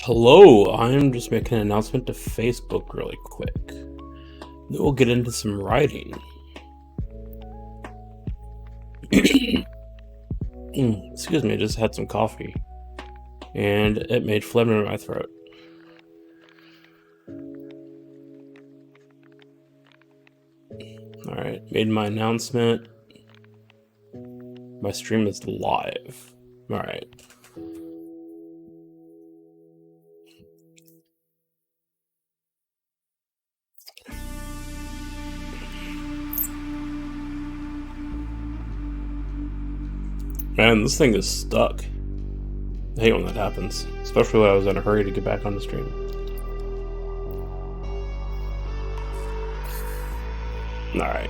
Hello, I'm just making an announcement to Facebook really quick. Then we'll get into some writing. Excuse me, I just had some coffee. And it made phlegm in my throat. Alright, made my announcement. My stream is live. Alright. Man, this thing is stuck. I hate when that happens, especially when I was in a hurry to get back on the stream. Alright.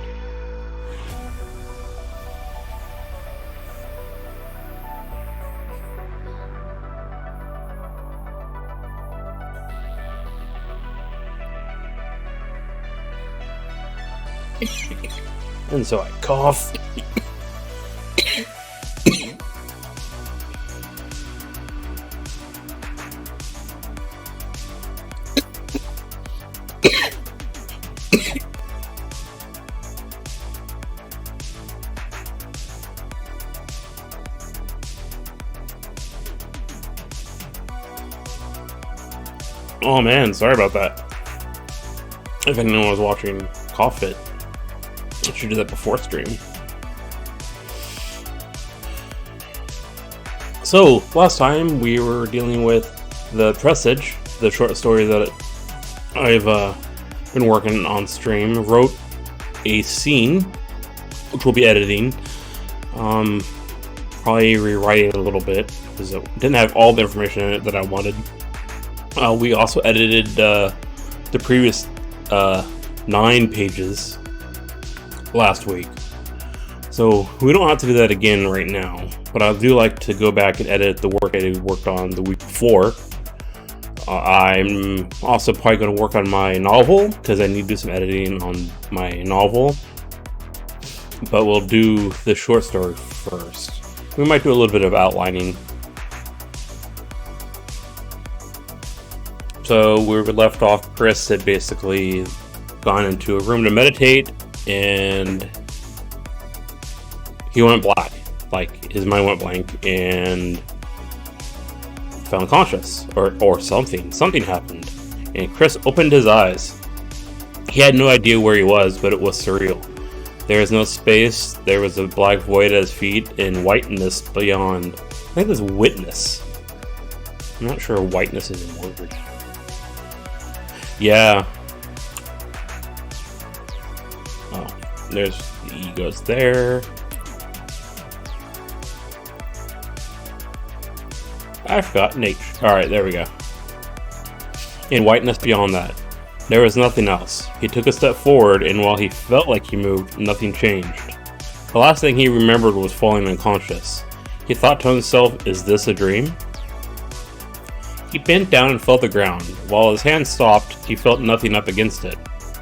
And so I cough. Oh man, sorry about that. If anyone was watching Cough Fit, I should do that before stream. So, last time we were dealing with the Presage, the short story that I've been working on stream. Wrote a scene, which we'll be editing. Probably rewriting it a little bit, because it didn't have all the information in it that I wanted. We also edited the previous 9 pages last week, so we don't have to do that again right now, but I do like to go back and edit the work I worked on the week before. I'm also probably going to work on my novel, because I need to do some editing on my novel, but we'll do the short story first. We might do a little bit of outlining. So where we left off, Chris had basically gone into a room to meditate, and he went black. Like, his mind went blank and fell unconscious, or something. Something happened, and Chris opened his eyes. He had no idea where he was, but it was surreal. There was no space. There was a black void at his feet and whiteness beyond. I think there's witness. I'm not sure whiteness is a word. Yeah. Oh, there's the egos there. I forgot nature. Alright, there we go. In whiteness beyond that. There was nothing else. He took a step forward, and while he felt like he moved, nothing changed. The last thing he remembered was falling unconscious. He thought to himself, is this a dream? He bent down and felt the ground. While his hand stopped, he felt nothing up against it.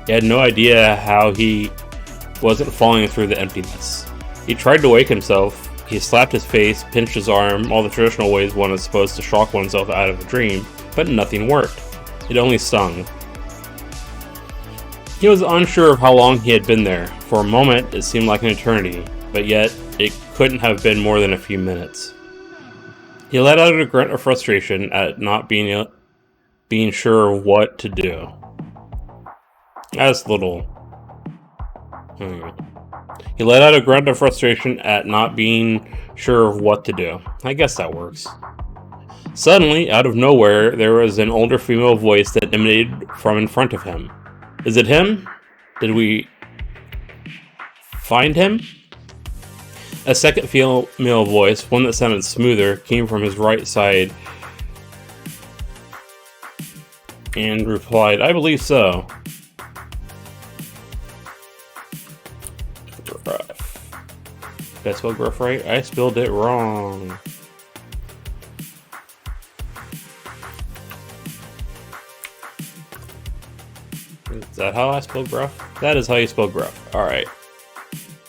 He had no idea how he wasn't falling through the emptiness. He tried to wake himself. He slapped his face, pinched his arm, all the traditional ways one is supposed to shock oneself out of a dream, but nothing worked. It only stung. He was unsure of how long he had been there. For a moment, it seemed like an eternity, but yet it couldn't have been more than a few minutes. He let out a grunt of frustration at not being sure what to do. That's a little... He let out a grunt of frustration at not being sure of what to do. I guess that works. Suddenly, out of nowhere, there was an older female voice that emanated from in front of him. Is it him? Did we find him? A second female voice, one that sounded smoother, came from his right side and replied, I believe so. Gruff. Did I spell gruff right? I spelled it wrong. Is that how I spell gruff? That is how you spell gruff. Alright.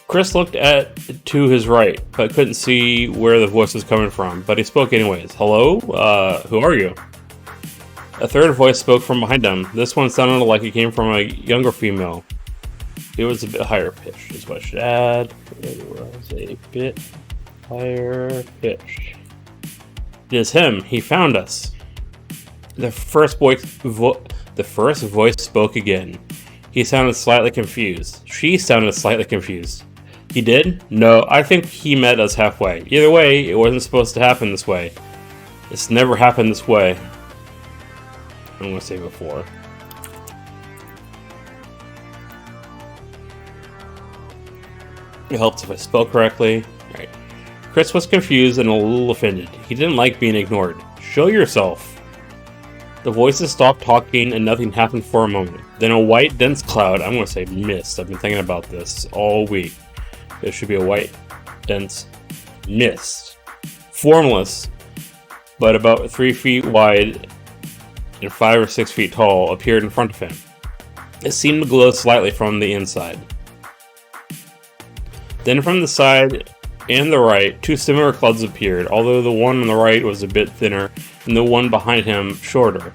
Chris looked to his right, but couldn't see where the voice was coming from, but he spoke anyways. Hello? Who are you? A third voice spoke from behind him. This one sounded like it came from a younger female. It was a bit higher pitched, is what I should add. It was a bit higher pitched. It is him. He found us. The first voice spoke again. He sounded slightly confused. She sounded slightly confused. He did? No, I think he met us halfway. Either way, it wasn't supposed to happen this way. It's never happened this way. I'm gonna say before. It helps if I spell correctly. Alright. Chris was confused and a little offended. He didn't like being ignored. Show yourself. The voices stopped talking and nothing happened for a moment. Then a white, dense cloud, I'm going to say mist. I've been thinking about this all week. There should be a white, dense mist. Formless, but about 3 feet wide and 5 or 6 feet tall, appeared in front of him. It seemed to glow slightly from the inside. Then from the side and the right, 2 similar clouds appeared, although the one on the right was a bit thinner and the one behind him shorter.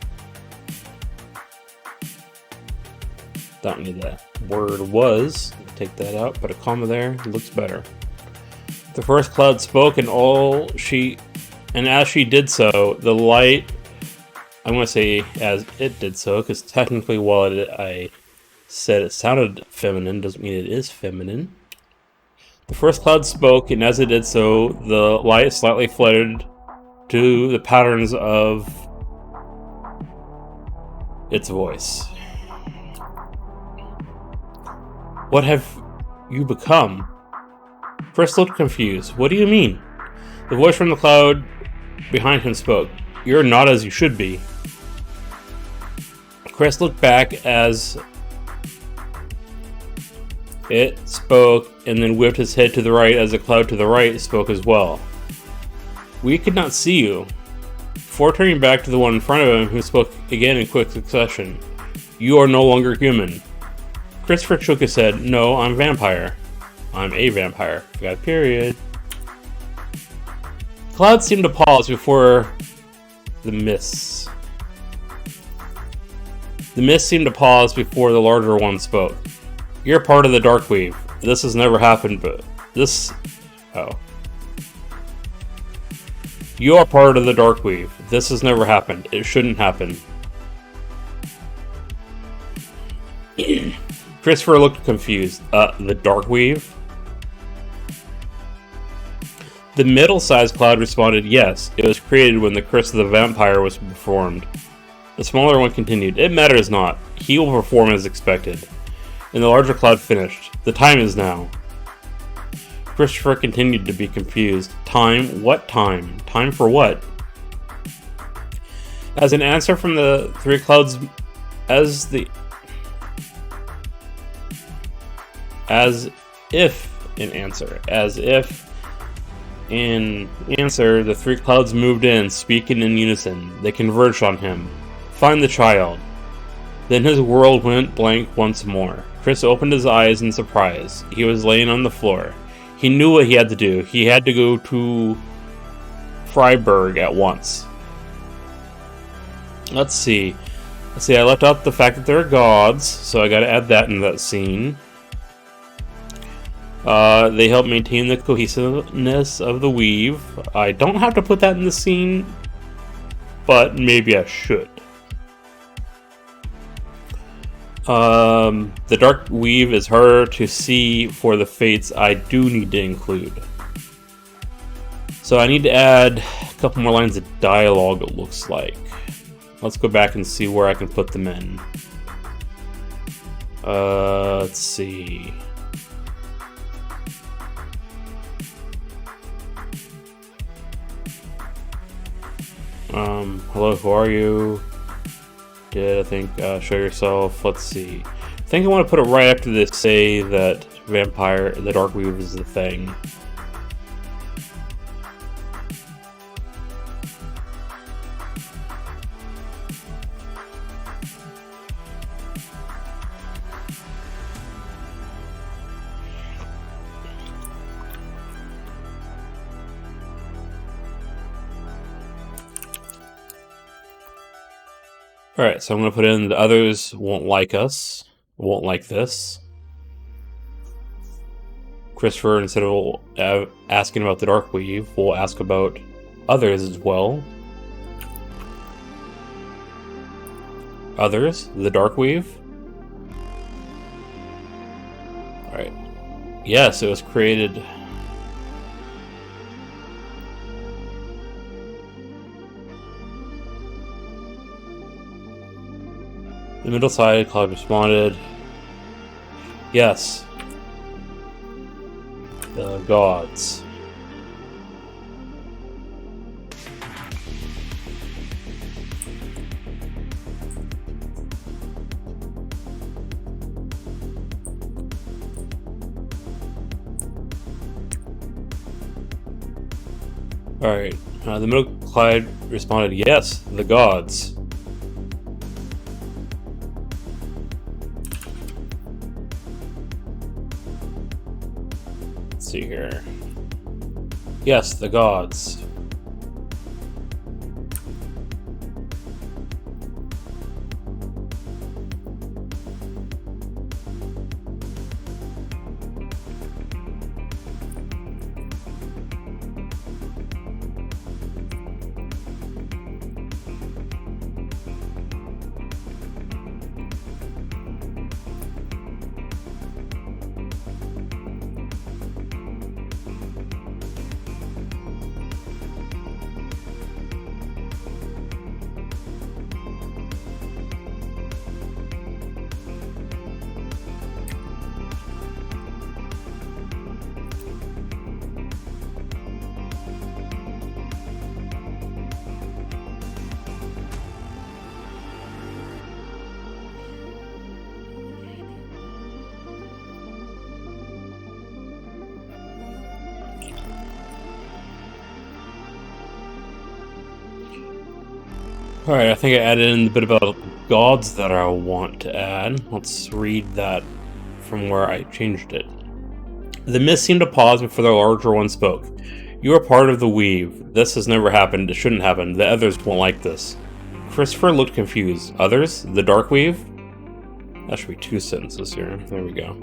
Don't need that word was. Take that out, put a comma there, it looks better. The first cloud spoke and as she did so, the light, I'm going to say as it did so, because technically while I said it sounded feminine, doesn't mean it is feminine. The first cloud spoke, and as it did so, the light slightly fluttered to the patterns of its voice. What have you become? Chris looked confused. What do you mean? The voice from the cloud behind him spoke. You're not as you should be. Chris looked back as it spoke and then whipped his head to the right as the cloud to the right spoke as well. We could not see you. Before turning back to the one in front of him, who spoke again in quick succession. You are no longer human. Christopher shook his head. No, I'm vampire. I'm a vampire. Forgot period. Clouds seemed to pause before the mists. The mist seemed to pause before the larger one spoke. You're part of the Darkweave. This has never happened, but this... Oh. You are part of the Darkweave. This has never happened. It shouldn't happen. Christopher looked confused. The Darkweave? The middle-sized cloud responded, yes. It was created when the curse of the vampire was performed. The smaller one continued, it matters not. He will perform as expected. And the larger cloud finished. The time is now. Christopher continued to be confused. Time? What time? Time for what? As an answer from the 3 clouds, as if in answer, the 3 clouds moved in, speaking in unison. They converged on him. Find the child. Then his world went blank once more. Chris opened his eyes in surprise. He was laying on the floor. He knew what he had to do. He had to go to Freiburg at once. Let's see. I left out the fact that they're gods, so I gotta add that in that scene. They help maintain the cohesiveness of the weave. I don't have to put that in the scene, but maybe I should. The dark weave is harder to see for the fates I do need to include. So I need to add a couple more lines of dialogue, it looks like. Let's go back and see where I can put them in. Let's see. Hello, who are you? I think, show yourself. Let's see. I think I want to put it right after this, say that the Darkweave is the thing. Alright, so I'm going to put in the others won't like us, won't like this. Christopher, instead of asking about the Dark Weave, will ask about others as well. Others, the Dark Weave. Alright. Yes, it was created. The middle side cloud responded. Yes. The gods. Alright, the middle cloud responded, yes, the gods. Let's see here. Yes, the gods. Alright, I think I added in a bit about gods that I want to add. Let's read that from where I changed it. The mist seemed to pause before the larger one spoke. You are part of the weave. This has never happened. It shouldn't happen. The others won't like this. Christopher looked confused. Others? The dark weave? That should be 2 sentences here. There we go.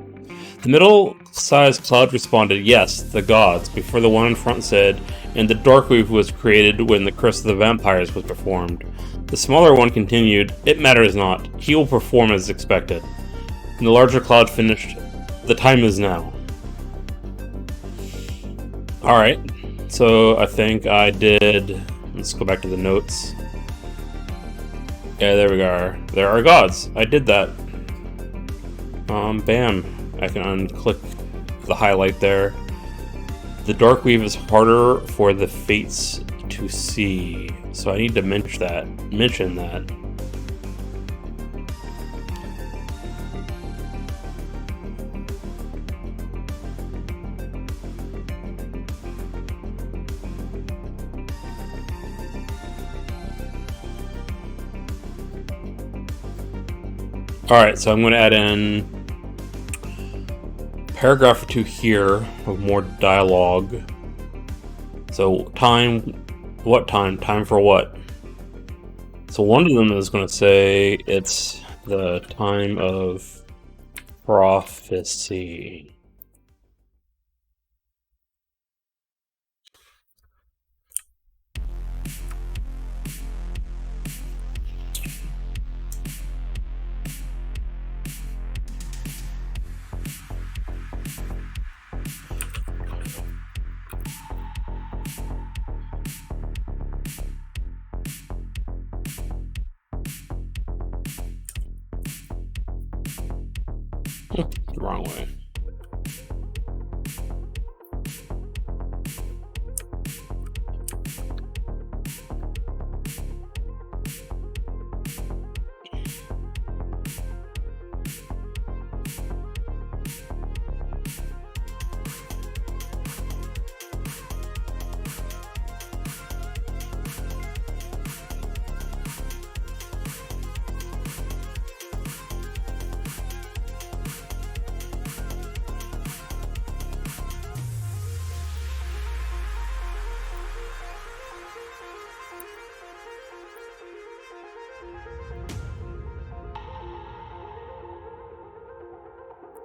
The middle-sized cloud responded, yes, the gods, before the one in front said, and the dark weave was created when the curse of the vampires was performed. The smaller one continued, it matters not. He will perform as expected. And the larger cloud finished, the time is now. Alright, so I think I did, let's go back to the notes. Yeah, there we are. There are gods. I did that. Bam. I can unclick the highlight there. The dark weave is harder for the fates to see, so I need to mention that. Alright, so I'm going to add in paragraph or 2 here with more dialogue. So time, what time? Time for what? So one of them is going to say it's the time of prophecy. The wrong way.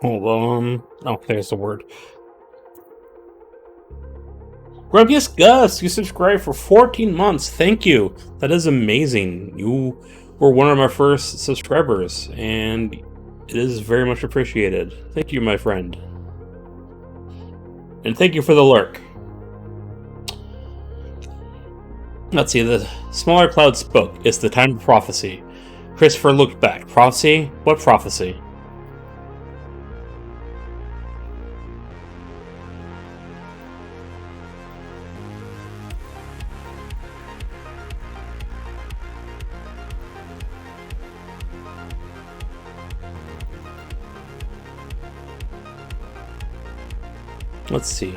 Hold on. Oh, there's the word. Grubbius Gus, you subscribed for 14 months. Thank you. That is amazing. You were one of my first subscribers, and it is very much appreciated. Thank you, my friend. And thank you for the lurk. Let's see, the smaller cloud spoke. It's the time of prophecy. Christopher looked back. Prophecy? What prophecy? Let's see.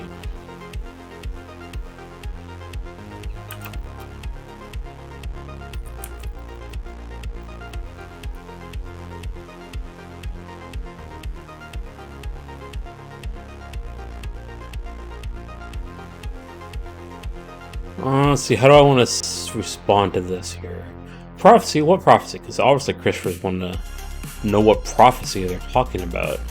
Let's see, how do I want to respond to this here? Prophecy? What prophecy? Because obviously Christopher's wanting to know what prophecy they're talking about.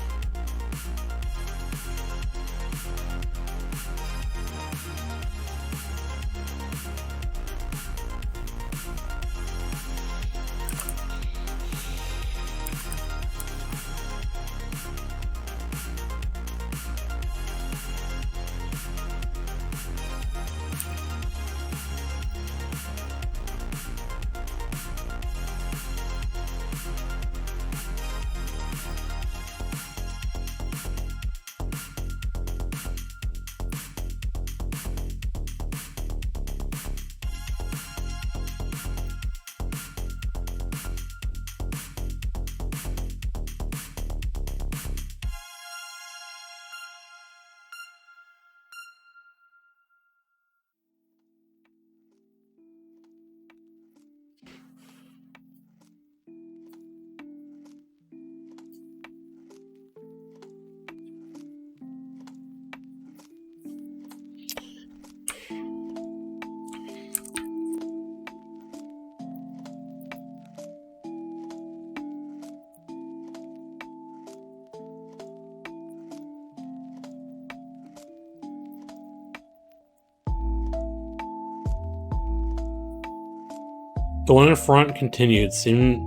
The one in front continued, seemed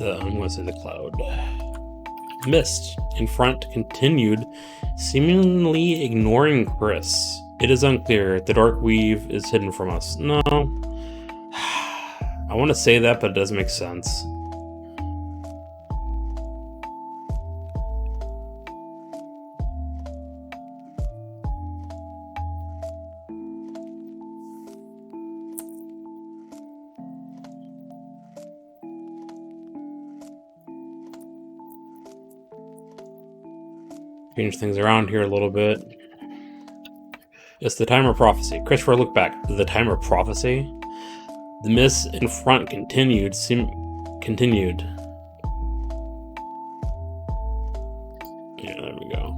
I'm going to say the cloud. Mist in front continued, seemingly ignoring Chris. It is unclear. The dark weave is hidden from us. No. I want to say that, but it doesn't make sense. Change things around here a little bit. It's the time of prophecy. Christopher looked back. The time of prophecy? The mist in front continued. Continued. Yeah, there we go.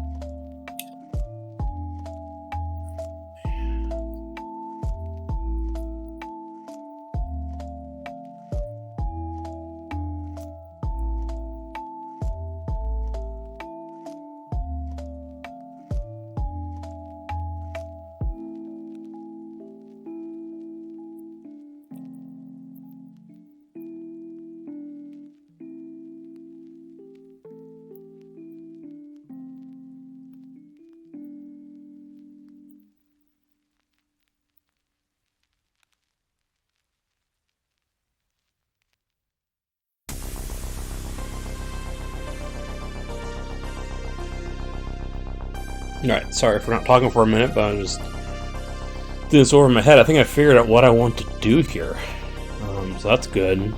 Alright, sorry for not talking for a minute, but I'm just doing this over my head. I think I figured out what I want to do here. So that's good.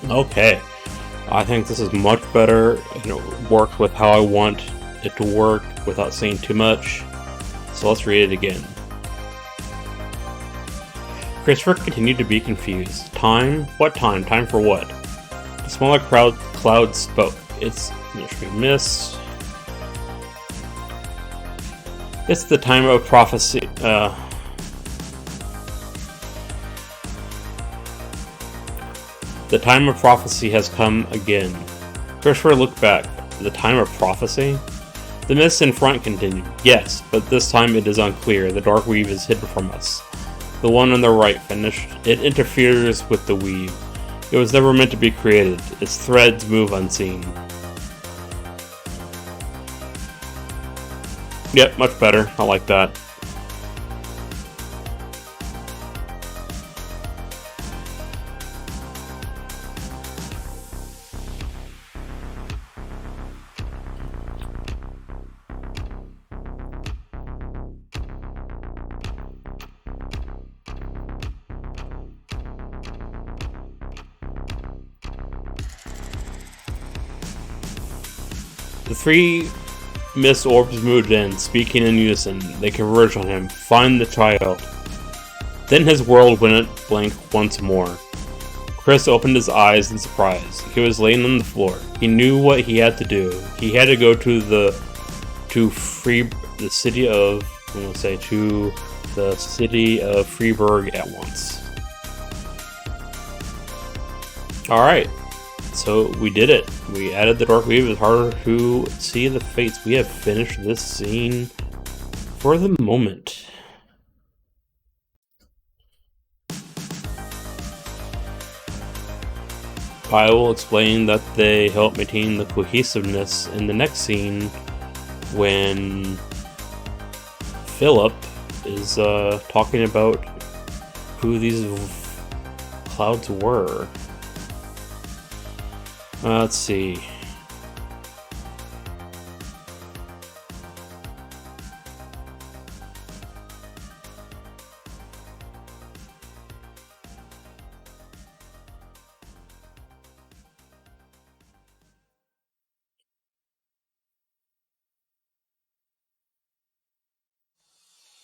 Okay, I think this is much better, and it works with how I want it to work without saying too much. So let's read it again. Christopher continued to be confused. Time? What time? Time for what? The smaller cloud spoke. There should be mist. It's the time of prophecy. The time of prophecy has come again. Christopher looked back. The time of prophecy? The mist in front continued. Yes, but this time it is unclear. The dark weave is hidden from us. The one on the right finished. It interferes with the weave. It was never meant to be created. Its threads move unseen. Yep, much better. I like that. The three mist orbs moved in, speaking in unison. They converged on him. Find the child. Then his world went blank once more. Chris opened his eyes in surprise. He was laying on the floor. He knew what he had to do. He had to go to the city of Freiburg at once. Alright. So we did it. We added the dark weave. It's harder to see the fates. We have finished this scene for the moment. I will explain that they help maintain the cohesiveness in the next scene when Philip is talking about who these clouds were. Let's see.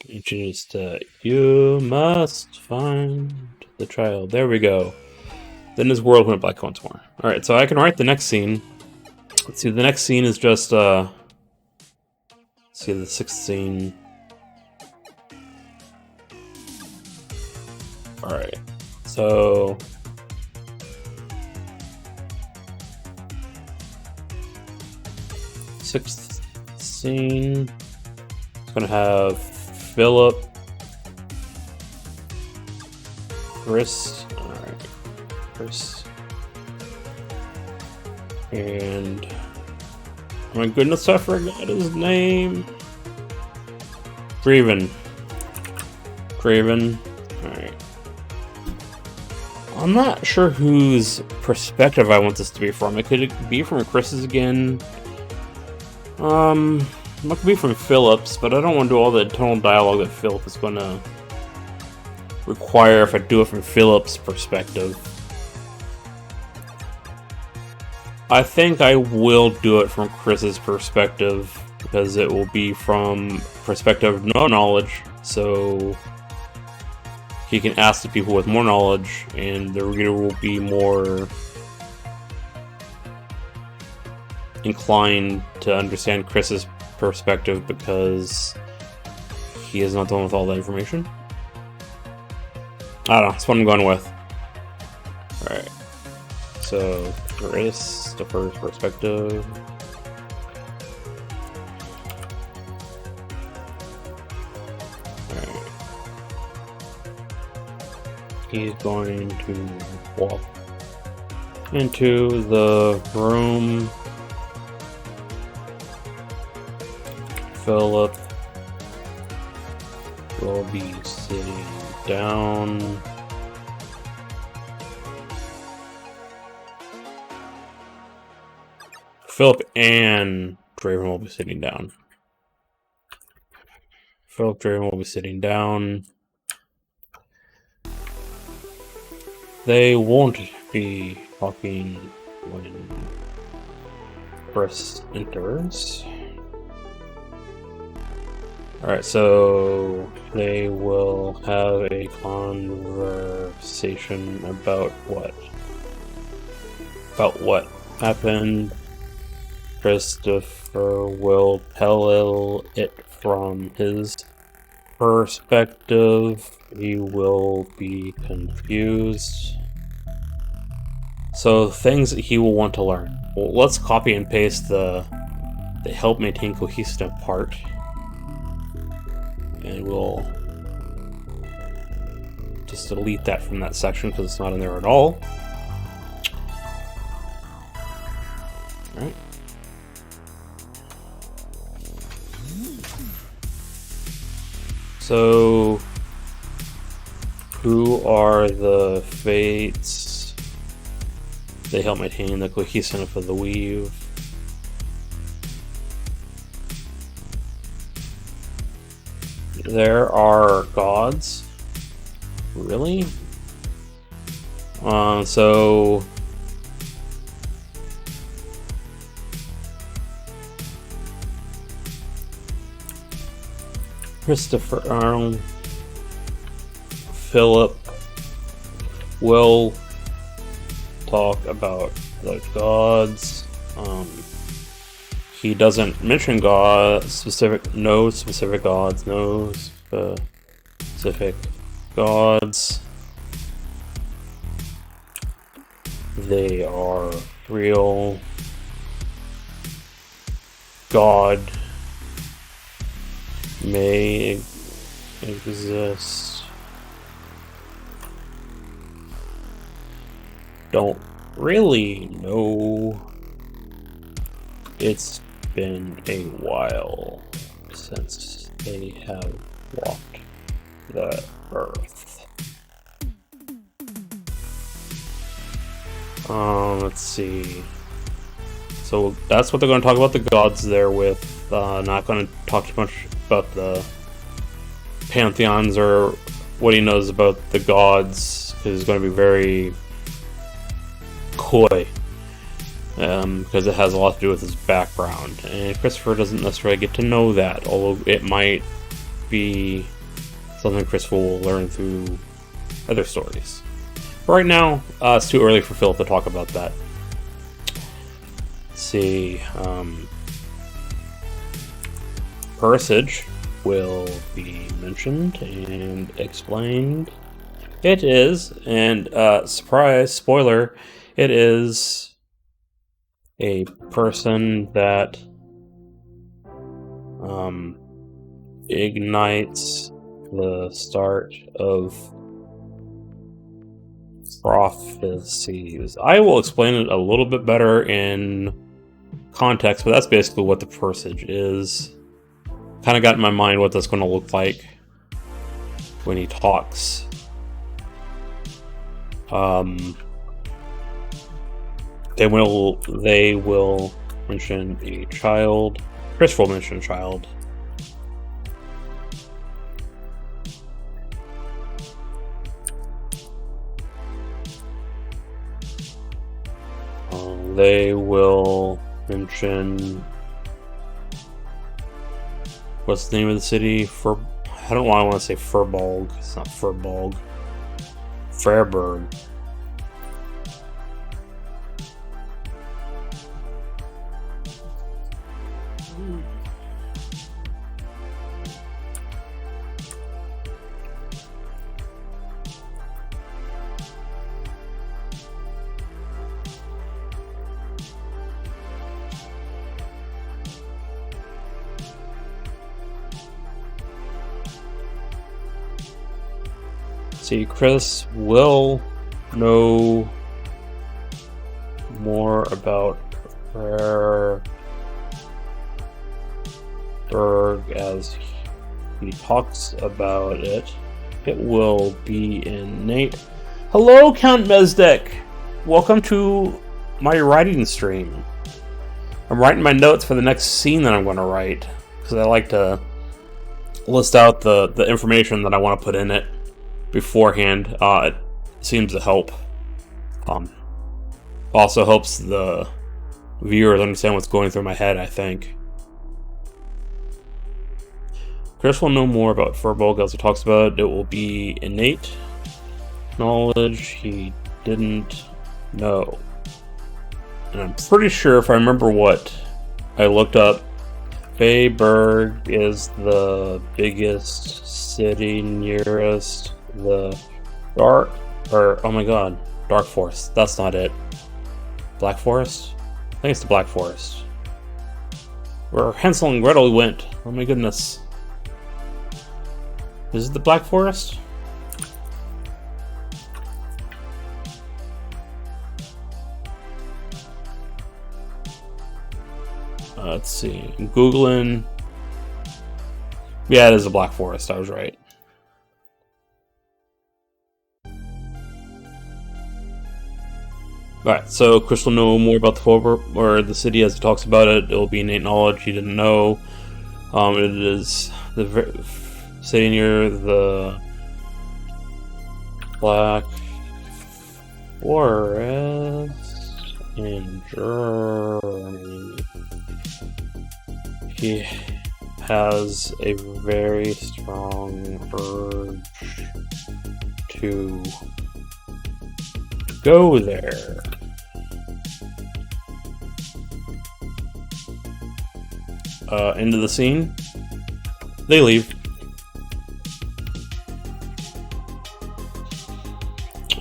Introduced you must find the child. There we go. Then his world went black once more. Alright, so I can write the next scene. Let's see, the next scene is just, let's see, the sixth scene. Alright, so... sixth scene. It's gonna have Philip, Chris, and oh my goodness, I forgot his name. Craven. Alright. I'm not sure whose perspective I want this to be from. It could be from Chris's again. It could be from Philip's, but I don't want to do all the internal dialogue that Philip is going to require if I do it from Philip's perspective. I think I will do it from Chris's perspective, because it will be from perspective of no knowledge, so he can ask the people with more knowledge, and the reader will be more inclined to understand Chris's perspective because he is not the one with all the information. I don't know, that's what I'm going with. Alright. So, Chris, the first perspective. Alright. He's going to walk into the room. Philip will be sitting down. Philip and Draven will be sitting down. Philip, Draven will be sitting down. They won't be talking when Chris enters. Alright, so they will have a conversation about what? About what happened. Christopher will tell it from his perspective. He will be confused. So things that he will want to learn. Well, let's copy and paste the help maintain cohesive part. And we'll just delete that from that section because it's not in there at all. Alright. So, who are the fates? They help maintain the cohesiveness of the weave. There are gods. Really? So Christopher Arnold, Philip will talk about the gods. He doesn't mention no specific gods, no specific gods. They are real. God may exist. Don't really know. It's been a while since they have walked the earth. Let's see. So that's what they're going to talk about the gods there with. Not going to talk too much about the pantheons or what he knows about the gods, because it's going to be very coy. Because it has a lot to do with his background, and Christopher doesn't necessarily get to know that, although it might be something Christopher will learn through other stories. But right now, it's too early for Philip to talk about that. Let's see. Presage will be mentioned and explained. It is, and surprise, spoiler, it is a person that ignites the start of prophecies. I will explain it a little bit better in context, but that's basically what the Presage is. Kind of got in my mind what that's going to look like when he talks. They will mention a child. Chris will mention a child. They will mention, what's the name of the city? I don't want to say Furbolg. It's not Furbolg. Freiburg. See, Chris will know more about Freiburg as he talks about it. It will be innate. Hello, Count Mezdek! Welcome to my writing stream. I'm writing my notes for the next scene that I'm going to write, because I like to list out the information that I want to put in it beforehand. It seems to help. Also helps the viewers understand what's going through my head, I think. Chris will know more about Furbolg as he talks about it. It will be innate knowledge he didn't know. And I'm pretty sure, if I remember what I looked up, Feyberg is the biggest city nearest the Dark Forest. That's not it. Black Forest? I think it's the Black Forest. Where Hansel and Gretel went. Oh my goodness. Is it the Black Forest? Let's see. I'm Googling. Yeah, it is the Black Forest. I was right. Alright, so Chris will know more about the city as he talks about it. It will be innate knowledge he didn't know. It is the city near the Black Forest in Germany. He has a very strong urge to go there. Into the scene. They leave.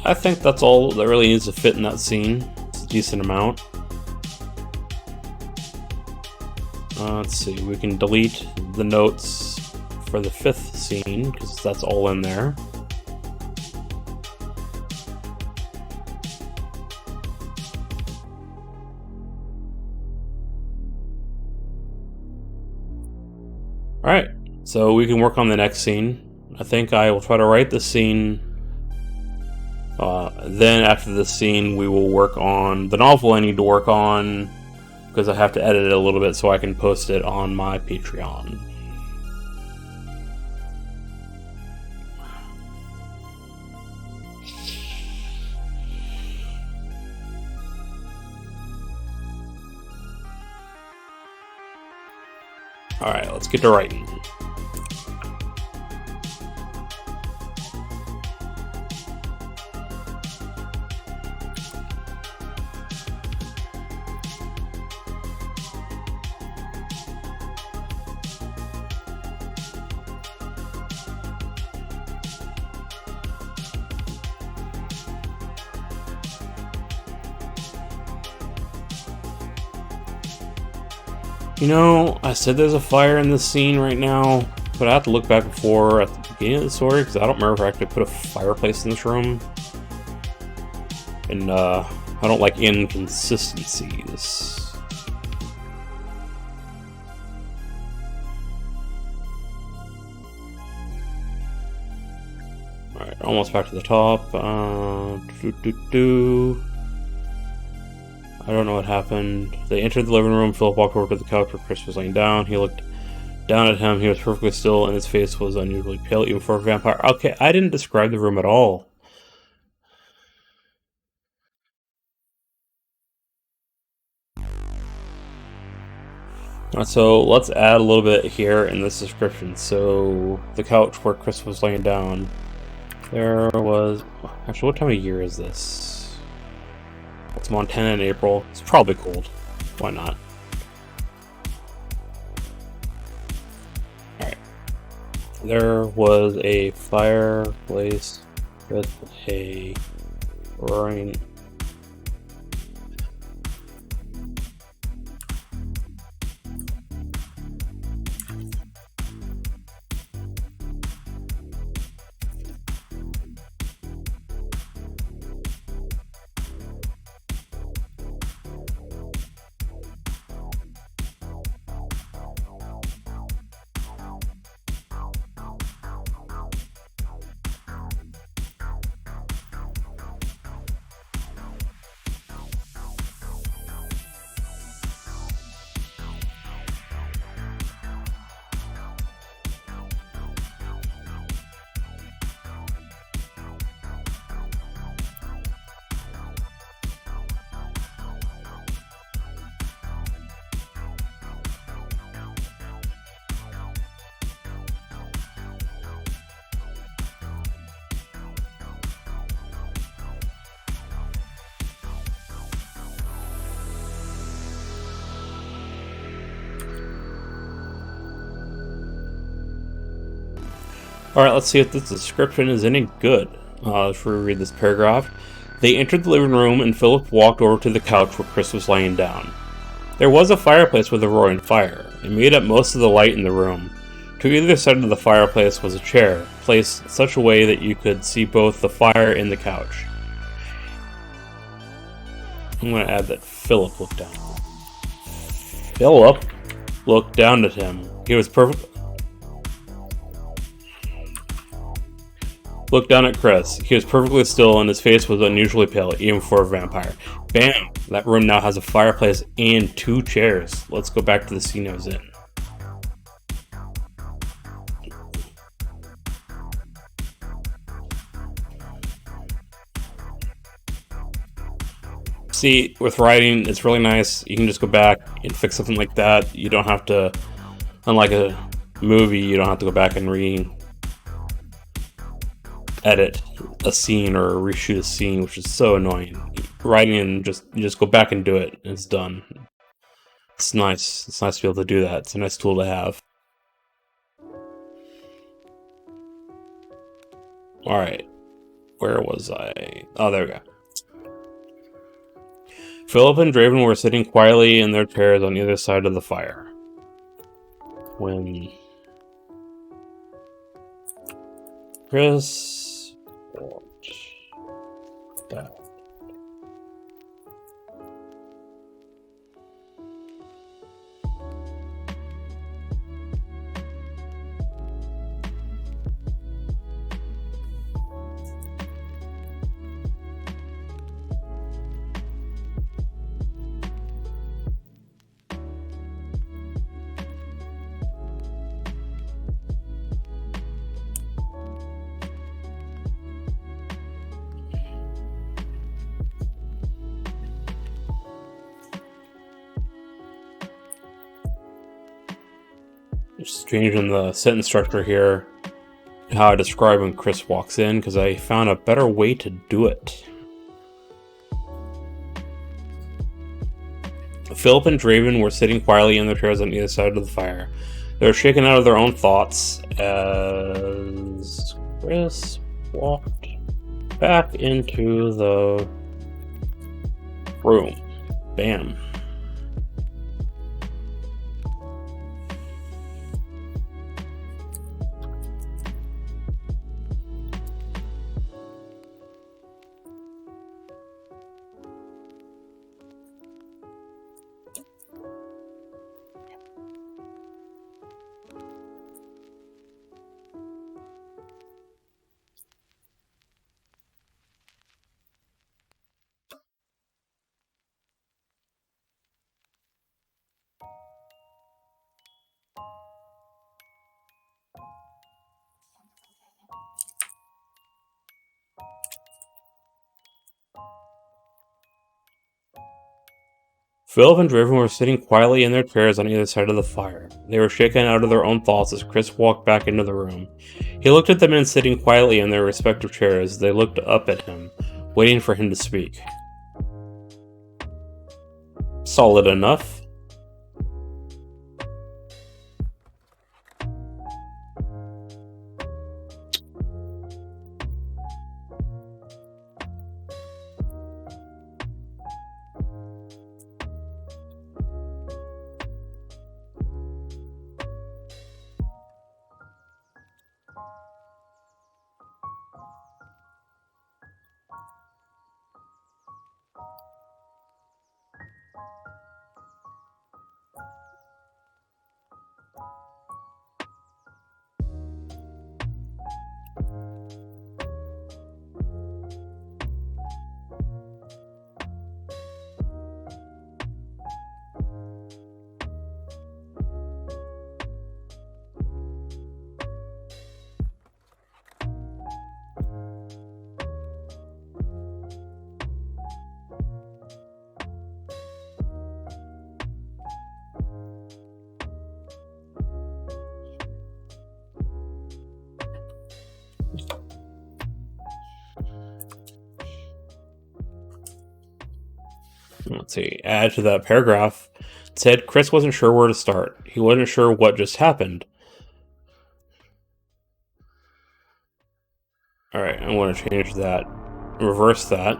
I think that's all that really needs to fit in that scene. It's a decent amount. Let's see, we can delete the notes for the 5th scene, because that's all in there. Alright, so we can work on the next scene. I think I will try to write the scene. Then after the scene, we will work on the novel I need to work on, because I have to edit it a little bit so I can post it on my Patreon. Alright, let's get to writing. You know, I said there's a fire in this scene right now, but I have to look back before at the beginning of the story, because I don't remember if I actually put a fireplace in this room. And, I don't like inconsistencies. Alright, almost back to the top. I don't know what happened. They entered the living room. Philip walked over to the couch where Chris was laying down. He looked down at him. He was perfectly still, and his face was unusually pale, even for a vampire. Okay, I didn't describe the room at all. So let's add a little bit here in this description. So the couch where Chris was laying down. There was... Actually, what time of year is this? It's Montana in April. It's probably cold. Why not? Alright. There was a fireplace with a roaring... Alright, let's see if this description is any good. Let's reread this paragraph. They entered the living room and Philip walked over to the couch where Chris was laying down. There was a fireplace with a roaring fire. It made up most of the light in the room. To either side of the fireplace was a chair, placed in such a way that you could see both the fire and the couch. I'm going to add that Philip looked down. Philip looked down at him. He was perfect. Looked down at Chris. He was perfectly still and his face was unusually pale, even for a vampire. Bam! That room now has a fireplace and 2 chairs. Let's go back to the scene I was in. See, with writing, it's really nice. You can just go back and fix something like that. You don't have to, unlike a movie, you don't have to go back and edit a scene or reshoot a scene, which is so annoying. Writing, you just go back and do it, and it's done. It's nice. It's nice to be able to do that. It's a nice tool to have. Alright. Where was I? Oh, there we go. Philip and Draven were sitting quietly in their chairs on either side of the fire. When Chris walked back. Just changing the sentence structure here, how I describe when Chris walks in, because I found a better way to do it. Philip and Draven were sitting quietly in their chairs on either side of the fire. They were shaken out of their own thoughts as Chris walked back into the room. Bam. Philip and Draven were sitting quietly in their chairs on either side of the fire. They were shaken out of their own thoughts as Chris walked back into the room. He looked at the men sitting quietly in their respective chairs. They looked up at him, waiting for him to speak. Solid enough. Let's see, add to that paragraph. It said Chris wasn't sure where to start. He wasn't sure what just happened. I'm going to change that, reverse that.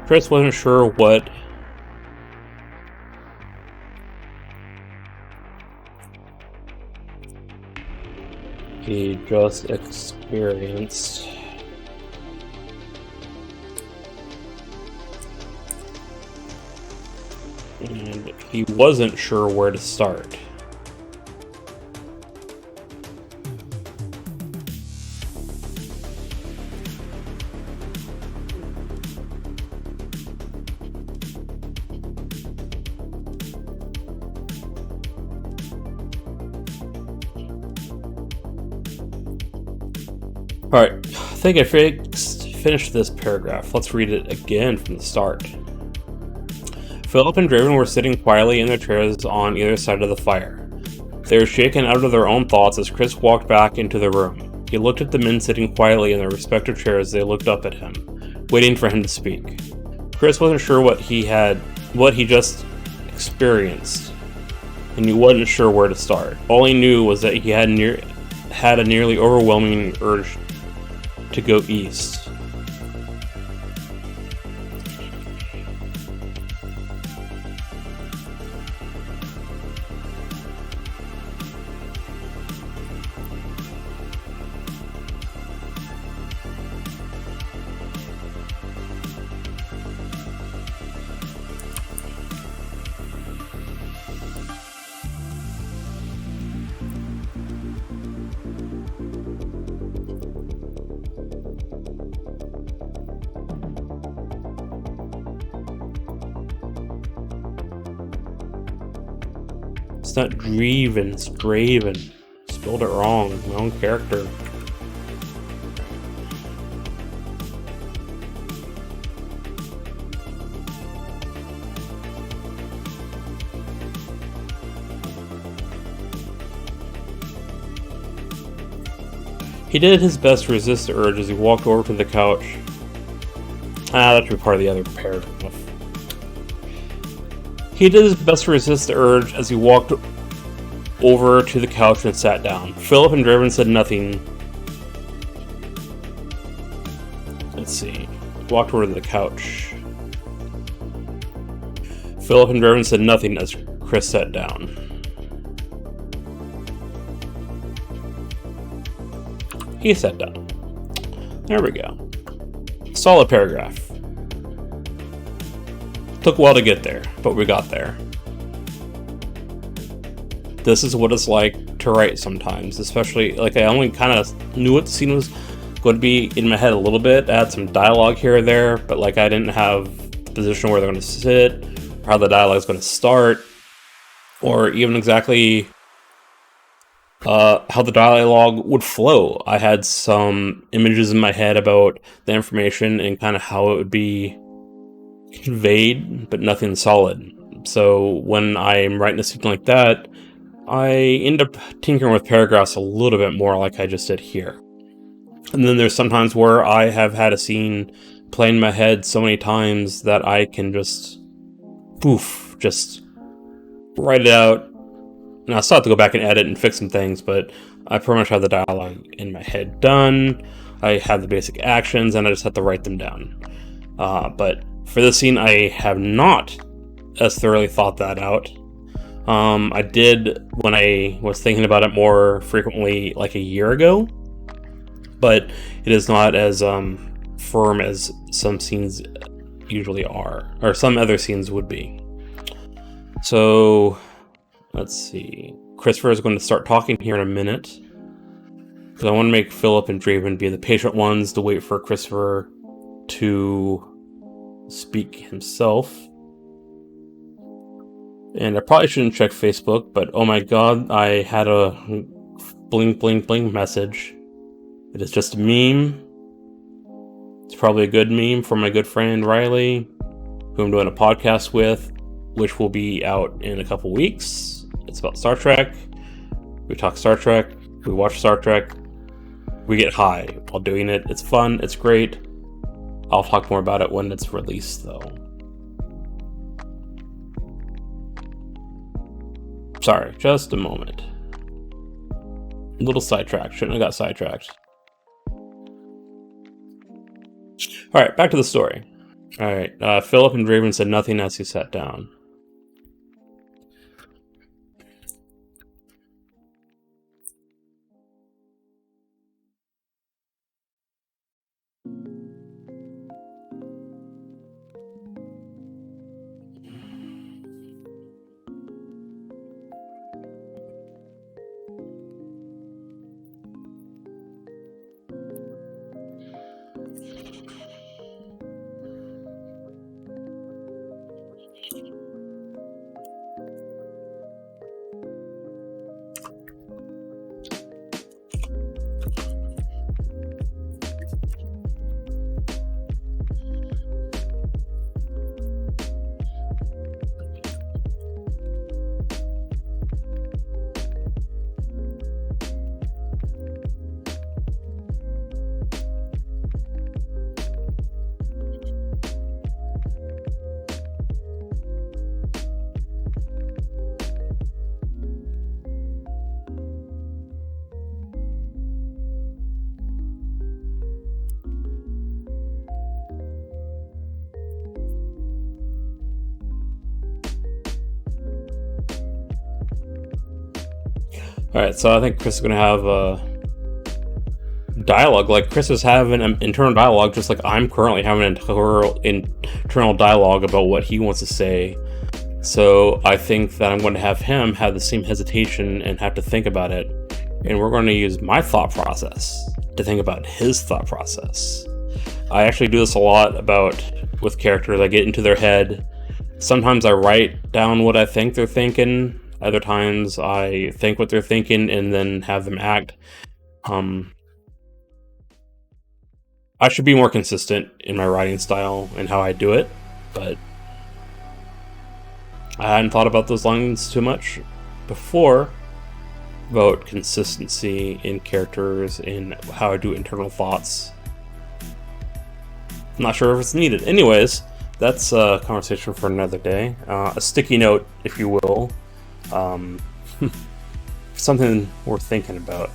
Chris wasn't sure what he just experienced. And he wasn't sure where to start. Alright, I think I finished this paragraph. Let's read it again from the start. Philip and Draven were sitting quietly in their chairs on either side of the fire. They were shaken out of their own thoughts as Chris walked back into the room. He looked at the men sitting quietly in their respective chairs as they looked up at him, waiting for him to speak. Chris wasn't sure what he just experienced, and he wasn't sure where to start. All he knew was that he had a nearly overwhelming urge to go east. It's not Dreven, it's Draven. Spelled it wrong. My own character. He did his best to resist the urge as he walked over to the couch. That should be part of the other paragraph. He did his best to resist the urge as he walked over to the couch and sat down. Philip and Draven said nothing. Let's see. Walked over to the couch. Philip and Draven said nothing as Chris sat down. He sat down. There we go. Solid paragraph. Took a while to get there, but we got there. This is what it's like to write sometimes, especially, like, I only kind of knew what the scene was going to be in my head a little bit. I had some dialogue here or there, but, like, I didn't have the position where they're going to sit, or how the dialogue is going to start, or even exactly how the dialogue would flow. I had some images in my head about the information and kind of how it would be conveyed, but nothing solid. So when I'm writing a scene like that, I end up tinkering with paragraphs a little bit more, like I just did here. And then there's sometimes where I have had a scene play in my head so many times that I can just poof, just write it out. Now I still have to go back and edit and fix some things, but I pretty much have the dialogue in my head done. I have the basic actions, and I just have to write them down. But for this scene, I have not as thoroughly thought that out. I did when I was thinking about it more frequently like a year ago, but it is not as firm as some scenes usually are, or some other scenes would be. So, let's see. Christopher is going to start talking here in a minute, because I want to make Philip and Draven be the patient ones to wait for Christopher to speak himself. And I probably shouldn't check Facebook, but oh my god, I had a blink blink blink message. It is just a meme. It's probably a good meme from my good friend Riley, who I'm doing a podcast with, which will be out in a couple weeks. It's about Star Trek. We talk Star Trek, we watch Star Trek, we get high while doing it. It's fun, it's great. I'll talk more about it when it's released, though. Sorry, just a moment. A little sidetracked. Shouldn't have got sidetracked. Alright, back to the story. Alright, Philip and Draven said nothing as he sat down. Alright, so I think Chris is going to have dialogue. Like, Chris is having an internal dialogue, just like I'm currently having an internal dialogue about what he wants to say. So I think that I'm going to have him have the same hesitation and have to think about it. And we're going to use my thought process to think about his thought process. I actually do this a lot with characters. I get into their head. Sometimes I write down what I think they're thinking. Other times I think what they're thinking and then have them act. I should be more consistent in my writing style and how I do it, but I hadn't thought about those lines too much before about consistency in characters and how I do internal thoughts. I'm not sure if it's needed. Anyways, that's a conversation for another day. A sticky note, if you will. Something worth thinking about.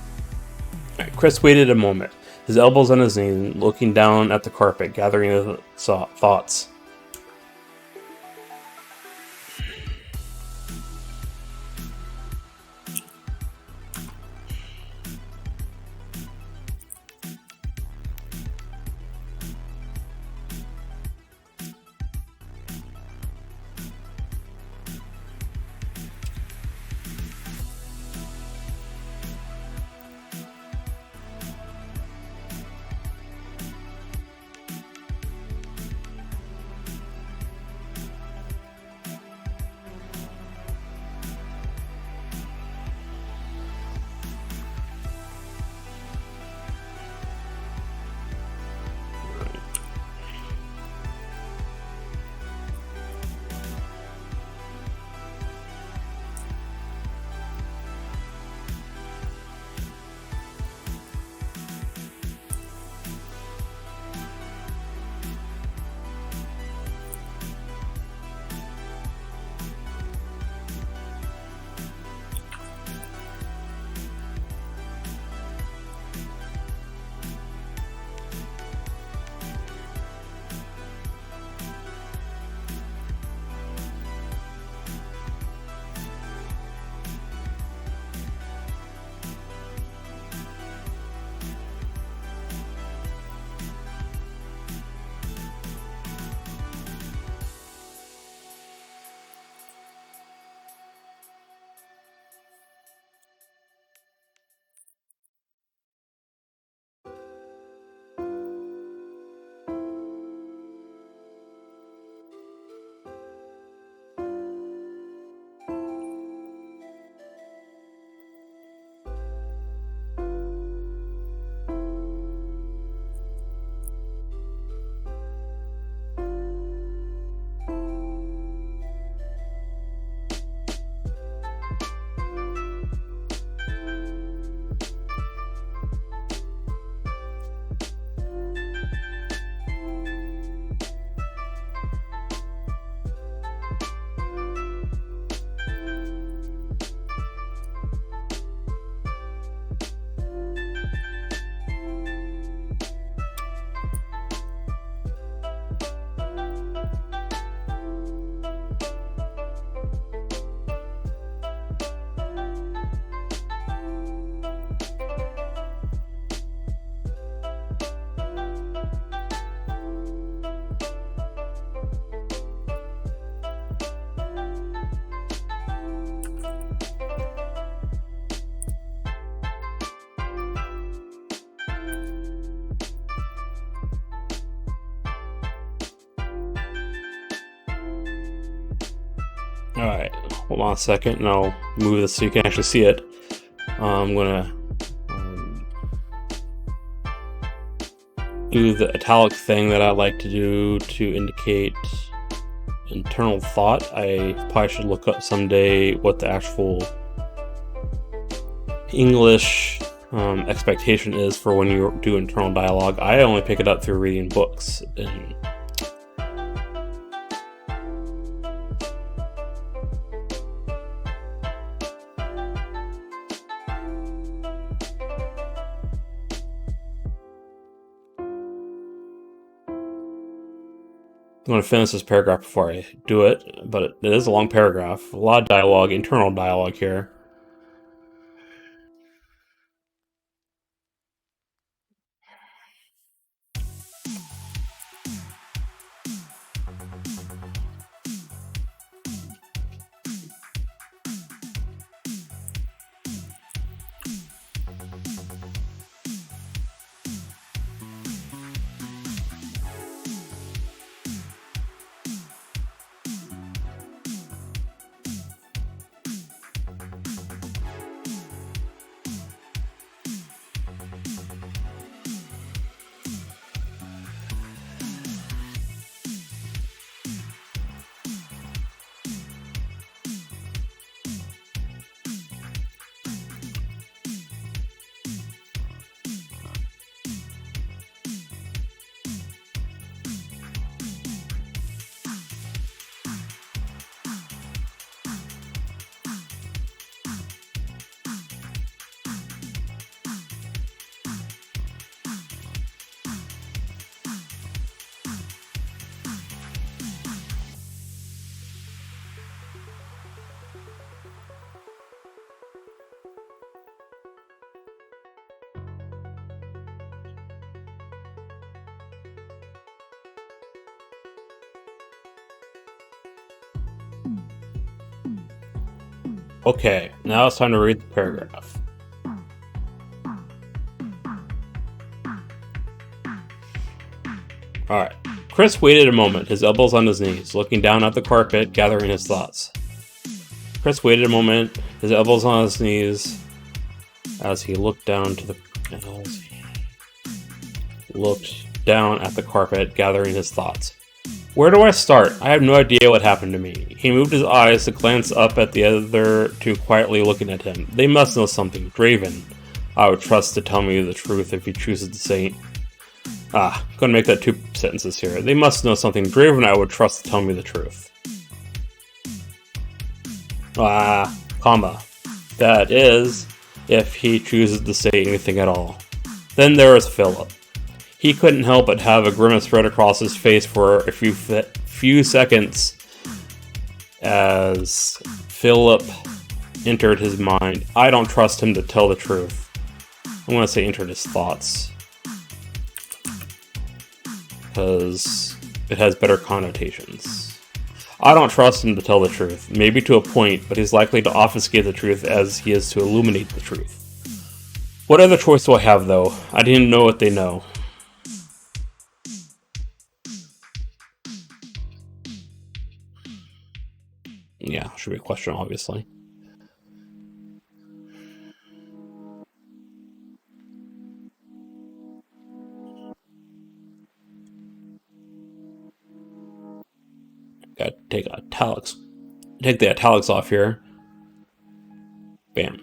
Right, Chris waited a moment, his elbows on his knees, looking down at the carpet, gathering his thoughts. Alright, hold on a second and I'll move this so you can actually see it. I'm gonna do the italic thing that I like to do to indicate internal thought. I probably should look up someday what the actual English expectation is for when you do internal dialogue. I only pick it up through reading books. And I'm going to finish this paragraph before I do it, but it is a long paragraph. A lot of dialogue, internal dialogue here. Okay, now it's time to read the paragraph. Alright. Chris waited a moment, his elbows on his knees, looking down at the carpet, gathering his thoughts. Chris waited a moment, his elbows on his knees, as he looked down at the carpet, gathering his thoughts. Where do I start? I have no idea what happened to me. He moved his eyes to glance up at the other two quietly looking at him. They must know something. Draven, I would trust to tell me the truth if he chooses to say... I'm gonna make that 2 sentences here. They must know something. Draven, I would trust to tell me the truth. Comma. That is, if he chooses to say anything at all. Then there is Philip. He couldn't help but have a grimace spread across his face for a few seconds as Philip entered his mind. I don't trust him to tell the truth. I want to say entered his thoughts, because it has better connotations. I don't trust him to tell the truth, maybe to a point, but he's likely to obfuscate the truth as he is to illuminate the truth. What other choice do I have, though? I didn't know what they know. Yeah, should be a question, obviously. Gotta take the italics off here. Bam.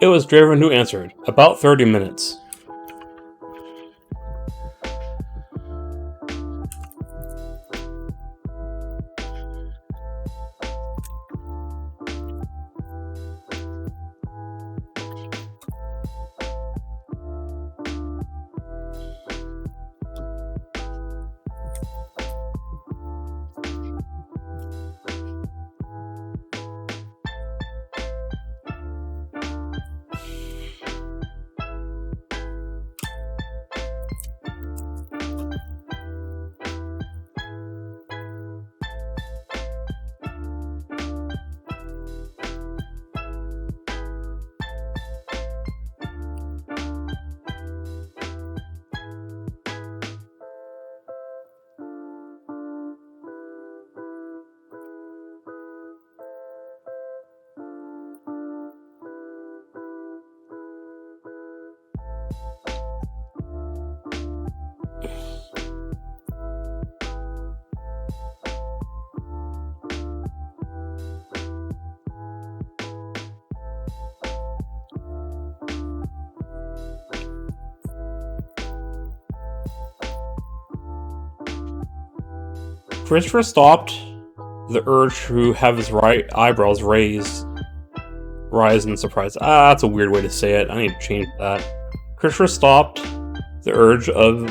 It was Draven who answered. About 30 minutes. Christopher stopped the urge to have his right eyebrows rise in surprise. That's a weird way to say it. I need to change that. Christopher stopped the urge of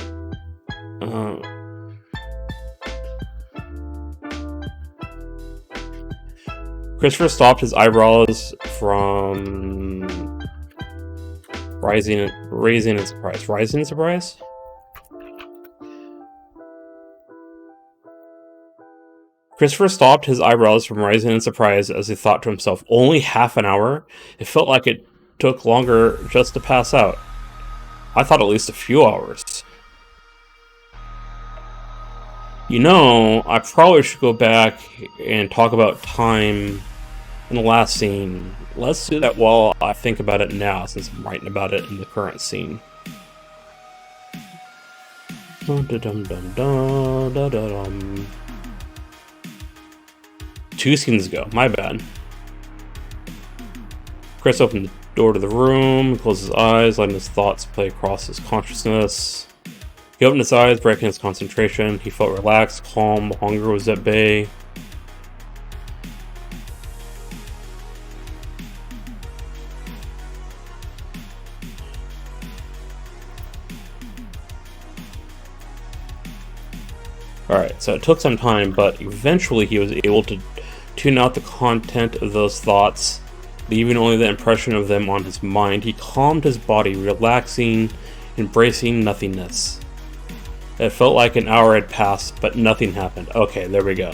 Christopher stopped his eyebrows from raising in surprise. Rising in surprise? Christopher stopped his eyebrows from rising in surprise as he thought to himself, only half an hour? It felt like it took longer just to pass out. I thought at least a few hours. You know, I probably should go back and talk about time in the last scene. Let's do that while I think about it now, since I'm writing about it in the current scene. Two scenes ago, my bad. Chris opened the door to the room, closed his eyes, letting his thoughts play across his consciousness. He opened his eyes, breaking his concentration. He felt relaxed, calm, hunger was at bay. Alright, so it took some time, but eventually he was able to tune out the content of those thoughts, leaving only the impression of them on his mind. He calmed his body, relaxing, embracing nothingness. It felt like an hour had passed, but nothing happened. Okay, there we go.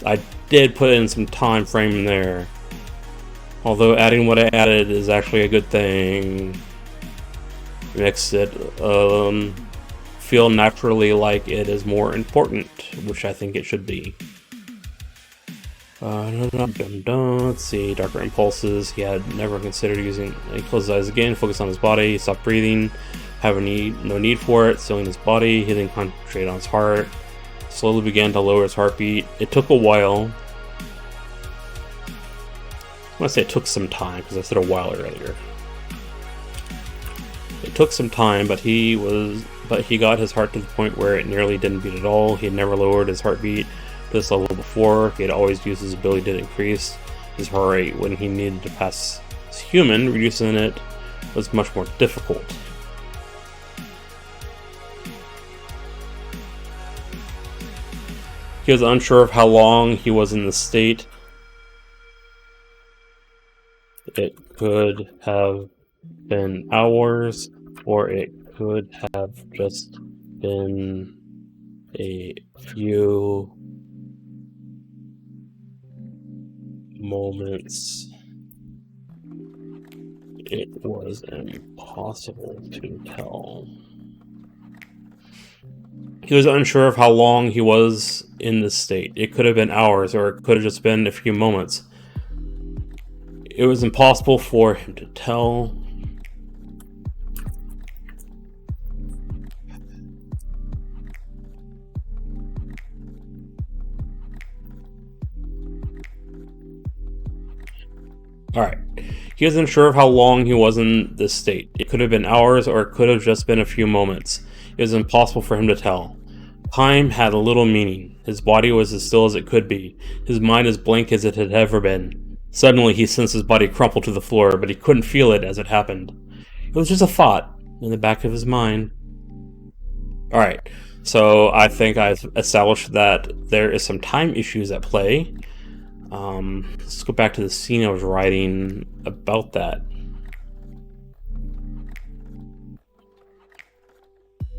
I did put in some time frame there. Although adding what I added is actually a good thing. Makes it feel naturally like it is more important, which I think it should be. Let's see, darker impulses. He had never considered using. He closed his eyes again, focused on his body, stopped breathing, having no need for it, stilling his body. He then concentrated on his heart, slowly began to lower his heartbeat. It took a while. I want to say it took some time because I said a while earlier. It took some time, but he got his heart to the point where it nearly didn't beat at all. He had never lowered his heartbeat to this level before. He had always used his ability to increase his heart rate when he needed to pass as human. Reducing it was much more difficult. He was unsure of how long he was in this state. It could have been hours, or it could have just been a few moments. It was impossible to tell. He was unsure of how long he was in this state. It could have been hours, or it could have just been a few moments. It was impossible for him to tell. Alright. He wasn't sure of how long he was in this state. It could have been hours, or it could have just been a few moments. It was impossible for him to tell. Time had little meaning. His body was as still as it could be, his mind as blank as it had ever been. Suddenly he sensed his body crumple to the floor, but he couldn't feel it as it happened. It was just a thought in the back of his mind. Alright, so I think I've established that there is some time issues at play. Let's go back to the scene I was writing about that.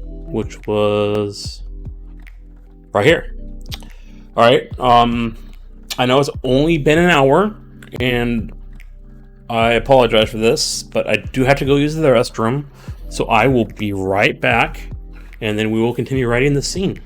Which was right here. Alright, I know it's only been an hour, and I apologize for this, but I do have to go use the restroom, so I will be right back, and then we will continue writing the scene.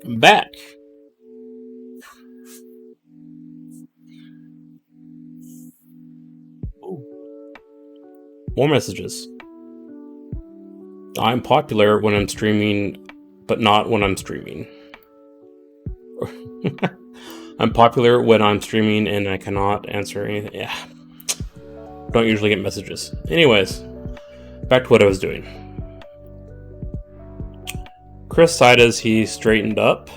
I'm back. Ooh. More messages. I'm popular when I'm streaming, but not when I'm streaming. I'm popular when I'm streaming and I cannot answer anything. Yeah. Don't usually get messages. Anyways, back to what I was doing. Chris sighed as he straightened up.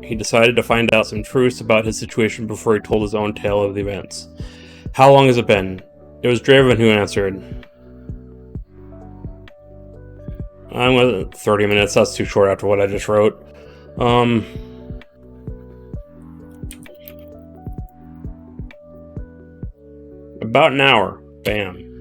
He decided to find out some truths about his situation before he told his own tale of the events. How long has it been? It was Draven who answered. I'm with 30 minutes. That's too short after what I just wrote. About an hour. Bam.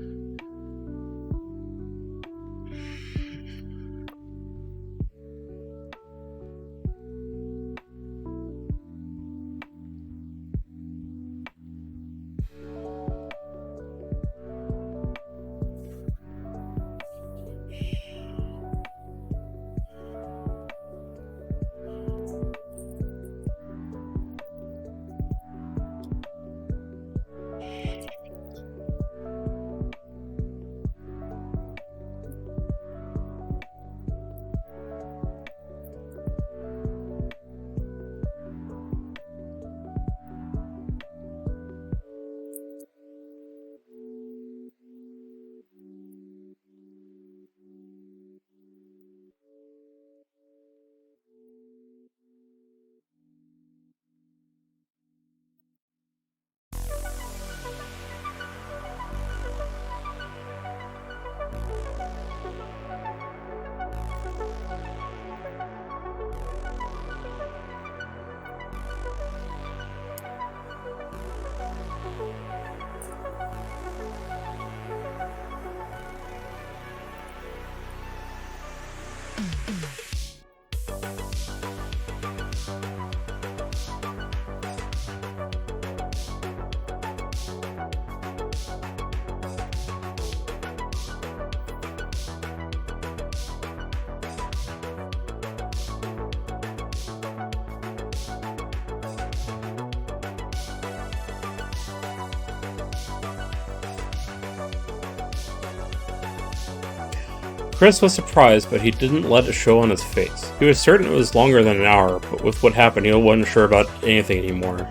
Chris was surprised, but he didn't let it show on his face. He was certain it was longer than an hour, but with what happened, he wasn't sure about anything anymore.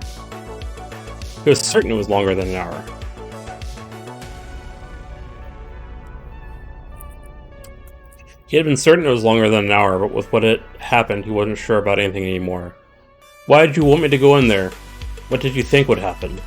He was certain it was longer than an hour. He had been certain it was longer than an hour, but with what had happened, he wasn't sure about anything anymore. Why did you want me to go in there? What did you think would happen?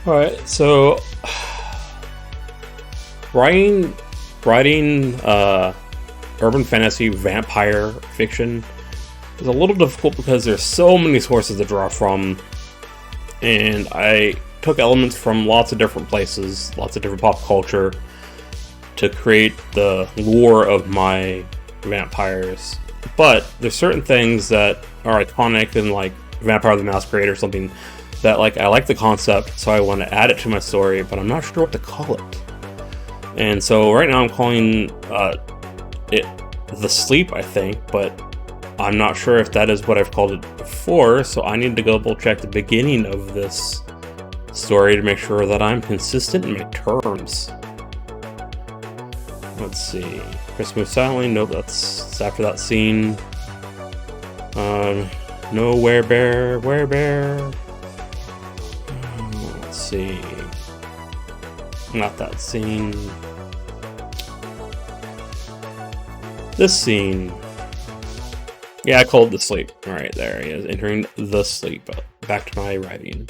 Alright, so writing urban fantasy vampire fiction is a little difficult because there's so many sources to draw from, and I took elements from lots of different places, lots of different pop culture to create the lore of my vampires. But there's certain things that are iconic in like Vampire the Masquerade or something that like I like the concept, so I want to add it to my story, but I'm not sure what to call it. And so right now I'm calling it The Sleep, I think, but I'm not sure if that is what I've called it before, so I need to double check the beginning of this story to make sure that I'm consistent in my terms. Let's see. Chris moves silently. Nope, that's after that scene. No werebear. Let's see. Not that scene. This scene. Yeah, I called The Sleep. Alright, there he is. Entering The Sleep. Back to my writing.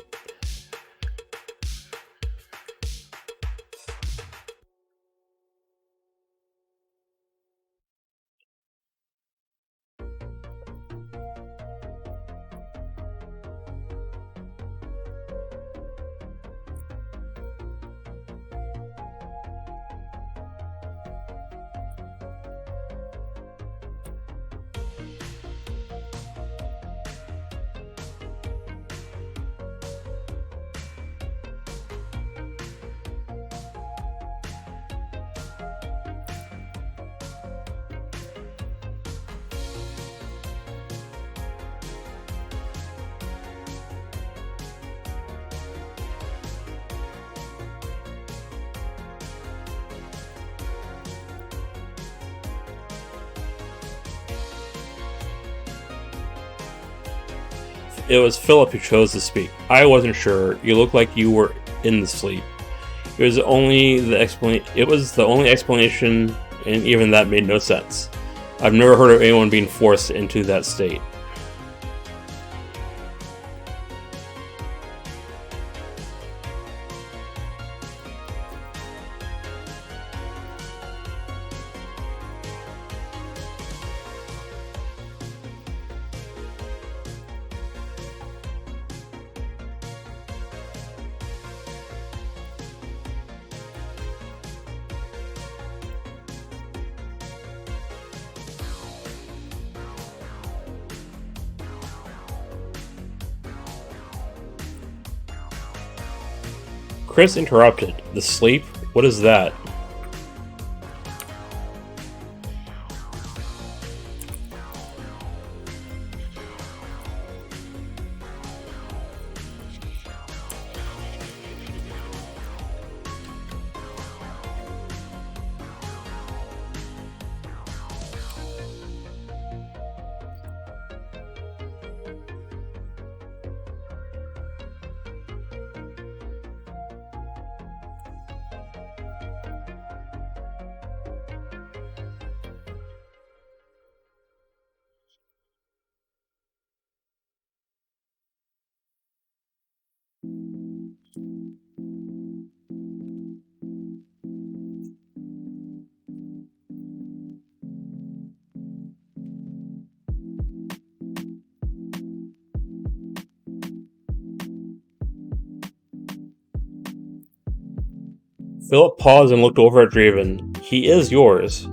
It was Philip who chose to speak. I wasn't sure. You looked like you were in the sleep. It was the only explanation, and even that made no sense. I've never heard of anyone being forced into that state. Chris interrupted. The sleep? What is that? Philip paused and looked over at Draven. He is yours.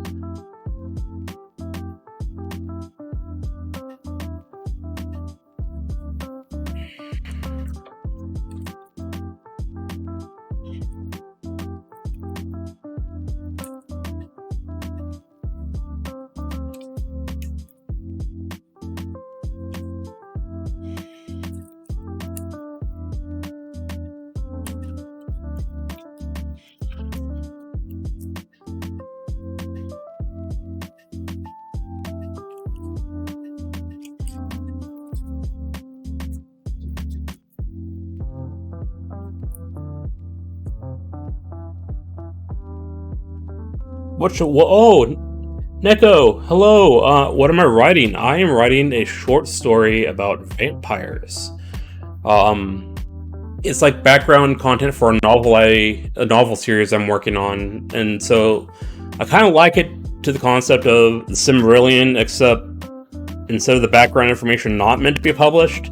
Oh, Neko, hello. What am I writing? I am writing a short story about vampires. It's like background content for a novel series I'm working on, and so I kind of like it to the concept of the Silmarillion, except instead of the background information not meant to be published,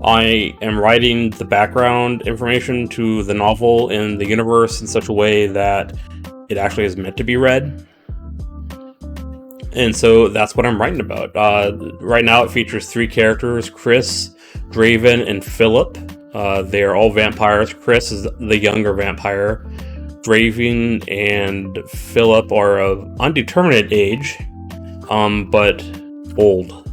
I am writing the background information to the novel in the universe in such a way that it actually is meant to be read. And so that's what I'm writing about. Right now it features 3 characters, Chris, Draven, and Philip. They are all vampires. Chris is the younger vampire. Draven and Philip are of undeterminate age, but old.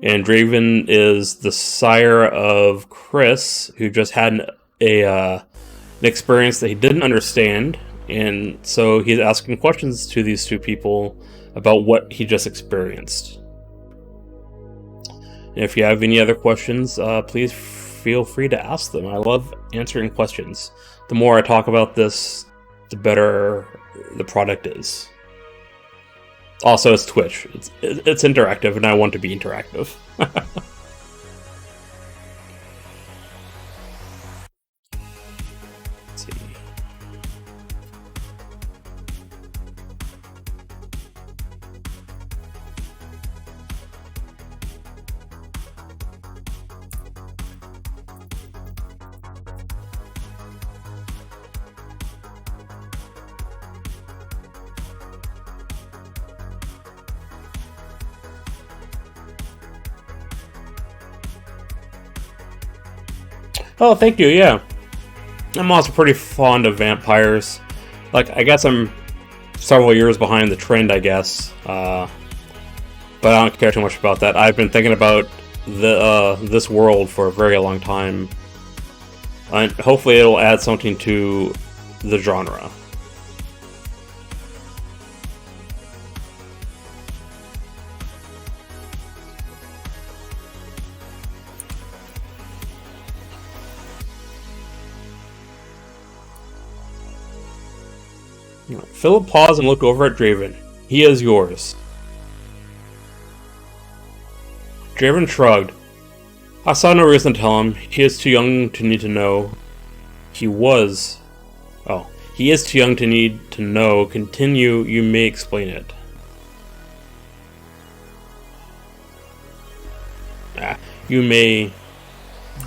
And Draven is the sire of Chris, who just had an experience that he didn't understand. And so he's asking questions to these 2 people about what he just experienced. And if you have any other questions, please feel free to ask them. I love answering questions. The more I talk about this, the better the product is. Also, it's Twitch. It's interactive, and I want to be interactive. Let's see. Oh, thank you, yeah. I'm also pretty fond of vampires. Like, I guess I'm several years behind the trend, I guess. But I don't care too much about that. I've been thinking about this world for a very long time. And hopefully it'll add something to the genre. Philip paused and looked over at Draven. He is yours. Draven shrugged. I saw no reason to tell him. He is too young to need to know. He is too young to need to know. Continue, you may explain it. You may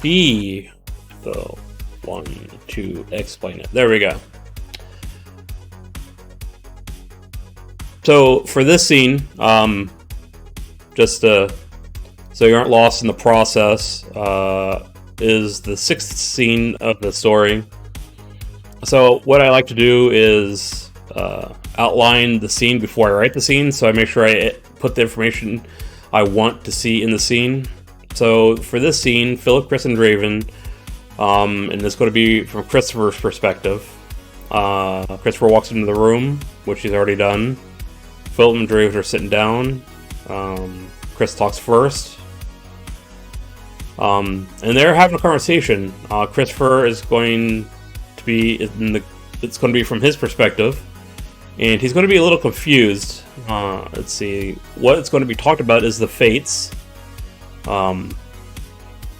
be the one to explain it. There we go. So for this scene, just so you aren't lost in the process, is the 6th scene of the story. So what I like to do is outline the scene before I write the scene, so I make sure I put the information I want to see in the scene. So for this scene, Philip, Chris, and Draven, and it's going to be from Christopher's perspective. Christopher walks into the room, which he's already done. Philip and Draven are sitting down. Chris talks first. And they're having a conversation. Christopher is going to be it's going to be from his perspective, and he's going to be a little confused. Let's see. What it's going to be talked about is the fates. I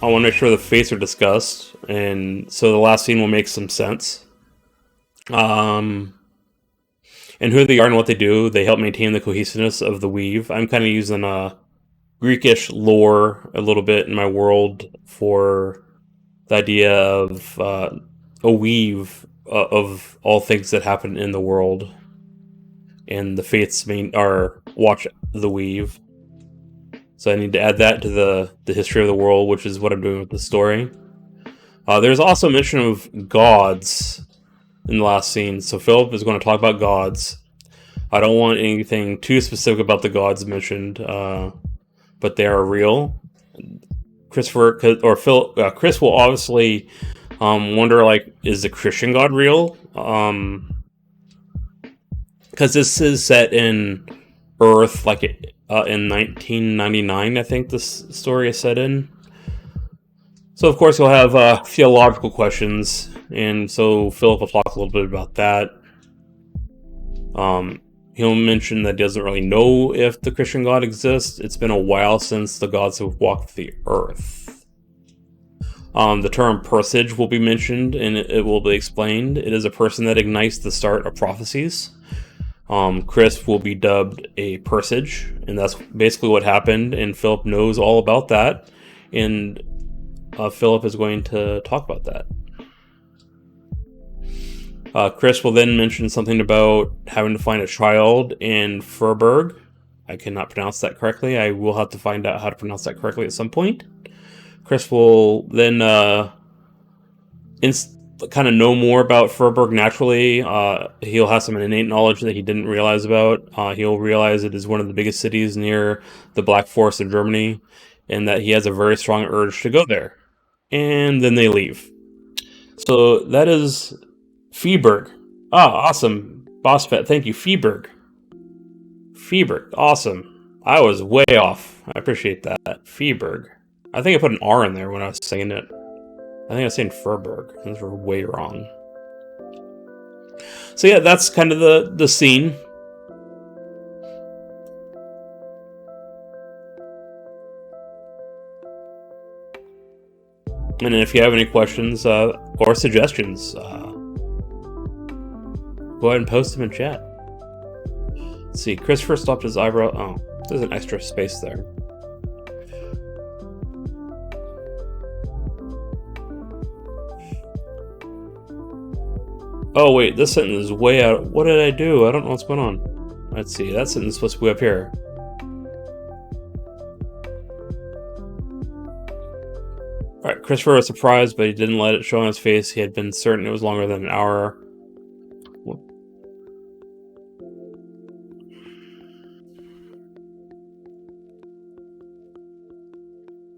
want to make sure the fates are discussed, and so the last scene will make some sense. And who they are and what they do. They help maintain the cohesiveness of the weave. I'm kind of using Greekish lore a little bit in my world for the idea of a weave of all things that happen in the world, and the fates are watch the weave. So I need to add that to the history of the world, which is what I'm doing with the story. There's also mention of gods in the last scene, so Philip is going to talk about gods. I don't want anything too specific about the gods mentioned, but they are real. Chris will obviously wonder, like, is the Christian God real? Because this is set in Earth, like in 1999, I think this story is set in. So of course you'll have theological questions, and so Philip will talk a little bit about that. He'll mention that he doesn't really know if the Christian God exists. It's been a while since the gods have walked the earth. The term Presage will be mentioned, and it will be explained. It is a person that ignites the start of prophecies. Chris will be dubbed a Presage, and that's basically what happened, and Philip knows all about that, and Philip is going to talk about that. Chris will then mention something about having to find a child in Furberg. I cannot pronounce that correctly. I will have to find out how to pronounce that correctly at some point. Chris will then kind of know more about Furberg naturally. He'll have some innate knowledge that he didn't realize about. He'll realize it is one of the biggest cities near the Black Forest of Germany, and that he has a very strong urge to go there. And then they leave. So that is Feeberg. Awesome. Boss Pet, thank you. Feeberg. Awesome. I was way off. I appreciate that. Feeberg. I think I put an R in there when I was saying it. I think I was saying Furberg. Those were way wrong. So yeah, that's kind of the scene. And if you have any questions or suggestions, go ahead and post them in chat. Let's see, Christopher stopped his eyebrow. Oh, there's an extra space there. Oh wait, this sentence is way out. What did I do? I don't know what's going on. Let's see, that sentence is supposed to be up here. Alright, Christopher was surprised, but he didn't let it show on his face. He had been certain it was longer than an hour.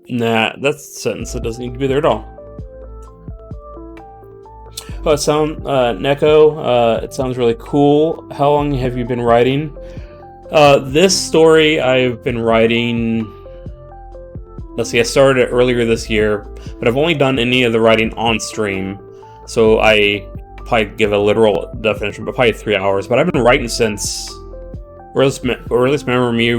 Nah, that's a sentence that doesn't need to be there at all. Oh, it Neko, it sounds really cool. How long have you been writing? This story I've been writing... Let's see, I started it earlier this year, but I've only done any of the writing on stream, so I probably give a literal definition, but probably 3 hours. But I've been writing since, or at least remember me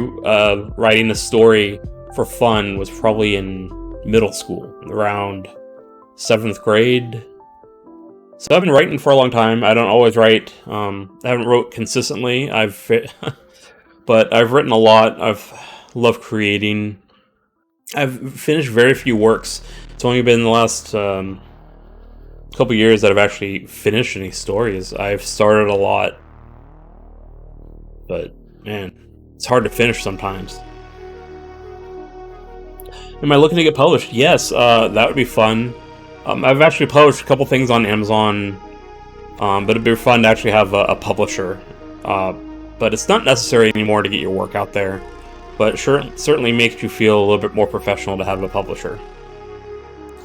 writing a story for fun was probably in middle school, around 7th grade. So I've been writing for a long time. I don't always write. I haven't wrote consistently. But I've written a lot. I've loved creating. I've finished very few works. It's only been the last couple years that I've actually finished any stories. I've started a lot, but man, it's hard to finish sometimes. Am I looking to get published? Yes, that would be fun. I've actually published a couple things on Amazon, but it'd be fun to actually have a publisher. But it's not necessary anymore to get your work out there. But it certainly makes you feel a little bit more professional to have a publisher.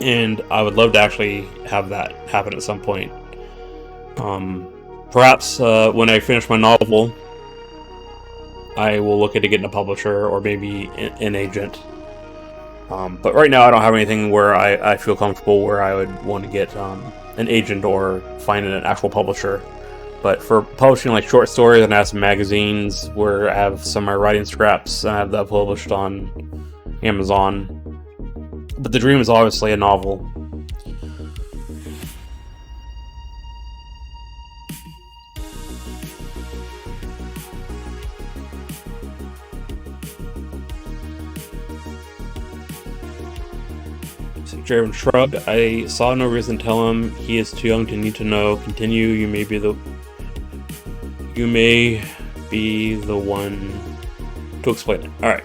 And I would love to actually have that happen at some point. Perhaps when I finish my novel, I will look into getting a publisher or maybe an agent. But right now I don't have anything where I feel comfortable where I would want to get an agent or find an actual publisher. But for publishing like short stories, and I have some magazines where I have some of my writing scraps, and I have that published on Amazon. But the dream is obviously a novel. Let's see. Draven shrugged. I saw no reason to tell him. He is too young to need to know. Continue. You may be the one to explain it. All right.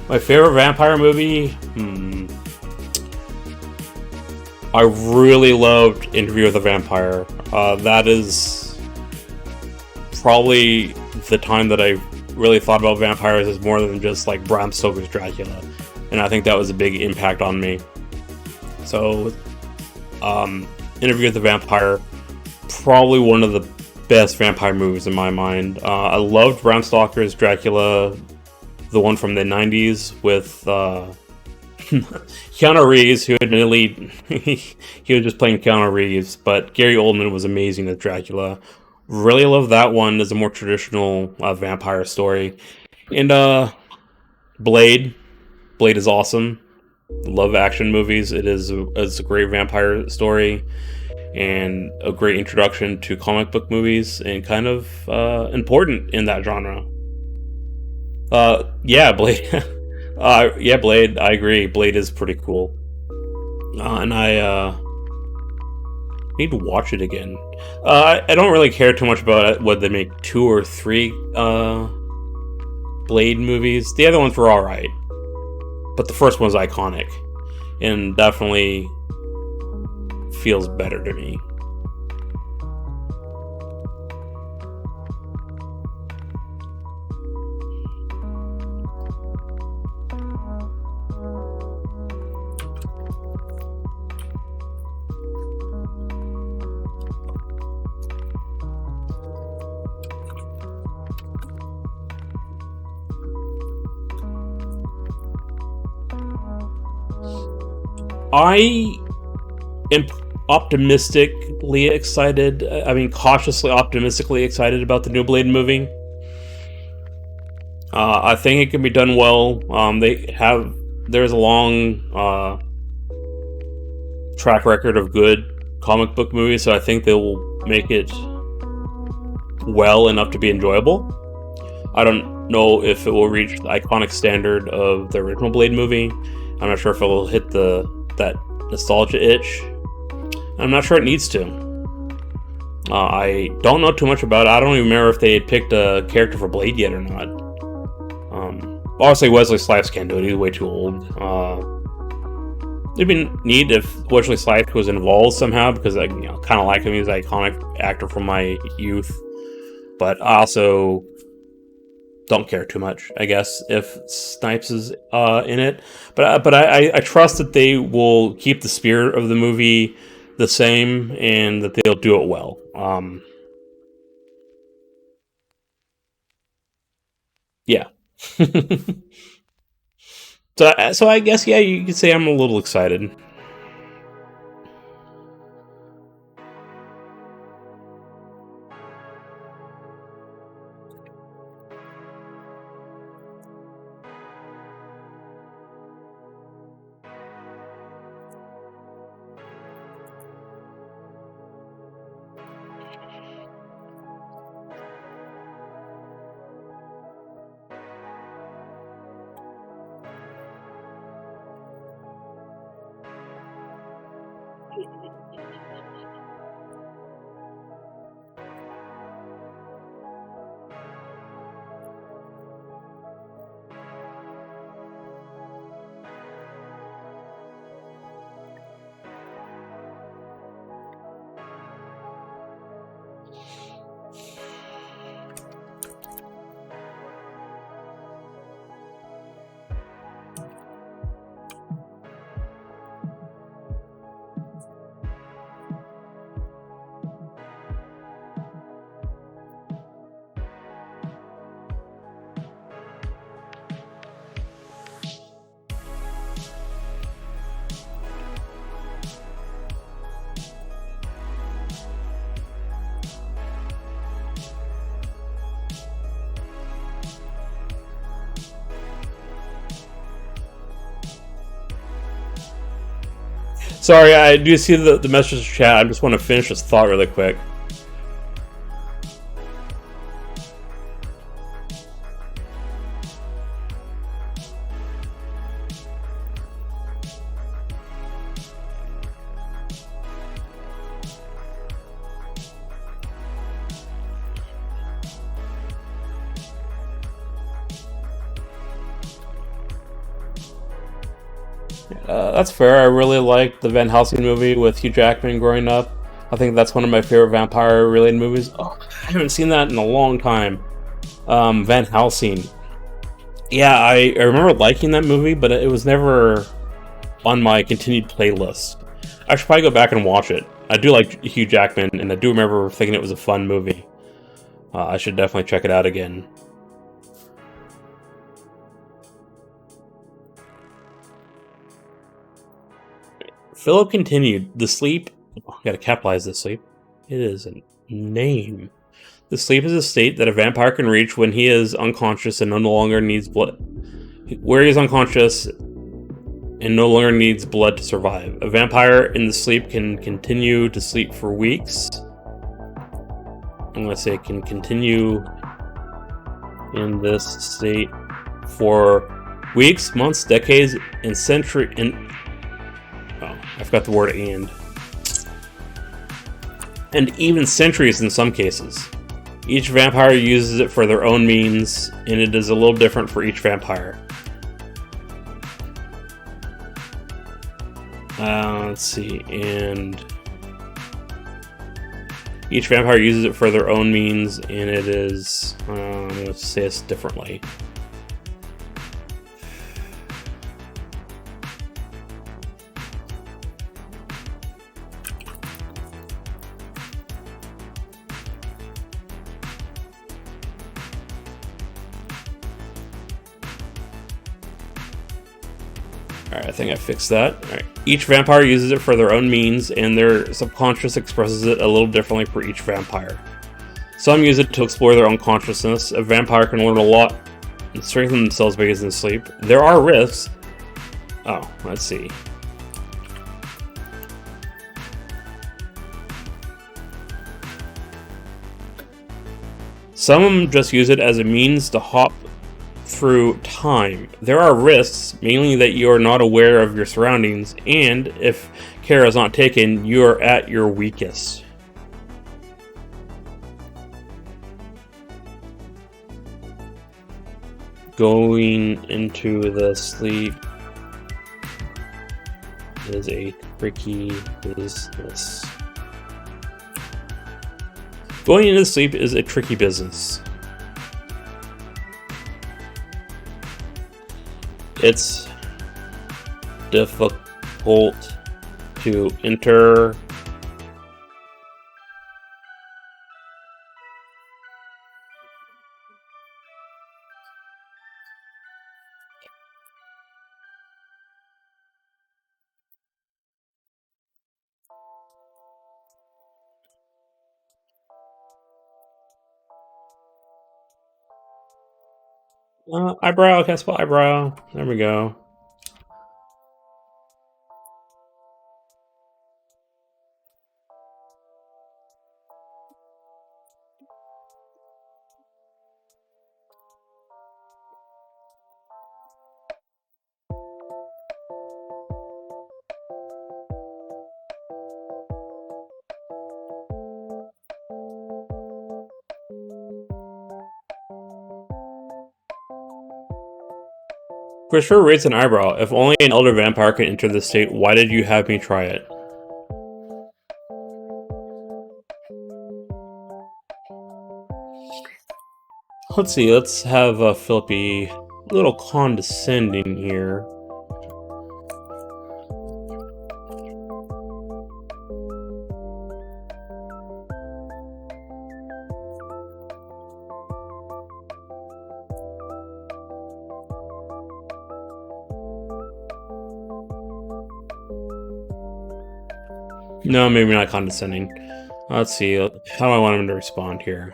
My favorite vampire movie? I really loved Interview with a Vampire. That is probably the time that I really thought about vampires as more than just like Bram Stoker's Dracula. And I think that was a big impact on me. So, Interview with the Vampire, probably one of the best vampire movies in my mind. I loved Bram Stoker's Dracula, the one from the 90s with Keanu Reeves, who admittedly he was just playing Keanu Reeves, but Gary Oldman was amazing as Dracula. Really love that one as a more traditional vampire story. And Blade. Blade is awesome. Love action movies. It's a great vampire story and a great introduction to comic book movies and kind of important in that genre. Yeah, Blade. Yeah, Blade. I agree. Blade is pretty cool. And I need to watch it again. I don't really care too much about whether they make 2 or 3 Blade movies. The other ones were alright. But the first one's iconic. And definitely feels better to me. I am optimistically excited. I mean, cautiously optimistically excited about the new Blade movie. I think it can be done well. There's a long track record of good comic book movies, so I think they will make it well enough to be enjoyable. I don't know if it will reach the iconic standard of the original Blade movie. I'm not sure if it will hit that nostalgia itch. I'm not sure it needs to. I don't know too much about it. I don't even remember if they had picked a character for Blade yet or not. Obviously, Wesley Snipes can't do it. He's way too old. It'd be neat if Wesley Snipes was involved somehow, because I kind of like him. He's an iconic actor from my youth. But I also don't care too much, I guess, if Snipes is in it. But I trust that they will keep the spirit of the movie the same and that they'll do it well. Yeah. So I guess, yeah, you could say I'm a little excited. Sorry, I do see the message chat. I just want to finish this thought really quick. That's fair. I really liked the Van Helsing movie with Hugh Jackman growing up. I think that's one of my favorite vampire-related movies. Oh, I haven't seen that in a long time. Van Helsing. Yeah, I remember liking that movie, but it was never on my continued playlist. I should probably go back and watch it. I do like Hugh Jackman, and I do remember thinking it was a fun movie. I should definitely check it out again. Philip continued, the sleep... Oh, I gotta capitalize this sleep. It is a name. The sleep is a state that a vampire can reach when he is unconscious and no longer needs blood. Where he is unconscious and no longer needs blood to survive. A vampire in the sleep can continue to sleep for weeks. I'm gonna say can continue in this state for weeks, months, decades, and century. Oh, I forgot the word and even centuries in some cases. Each vampire uses it for their own means, and it is a little different for each vampire. Let's see, and each vampire uses it for their own means, and it is, I'm going to say this differently. Alright, I think I fixed that. Alright. Each vampire uses it for their own means, and their subconscious expresses it a little differently for each vampire. Some use it to explore their own consciousness. A vampire can learn a lot and strengthen themselves by using sleep. There are risks. Oh, let's see. Some of them just use it as a means to hop through time. There are risks, mainly that you are not aware of your surroundings, and if care is not taken, you are at your weakest. Going into the sleep is a tricky business. Going into sleep is a tricky business. It's difficult to enter eyebrow, cast spell eyebrow. There we go. Christopher raised an eyebrow. If only an elder vampire can enter this state, why did you have me try it? Let's see, let's have Philip be a little condescending here. No, maybe not condescending. Let's see, how do I want him to respond here?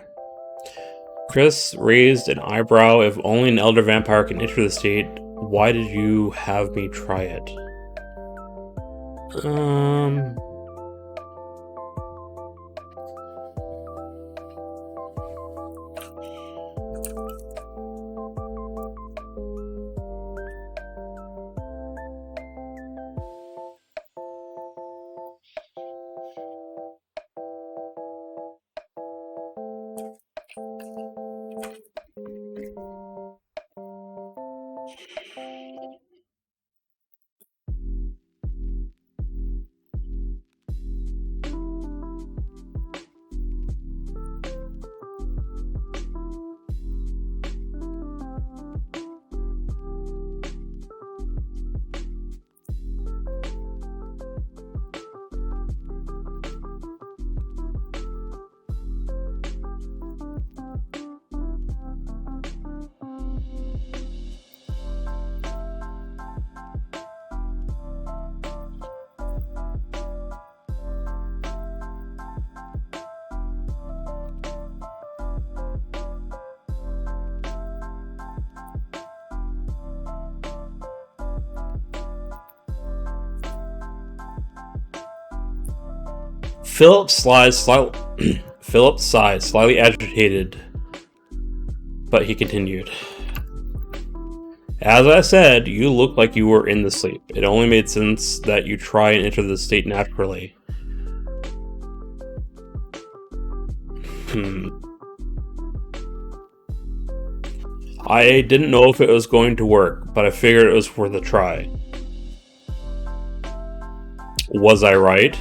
Chris raised an eyebrow. If only an elder vampire can enter the state, why did you have me try it? Philip sighed, slightly agitated, but he continued. As I said, you look like you were in the sleep. It only made sense that you try and enter the state naturally. I didn't know if it was going to work, but I figured it was worth a try. Was I right?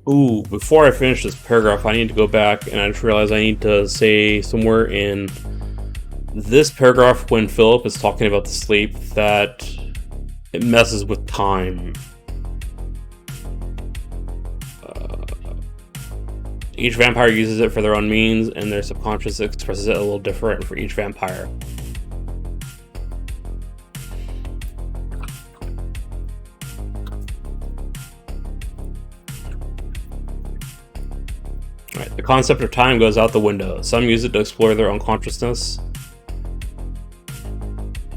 Ooh, before I finish this paragraph, I need to go back, and I just realized I need to say somewhere in this paragraph when Philip is talking about the sleep that it messes with time. Each vampire uses it for their own means, and their subconscious expresses it a little different for each vampire. Right, the concept of time goes out the window. Some use it to explore their own consciousness.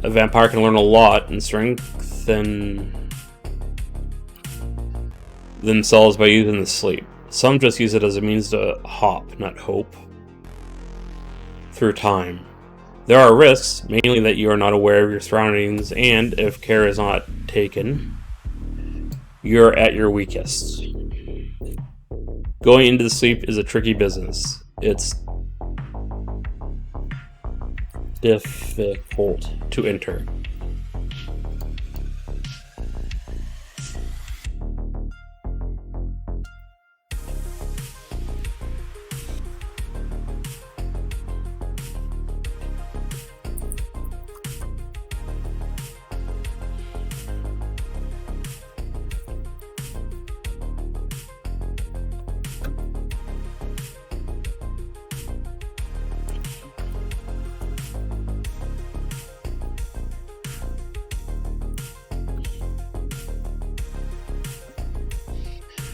A vampire can learn a lot and strengthen themselves by using the sleep. Some just use it as a means to hop, not hope, through time. There are risks, mainly that you are not aware of your surroundings, and if care is not taken, you're at your weakest. Going into the sleep is a tricky business. It's difficult to enter.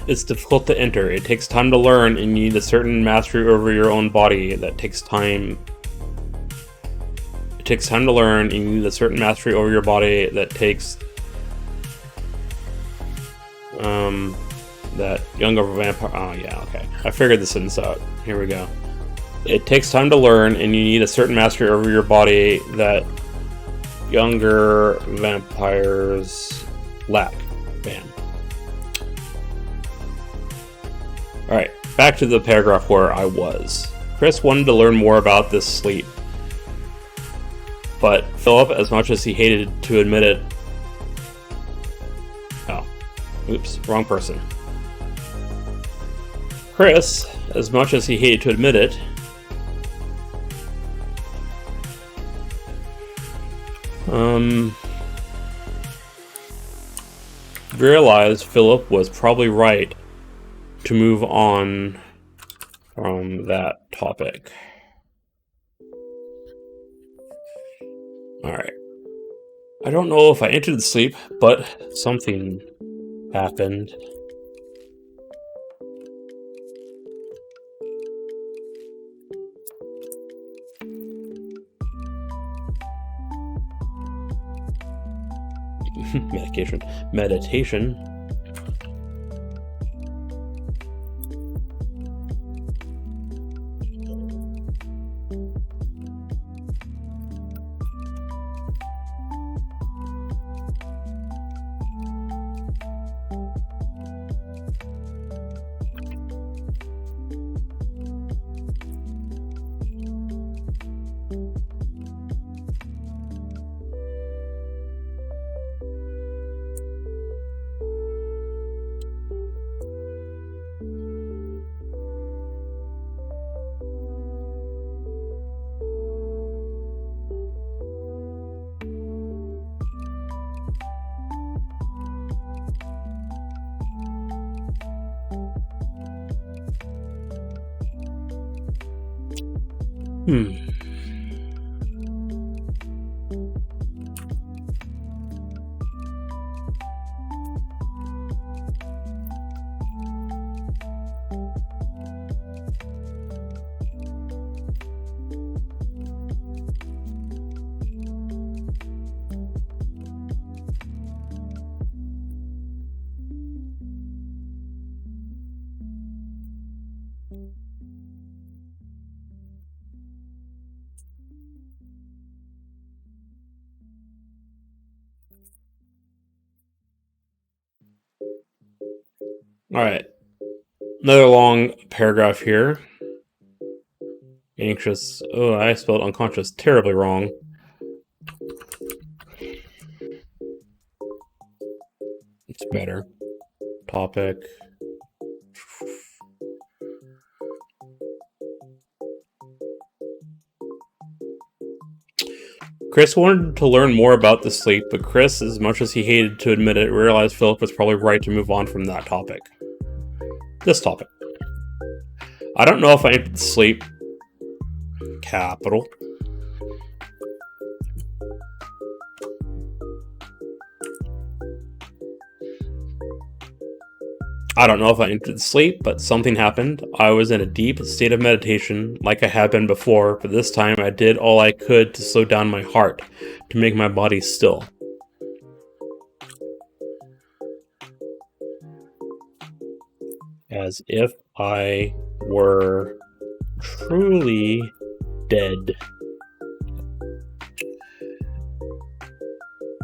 It's difficult to enter. It takes time to learn, and you need a certain mastery over your own body that takes time. It takes time to learn, and you need a certain mastery over your body that takes that younger vampire. Oh yeah, okay. I figured this sentence out. Here we go. It takes time to learn, and you need a certain mastery over your body that younger vampires lack. Bam. Alright, back to the paragraph where I was. Chris wanted to learn more about this sleep, but Philip, as much as he hated to admit it... Oh, oops, wrong person. Chris, as much as he hated to admit it, realized Philip was probably right to move on from that topic. Alright. I don't know if I entered the sleep, but something happened. Meditation. Alright. Another long paragraph here. Anxious. Oh, I spelled unconscious terribly wrong. It's better. Topic. Chris wanted to learn more about the sleep, but Chris, as much as he hated to admit it, realized Philip was probably right to move on from that topic. This topic. I don't know if I entered sleep. Capital. I don't know if I entered sleep, but something happened. I was in a deep state of meditation, like I had been before, but this time I did all I could to slow down my heart, to make my body still. As if I were truly dead.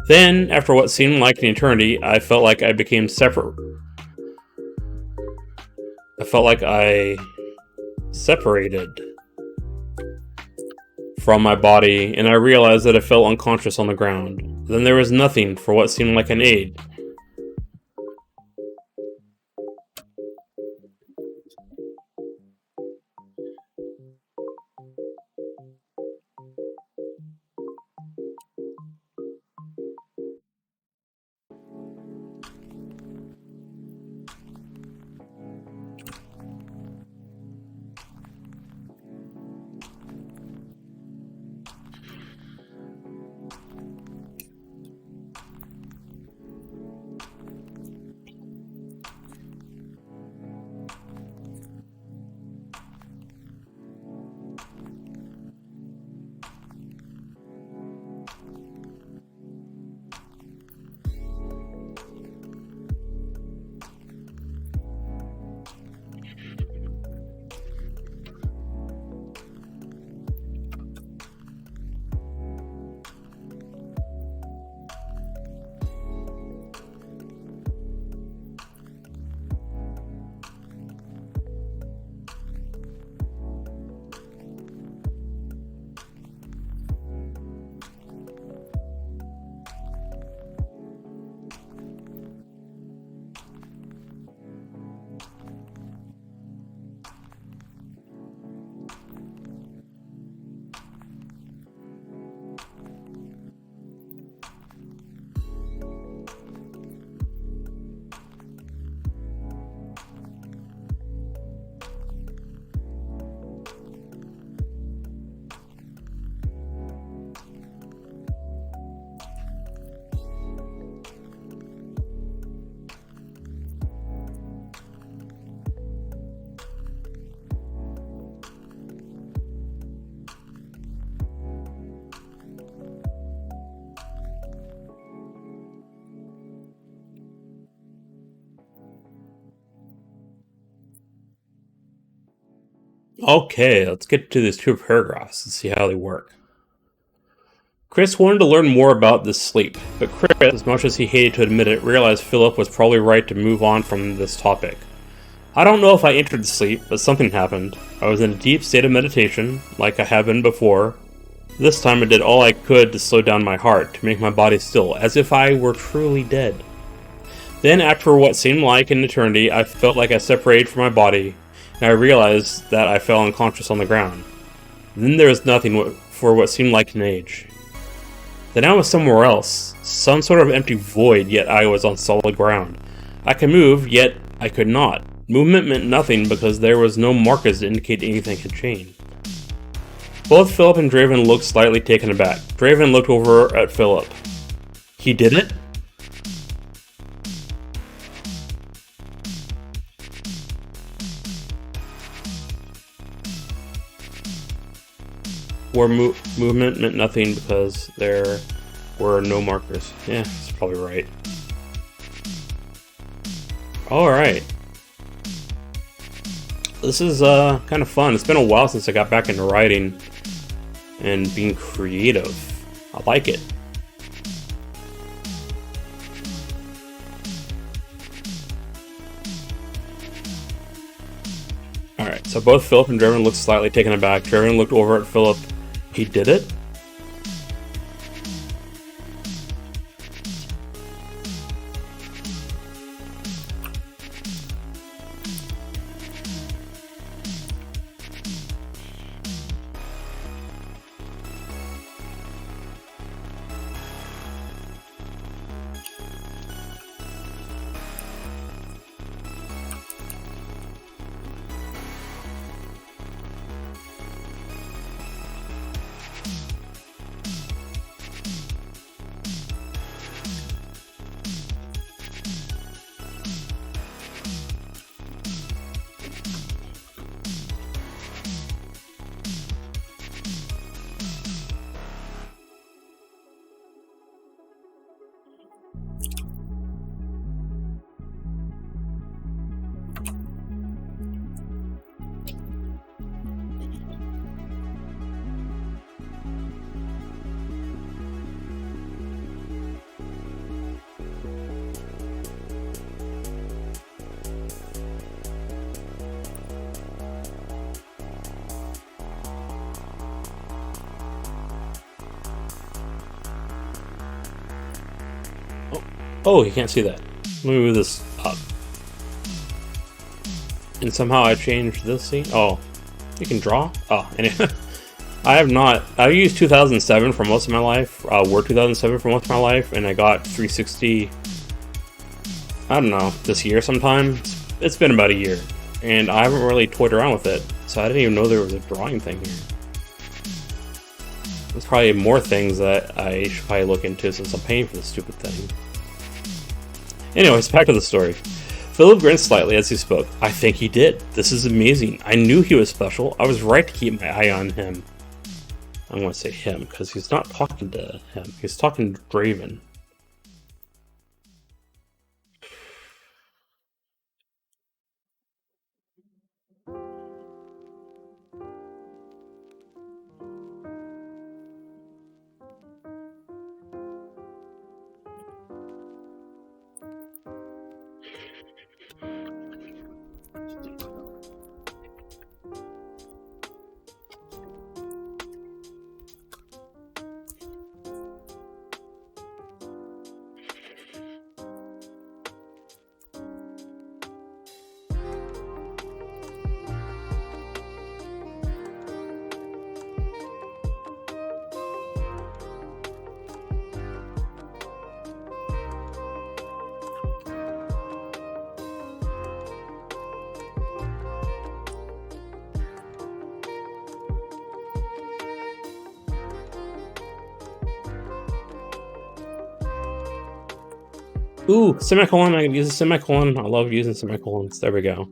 Then, after what seemed like an eternity, I felt like I became separate. I felt like I separated from my body, and I realized that I fell unconscious on the ground. Then there was nothing for what seemed like an aid. Okay, let's get to these two paragraphs and see how they work. Chris wanted to learn more about this sleep, but Chris, as much as he hated to admit it, realized Philip was probably right to move on from this topic. I don't know if I entered the sleep, but something happened. I was in a deep state of meditation, like I have been before. This time I did all I could to slow down my heart, to make my body still, as if I were truly dead. Then, after what seemed like an eternity, I felt like I separated from my body, and I realized that I fell unconscious on the ground. Then there was nothing for what seemed like an age. Then I was somewhere else, some sort of empty void, yet I was on solid ground. I could move, yet I could not. Movement meant nothing because there was no markers to indicate anything had changed. Both Philip and Draven looked slightly taken aback. Draven looked over at Philip. He did it? Where movement meant nothing because there were no markers. Yeah, that's probably right. Alright. This is kind of fun. It's been a while since I got back into writing and being creative. I like it. Alright, so both Philip and Draven looked slightly taken aback. Draven looked over at Philip. He did it? Oh, you can't see that. Let me move this up. And somehow I changed this scene. Oh, you can draw? Oh, anyway. I have not. I've used 2007 for most of my life. Word 2007 for most of my life, and I got 360. I don't know, this year sometime. It's been about a year, and I haven't really toyed around with it, so I didn't even know there was a drawing thing here. There's probably more things that I should probably look into since I'm paying for this stupid thing. Anyways, back to the story. Philip grinned slightly as he spoke. I think he did. This is amazing. I knew he was special. I was right to keep my eye on him. I'm going to say him, because he's not talking to him. He's talking to Draven. Ooh, semicolon. I can use a semicolon. I love using semicolons. There we go.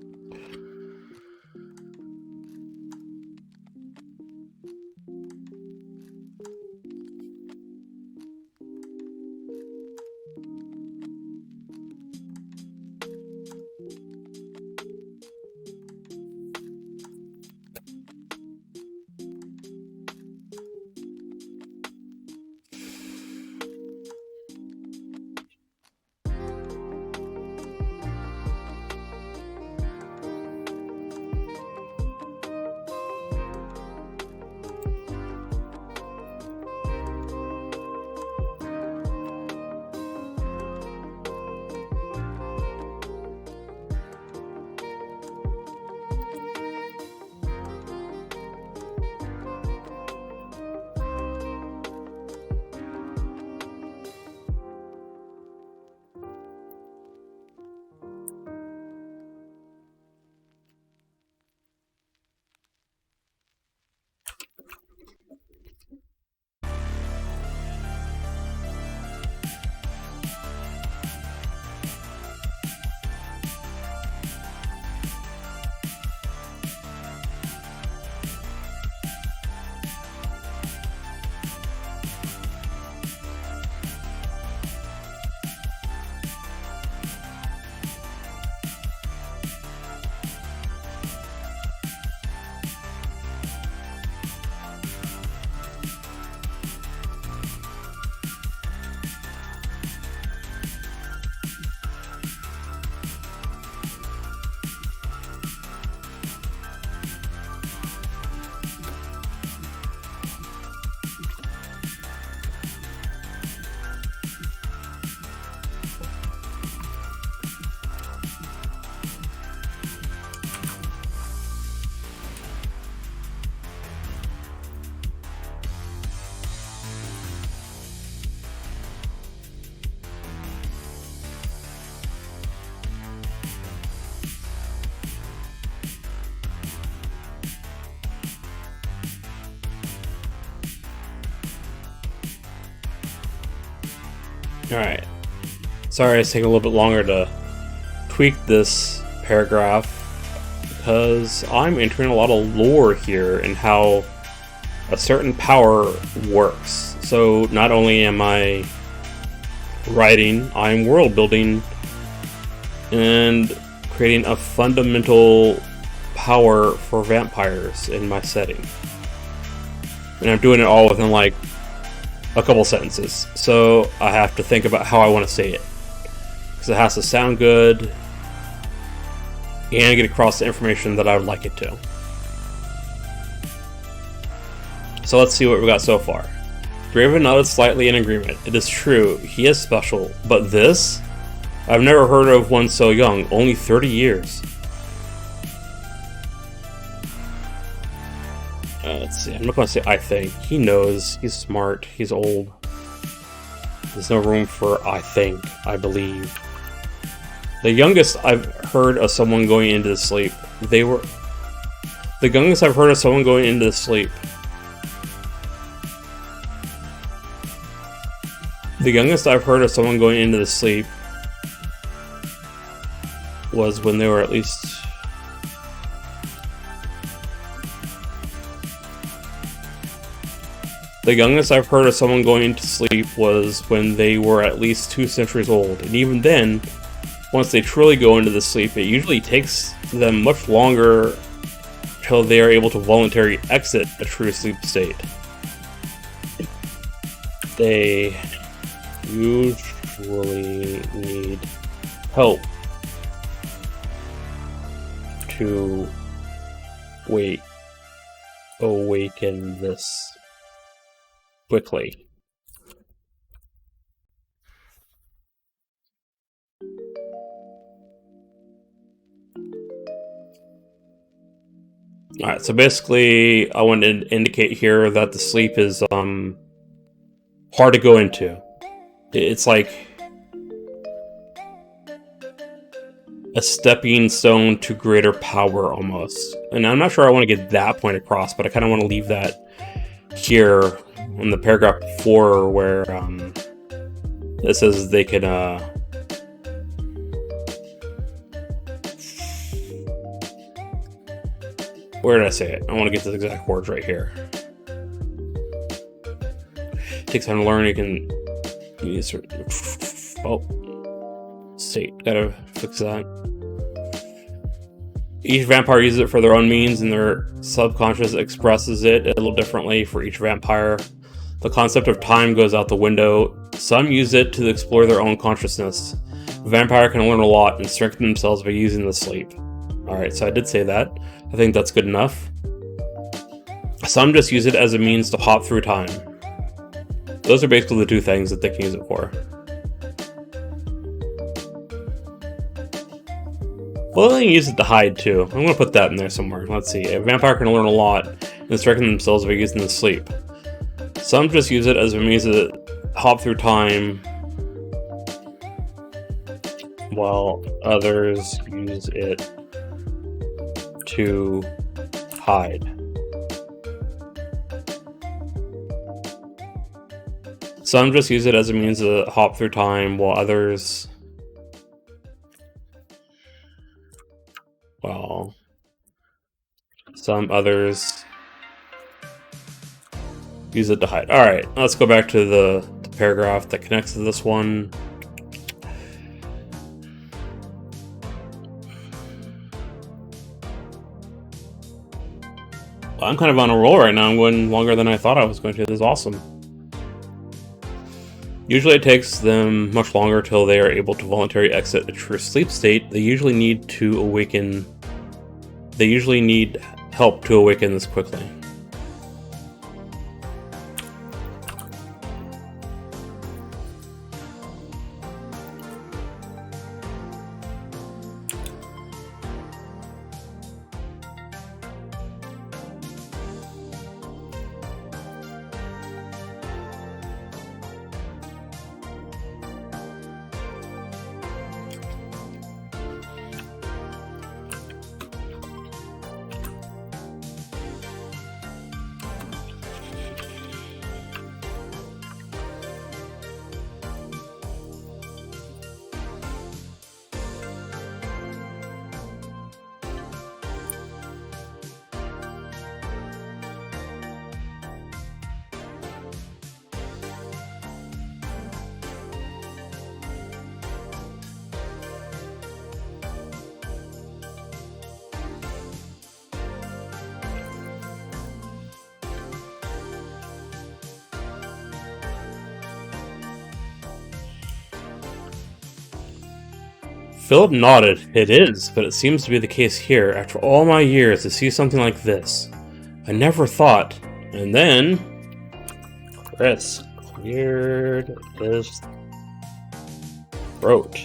Alright. Sorry it's taking a little bit longer to tweak this paragraph, because I'm entering a lot of lore here and how a certain power works. So not only am I writing, I'm world building and creating a fundamental power for vampires in my setting. And I'm doing it all within like a couple sentences. So I have to think about how I want to say it, because it has to sound good and get across the information that I would like it to. So let's see what we got so far. Draven nodded slightly in agreement. It is true, he is special, but this? I've never heard of one so young, only 30 years. Let's see, I'm not going to say I think. He knows, he's smart, he's old. There's no room for I think, I believe. The youngest I've heard of someone going into sleep, The youngest I've heard of someone going into sleep. The youngest I've heard of someone going into the sleep was when they were at least... The youngest I've heard of someone going into sleep was when they were at least 2 centuries old, and even then, once they truly go into the sleep, it usually takes them much longer till they are able to voluntarily exit a true sleep state. They usually need help to awaken this quickly. Alright, so basically I want to indicate here that the sleep is hard to go into. It's like a stepping stone to greater power almost. And I'm not sure I want to get that point across, but I kind of want to leave that here in the paragraph before where it says they can where did I say it? I want to get to the exact words right here. Takes time to learn. You can use state. Gotta fix that. Each vampire uses it for their own means, and their subconscious expresses it a little differently for each vampire. The concept of time goes out the window. Some use it to explore their own consciousness. A vampire can learn a lot and strengthen themselves by using the sleep. Alright, so I did say that. I think that's good enough. Some just use it as a means to hop through time. Those are basically the 2 things that they can use it for. Well, they can use it to hide too. I'm going to put that in there somewhere. Let's see. A vampire can learn a lot and strengthen themselves by using the sleep. Some just use it as a means to hop through time, while others use it to hide. Some just use it as a means to hop through time, while others... Well... Some others use it to hide. Alright, let's go back to the paragraph that connects to this one. I'm kind of on a roll right now. I'm going longer than I thought I was going to. This is awesome. Usually it takes them much longer till they are able to voluntarily exit a true sleep state. They usually need help to awaken this quickly. Philip nodded. It is, but it seems to be the case here. After all my years to see something like this. I never thought. And then... Chris cleared his throat.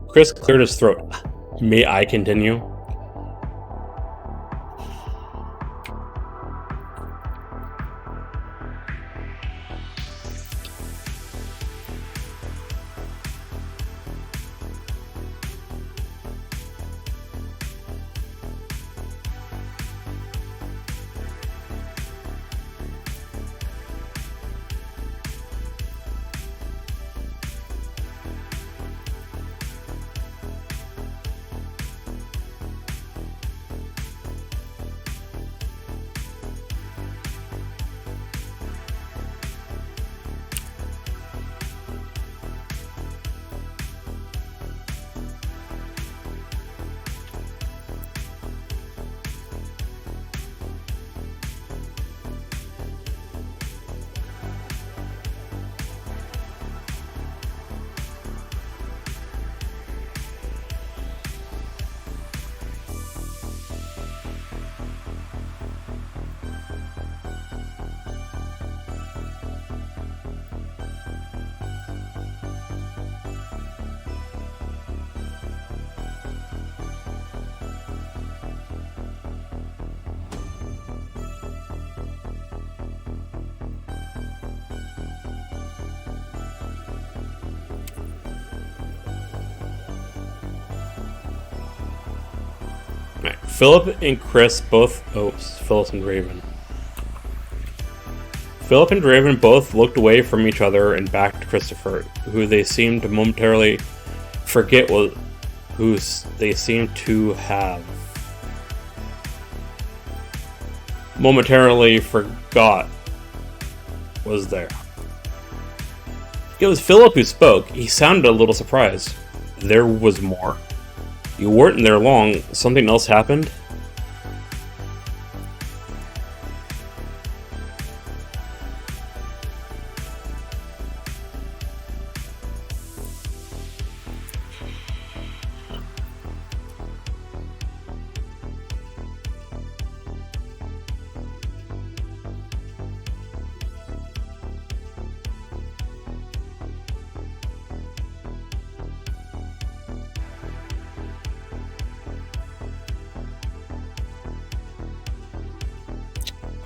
Chris cleared his throat. May I continue? Right. Philip and Chris both... Oh, Philip and Raven. Philip and Raven both looked away from each other and back to Christopher, who they seemed to momentarily forget who they seemed to have momentarily forgot was there. It was Philip who spoke. He sounded a little surprised. There was more? You weren't there long. Something else happened?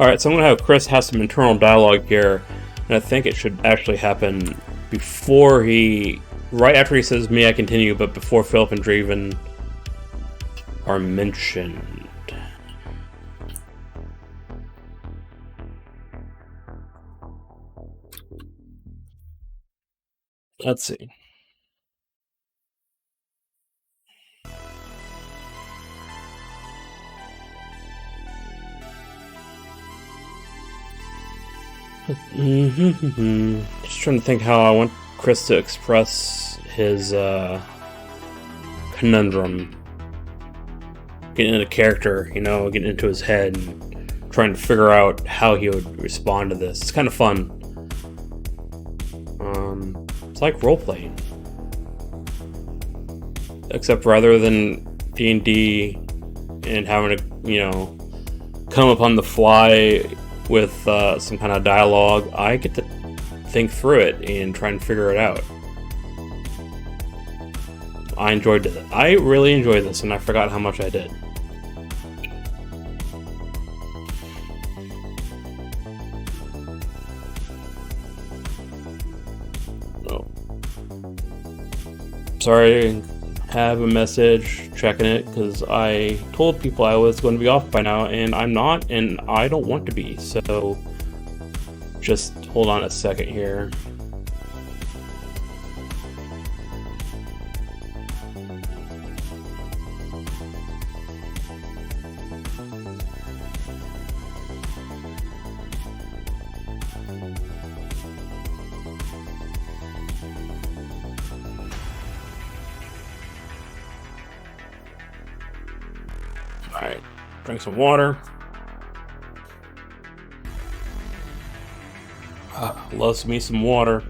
Alright, so I'm going to have Chris have some internal dialogue here, and I think it should actually happen before right after he says, may I continue, but before Philip and Draven are mentioned. Let's see. Just trying to think how I want Chris to express his conundrum. Getting into character, you know, getting into his head and trying to figure out how he would respond to this. It's kind of fun. It's like role-playing. Except rather than D&D and having to, you know, come upon the fly with some kind of dialogue, I get to think through it and try and figure it out. I enjoyed it. I really enjoyed this, and I forgot how much I did. Oh. Sorry, have a message checking it, because I told people I was going to be off by now, and I'm not, and I don't want to be, so just hold on a second here. Alright, drink some water. Loves me some water.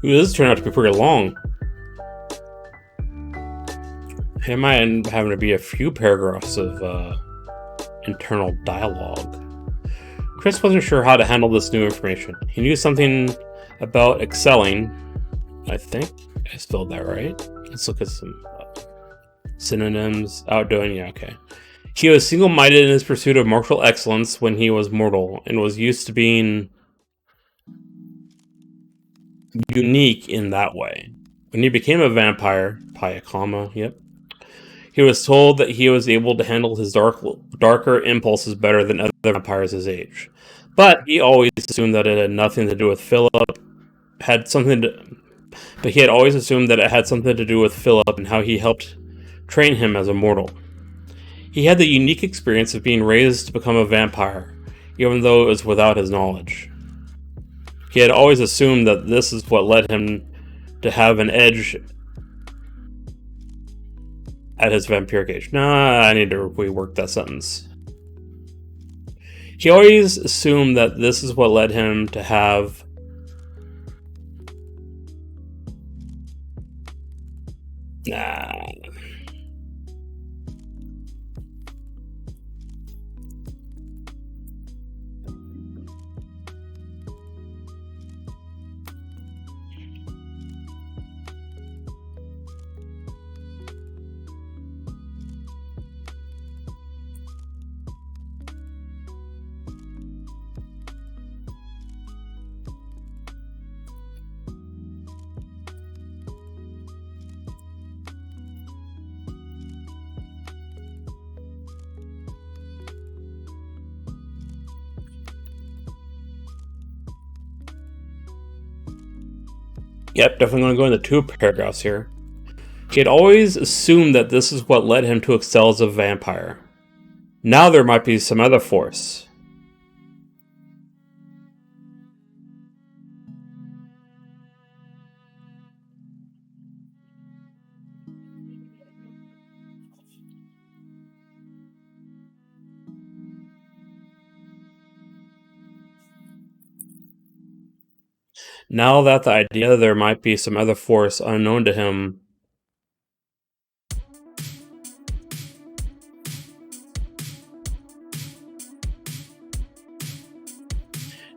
Ooh, this turned out to be pretty long. It might end up having to be a few paragraphs of internal dialogue. Chris wasn't sure how to handle this new information. He knew something about excelling. I think I spelled that right. Let's look at some synonyms. Outdoing, yeah, okay. He was single-minded in his pursuit of martial excellence when he was mortal, and was used to being unique in that way. When he became a vampire, he was told that he was able to handle his darker impulses better than other vampires his age. But he always assumed that it had nothing to do with Philip. But he had always assumed that it had something to do with Philip and how he helped train him as a mortal. He had the unique experience of being raised to become a vampire, even though it was without his knowledge. He had always assumed that this is what led him to have an edge at his vampiric age. Nah, I need to rework that sentence. He always assumed that this is what led him to have Yep, definitely going to go into 2 paragraphs here. He had always assumed that this is what led him to excel as a vampire. Now there might be some other force. Now that the idea there might be some other force unknown to him.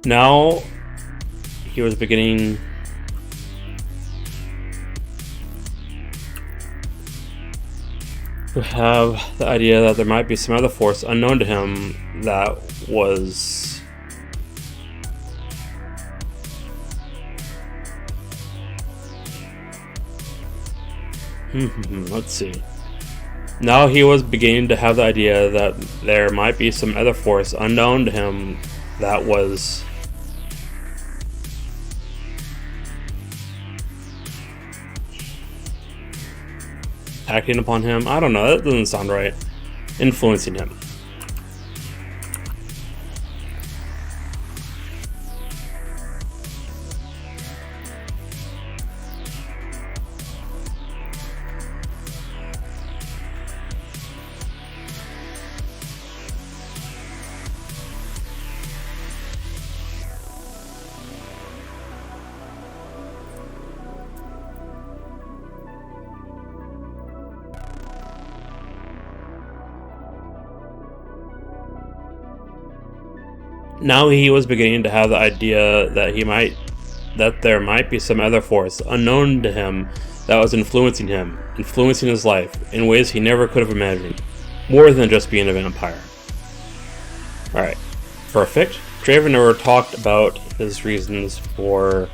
Now he was beginning to have the idea that there might be some other force unknown to him that was let's see. Now he was beginning to have the idea that there might be some other force unknown to him that was acting upon him. I don't know, that doesn't sound right. Influencing him. Now he was beginning to have the idea that there might be some other force unknown to him that was influencing him, influencing his life in ways he never could have imagined, more than just being a vampire. Alright, perfect. Draven never talked about his reasons for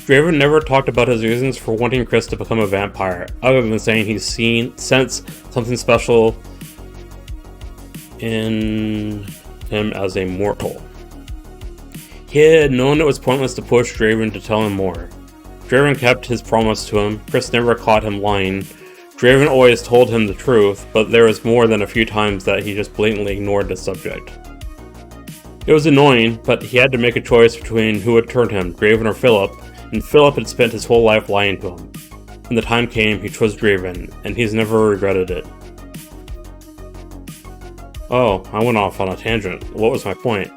Draven never talked about his reasons for wanting Chris to become a vampire, other than saying he's sensed something special in him as a mortal. He had known it was pointless to push Draven to tell him more. Draven kept his promise to him. Chris never caught him lying. Draven always told him the truth, but there was more than a few times that he just blatantly ignored the subject. It was annoying, but he had to make a choice between who would turn him, Draven or Philip, and Philip had spent his whole life lying to him. When the time came, he chose Draven, and he's never regretted it. Oh, I went off on a tangent. What was my point?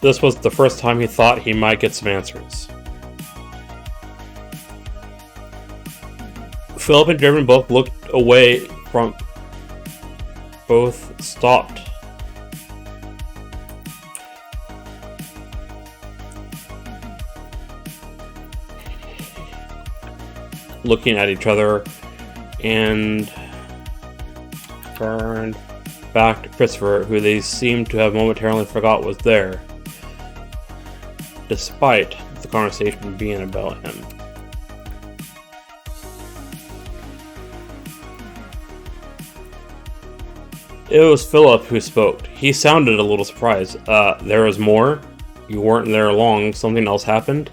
This was the first time he thought he might get some answers. Philip and Draven both looked away from... both stopped. Looking at each other and turned back to Christopher, who they seemed to have momentarily forgot was there, despite the conversation being about him. It was Philip who spoke. He sounded a little surprised. There was more? You weren't there long. Something else happened?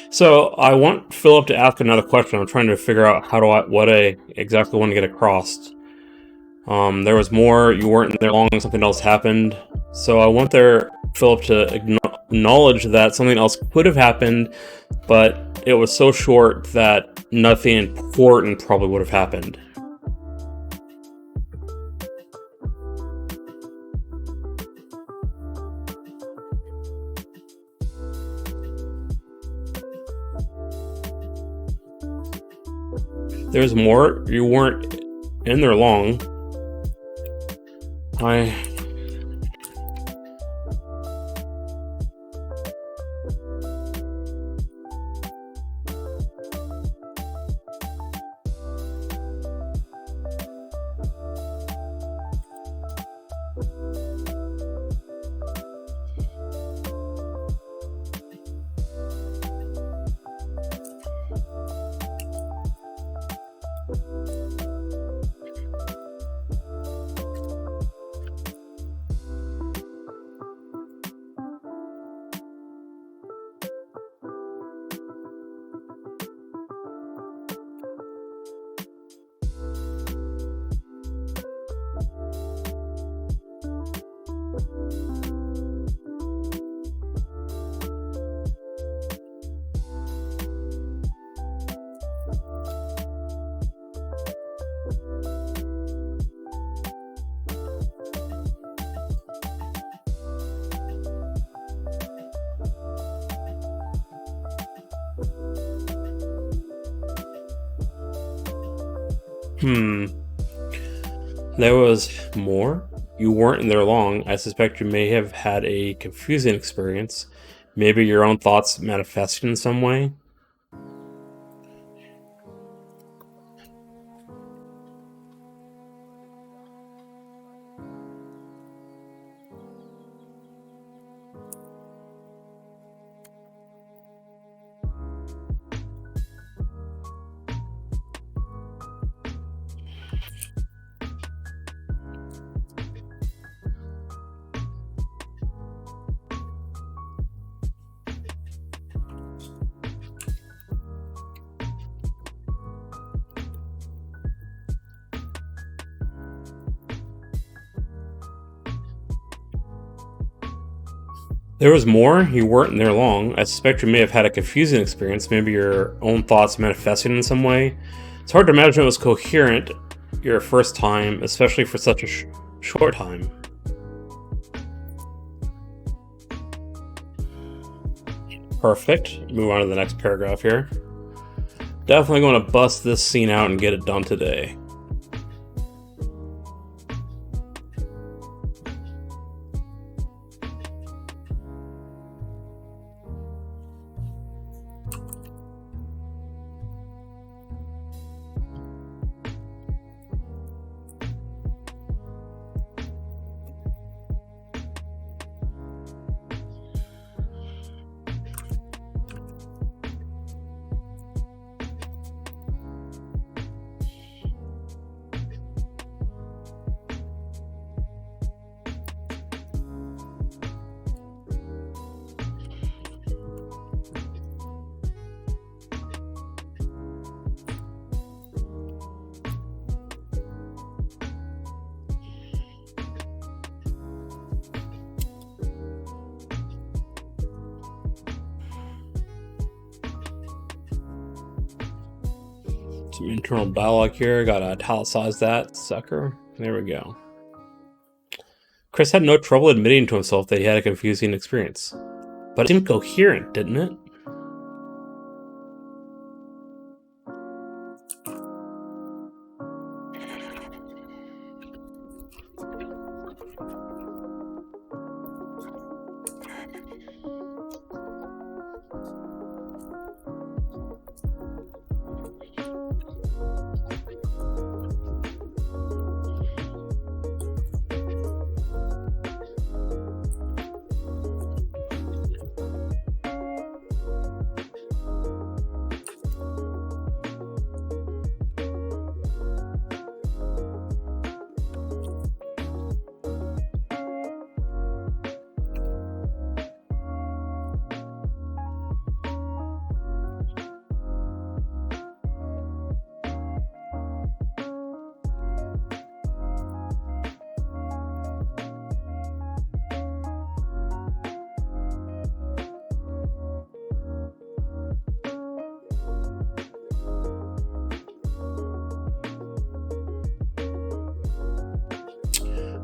So I want Philip to ask another question. I'm trying to figure out what I exactly want to get across. There was more. You weren't there long. Something else happened. So I want Philip to acknowledge that something else could have happened, but it was so short that nothing important probably would have happened. There's more. You weren't in there long. There was more? You weren't in there long. I suspect you may have had a confusing experience. Maybe your own thoughts manifested in some way? There was more? You weren't in there long. I suspect you may have had a confusing experience. Maybe your own thoughts manifested in some way. It's hard to imagine it was coherent. your first time, especially for such a short time. Perfect. Move on to the next paragraph here. Definitely going to bust this scene out and get it done today. Some internal dialogue here. Gotta italicize that sucker. There we go. Chris had no trouble admitting to himself that he had a confusing experience. But it seemed coherent, didn't it?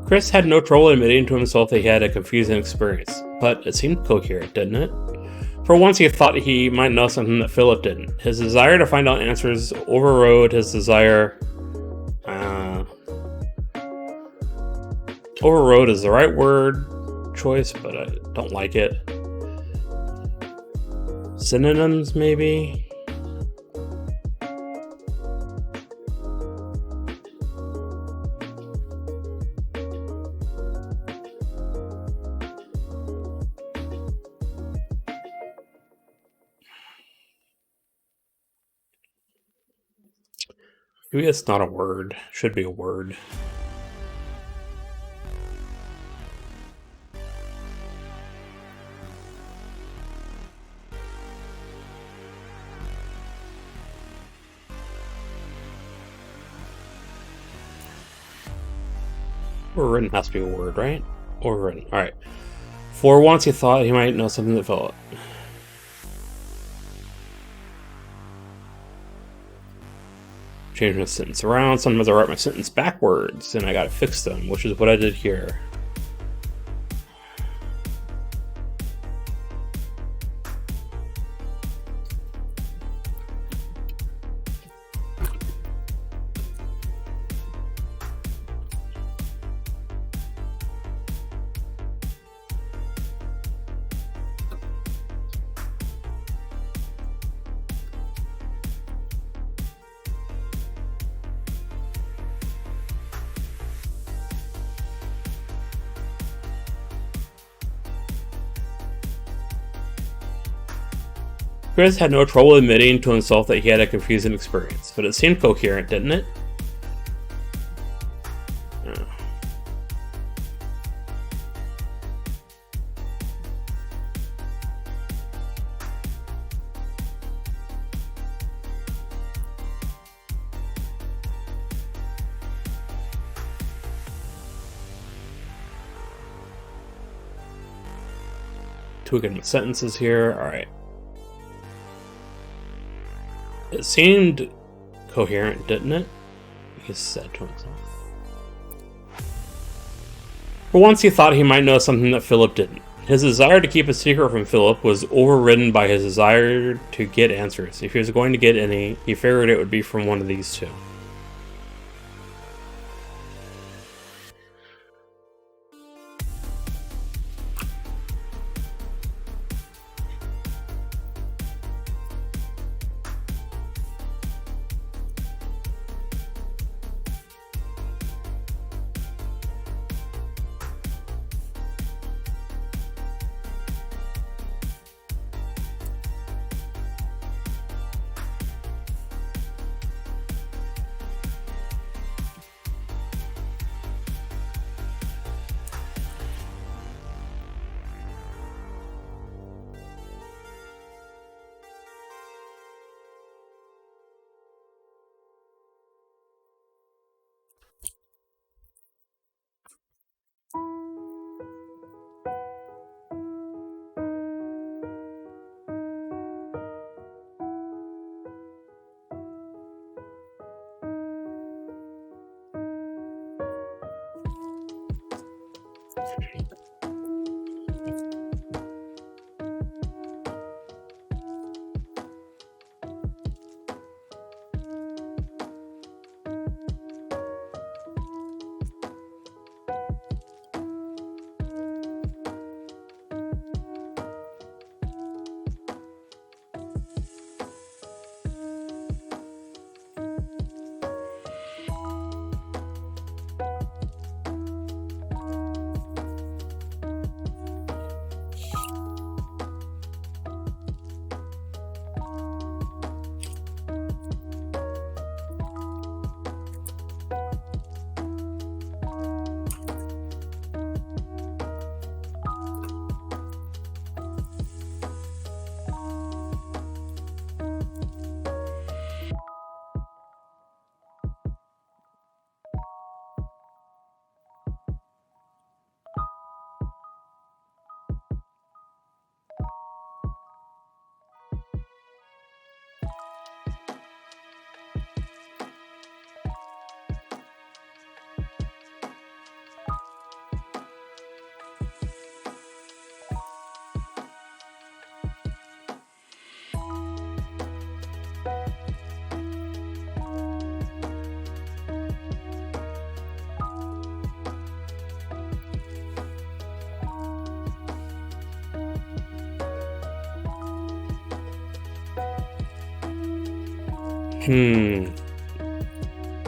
Chris had no trouble admitting to himself that he had a confusing experience, but it seemed coherent, didn't it? For once he thought he might know something that Philip didn't. His desire to find out answers overrode his desire... overrode is the right word choice, but I don't like it. Synonyms, maybe? Maybe it's not a word. Should be a word. Overwritten has to be a word, right? Overwritten. Alright. For once he thought he might know something that fell out. Change my sentence around. Sometimes I write my sentence backwards and I gotta fix them, which is what I did here. Chris had no trouble admitting to himself that he had a confusing experience, but it seemed coherent, didn't it? Tweaking sentences here. All right. It seemed coherent, didn't it? he said to himself. For once he thought he might know something that Philip didn't. His desire to keep a secret from Philip was overridden by his desire to get answers. If he was going to get any, he figured it would be from one of these two.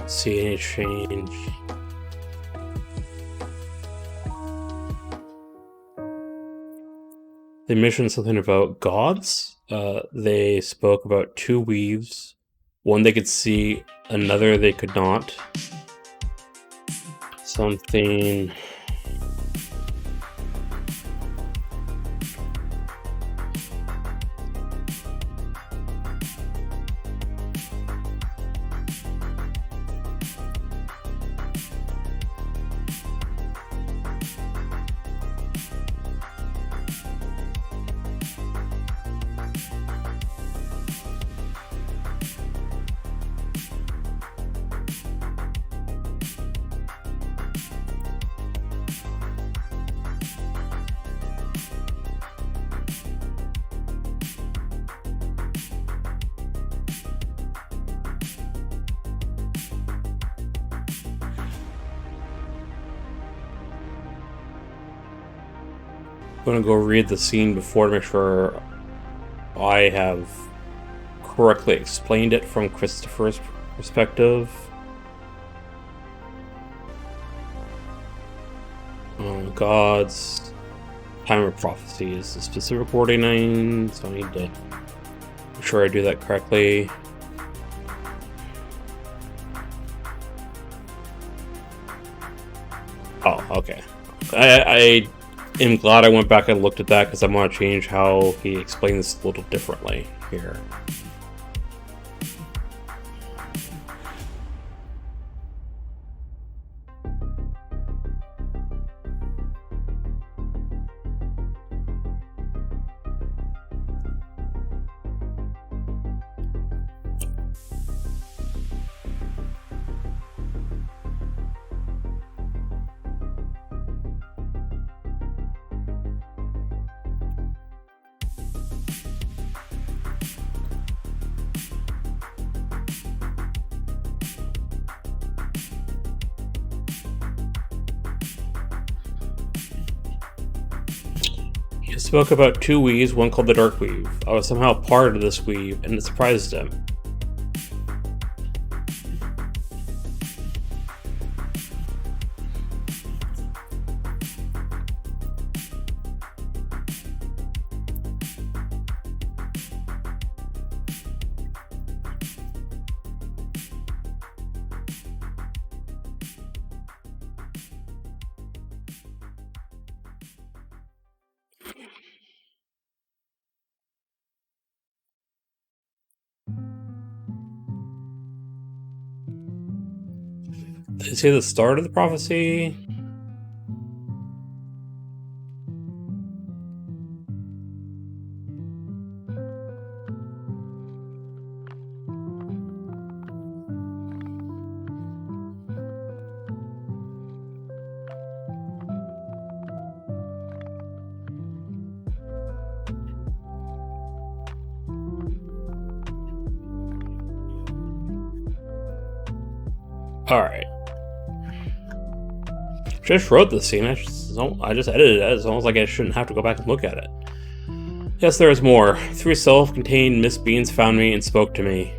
See any change? They mentioned something about gods. They spoke about two weaves. One they could see, another they could not. Something... I'm gonna go read the scene before to make sure I have correctly explained it from Christopher's perspective. Gods, time of prophecy is the specific wording, so I need to make sure I do that correctly. Oh, okay. I am glad I went back and looked at that because I want to change how he explained this a little differently here. It spoke about two weaves, one called the Dark Weave. I was somehow part of this weave, and it surprised him. Did you see the start of the prophecy? Alright. Just wrote this scene, I just edited it. It's almost like I shouldn't have to go back and look at it. Yes, there is more. Three self-contained Miss Beans found me and spoke to me.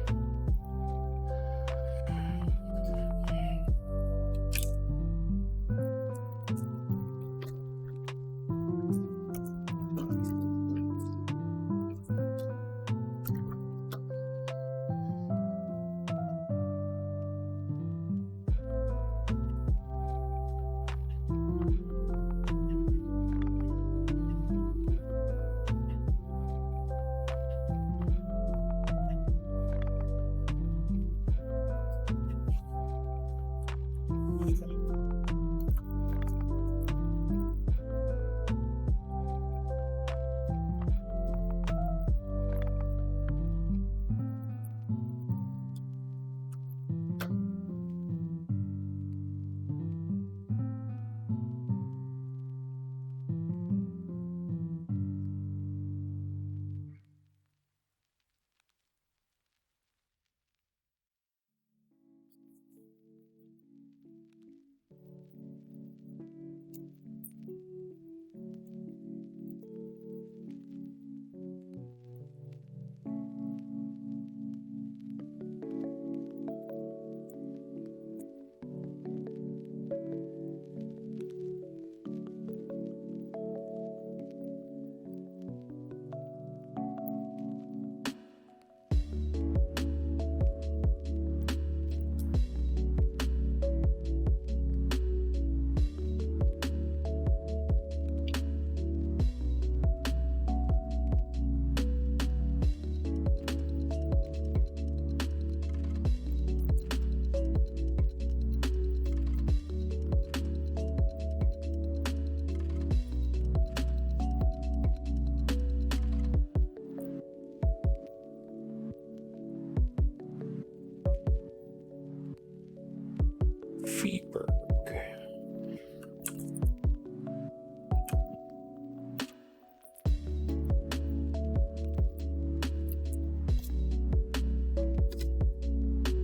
Feedberg.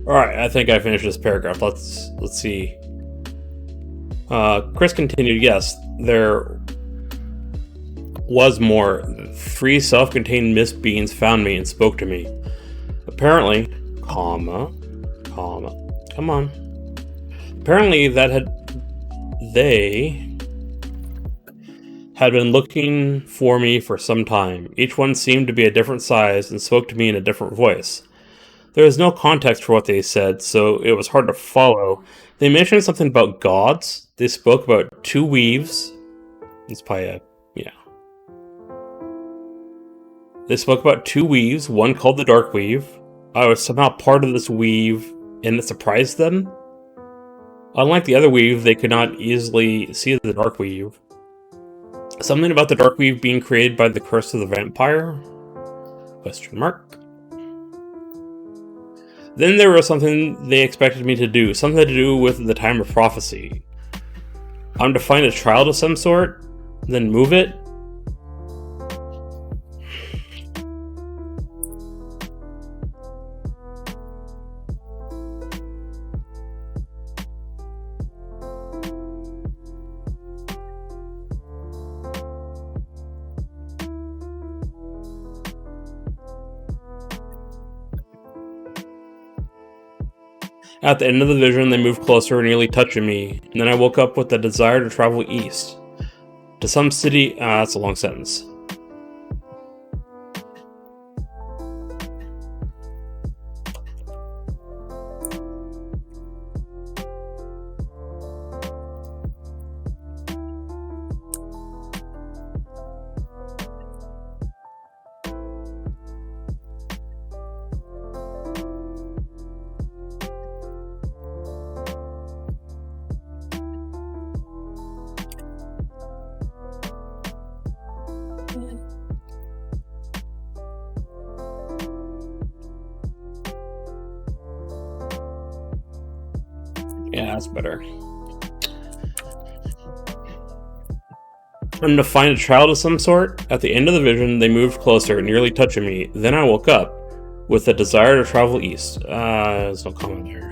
Alright, I think I finished this paragraph. Let's see. Chris continued, yes, there was more. Three self-contained Miss Beans found me and spoke to me. Apparently, come on. Apparently they had been looking for me for some time. Each one seemed to be a different size and spoke to me in a different voice. There was no context for what they said, so it was hard to follow. They mentioned something about gods. They spoke about two weaves. It's probably yeah. They spoke about two weaves, one called the Dark Weave. I was somehow part of this weave, and it surprised them. Unlike the other weave, they could not easily see the Dark Weave. Something about the Dark Weave being created by the curse of the vampire? Question mark. Then there was something they expected me to do, something to do with the time of prophecy. I'm to find a child of some sort, then move it. At the end of the vision, they moved closer, nearly touching me, and then I woke up with the desire to travel east. To some city... that's a long sentence. Yeah, that's better. I'm to find a child of some sort. At the end of the vision, they moved closer, nearly touching me. Then I woke up with a desire to travel east. There's no comment here.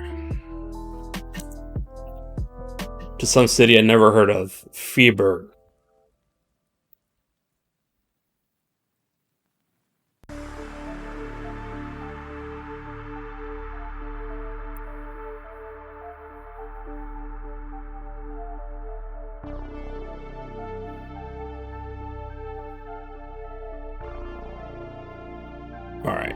To some city I never heard of. Freiburg. Alright.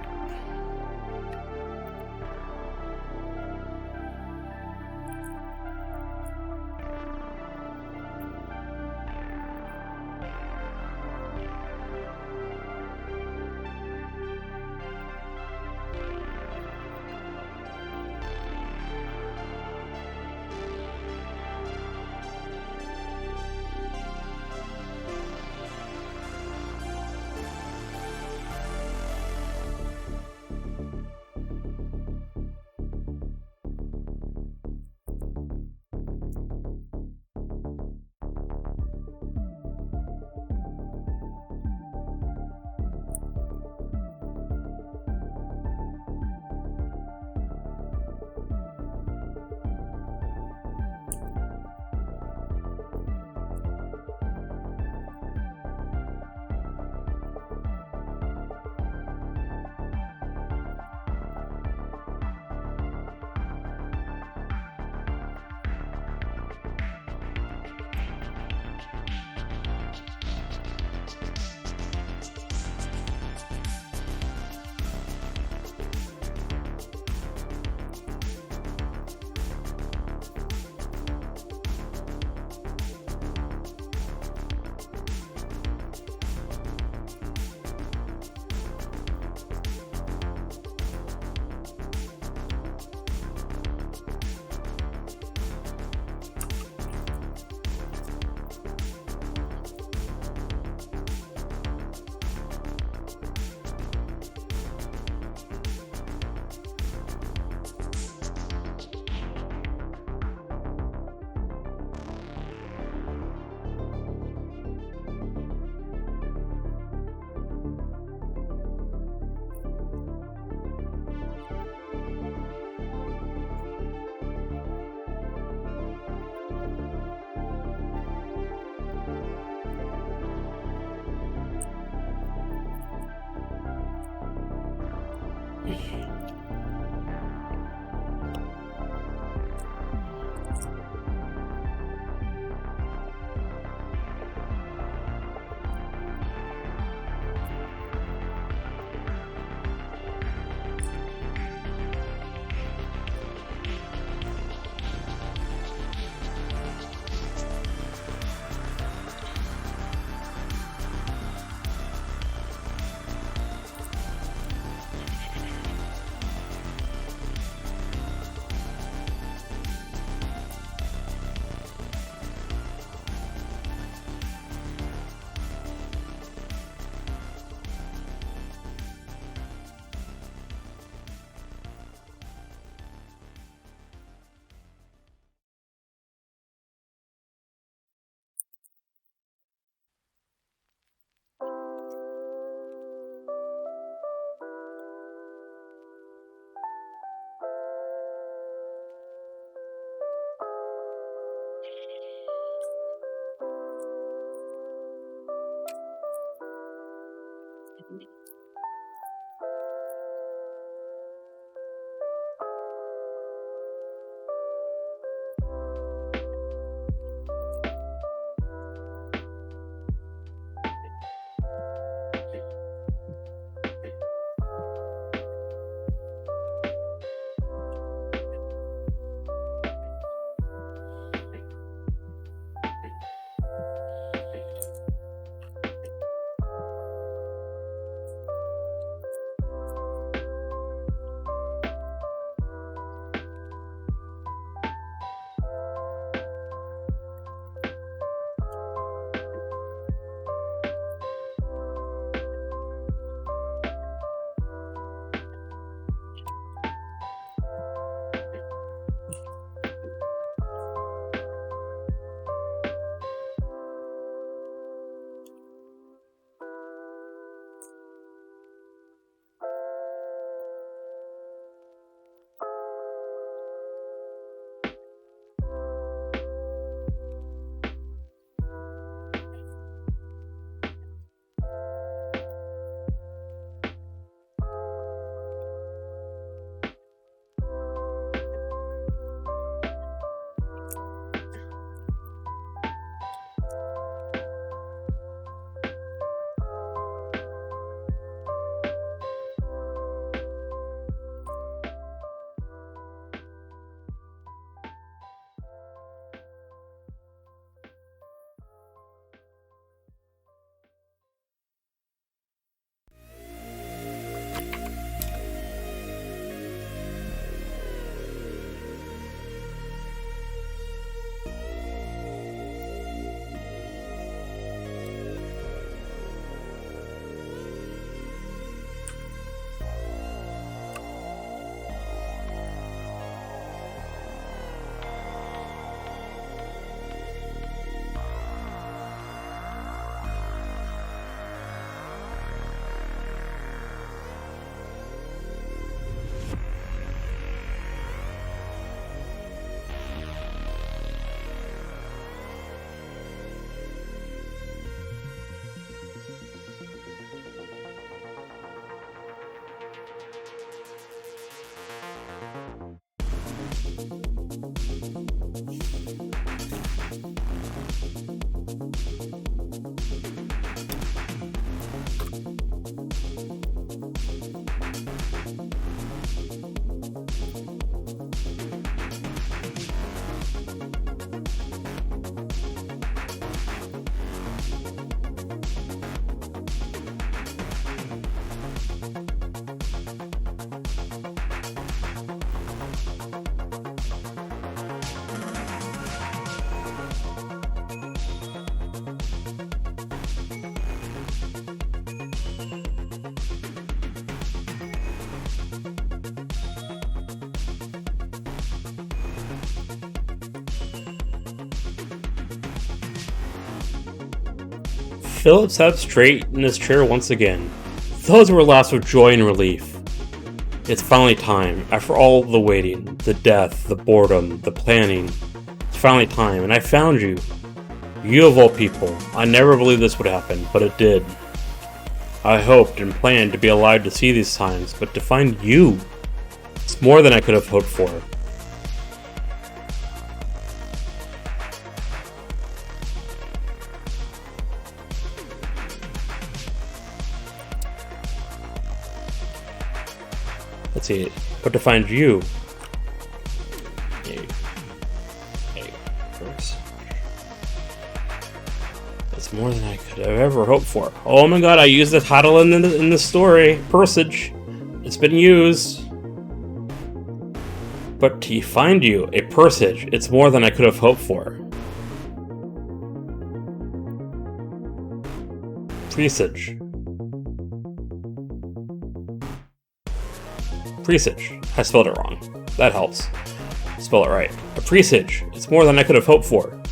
Philip sat up straight in his chair once again. Those were laughs of joy and relief. It's finally time. After all the waiting, the death, the boredom, the planning, it's finally time, and I found you. You of all people. I never believed this would happen, but it did. I hoped and planned to be alive to see these times, but to find you, it's more than I could have hoped for. Let's see, but to find you. First. It's more than I could have ever hoped for. Oh my god, I used the title in the story. Presage. It's been used. But to find you, a Presage, it's more than I could have hoped for. Presage. Presage. I spelled it wrong. That helps. Spell it right. A Presage. It's more than I could have hoped for.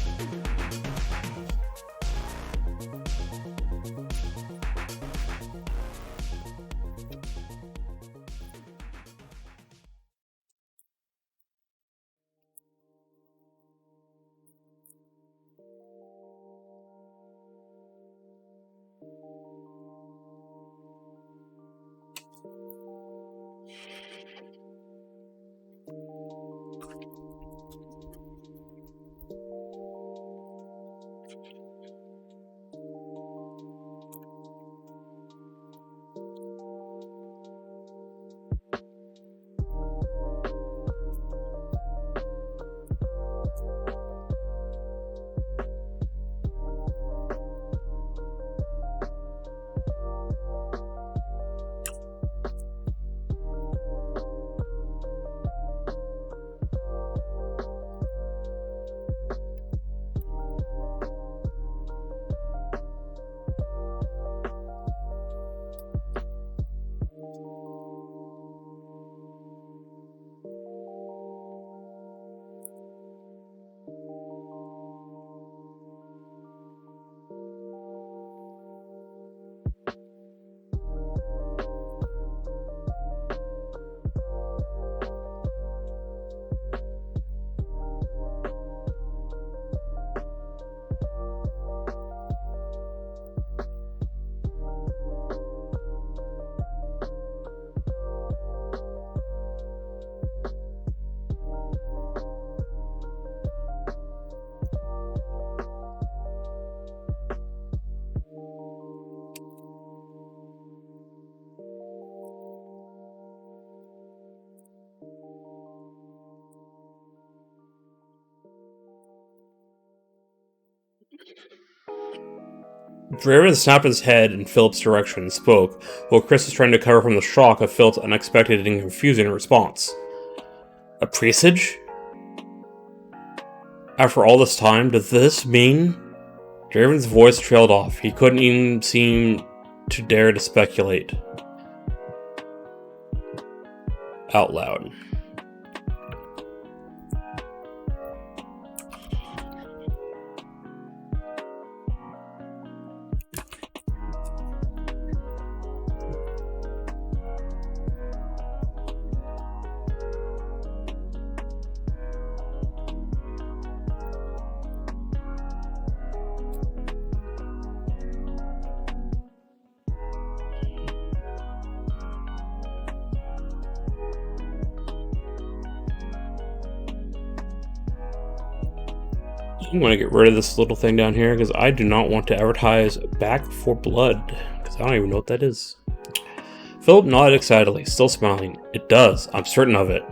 Draven snapped his head in Philip's direction and spoke, while Chris was trying to recover from the shock of Philip's unexpected and confusing response. A Presage? After all this time, does this mean? Draven's voice trailed off. He couldn't even seem to dare to speculate. Out loud. I'm going to get rid of this little thing down here because I do not want to advertise Back for Blood because I don't even know what that is. Philip nodded excitedly, still smiling. It does. I'm certain of it.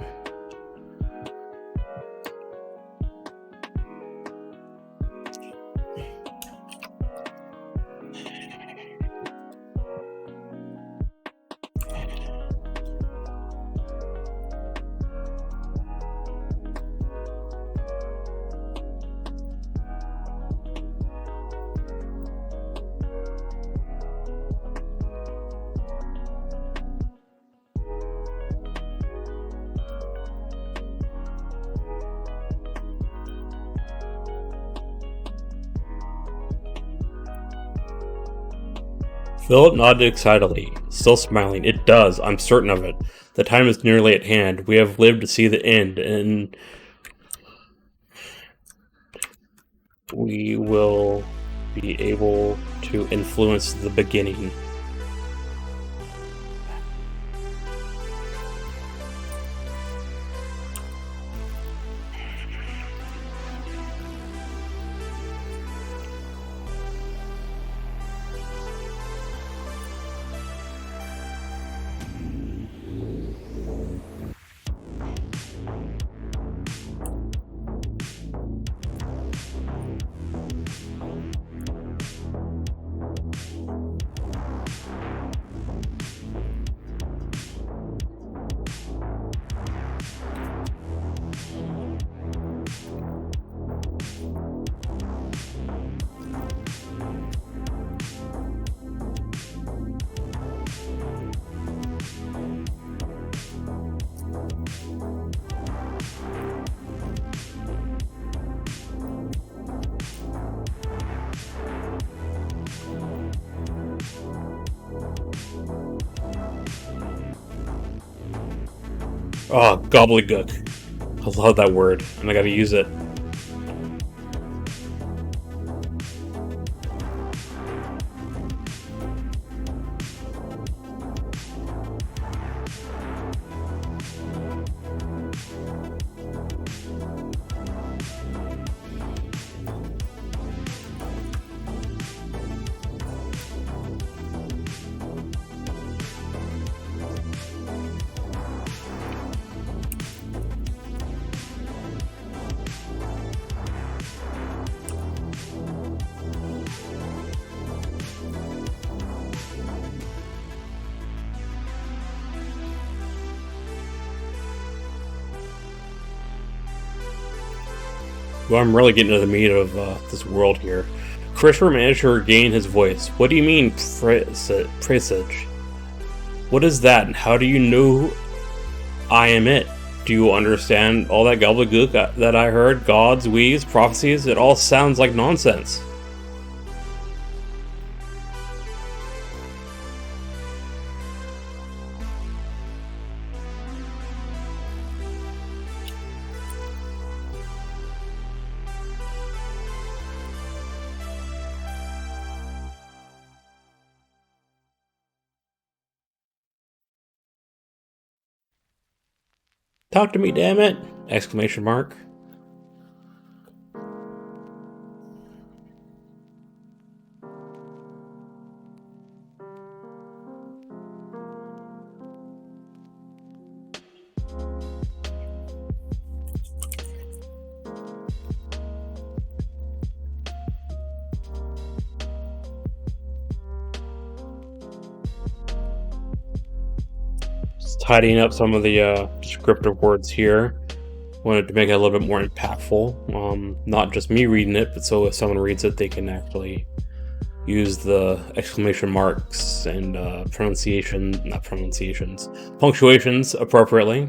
Philip nodded excitedly, still smiling. It does, I'm certain of it. The time is nearly at hand. We have lived to see the end, and we will be able to influence the beginning. Oh, gobbledygook. I love that word, and I gotta use it. Well, I'm really getting into the meat of this world here. Christopher managed to regain his voice. What do you mean, presage? What is that, and how do you know I am it? Do you understand all that gobbledygook that I heard? Gods, we's, prophecies? It all sounds like nonsense. Talk to me, damn it! Exclamation mark. Just tidying up some of the descriptive words here. Wanted to make it a little bit more impactful. Not just me reading it, but so if someone reads it, they can actually use the exclamation marks and punctuations appropriately,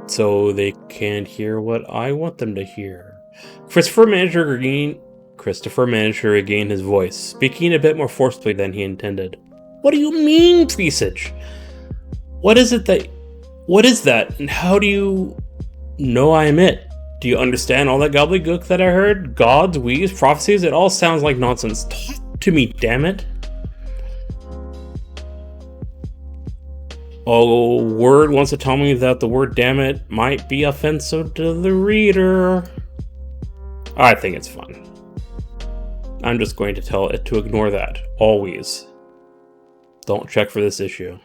so they can hear what I want them to hear. Christopher managed to regain his voice, speaking a bit more forcefully than he intended. What do you mean, Presage? What is that, and how do you know I am it? Do you understand all that gobbledygook that I heard? Gods, we's, prophecies? It all sounds like nonsense. Talk to me, damn it. Oh, Word wants to tell me that the word damn it might be offensive to the reader. I think it's fun. I'm just going to tell it to ignore that. Always. Don't check for this issue.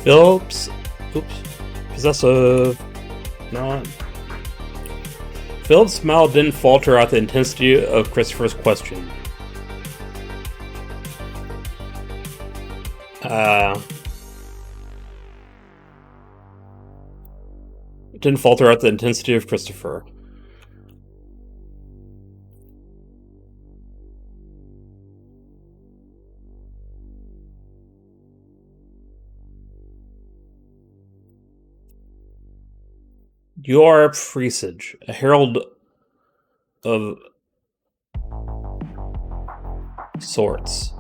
Phillips, possessive, not. Philip's smile didn't falter at the intensity of Christopher's question. Didn't falter at the intensity of Christopher. You are a presage, a herald of sorts.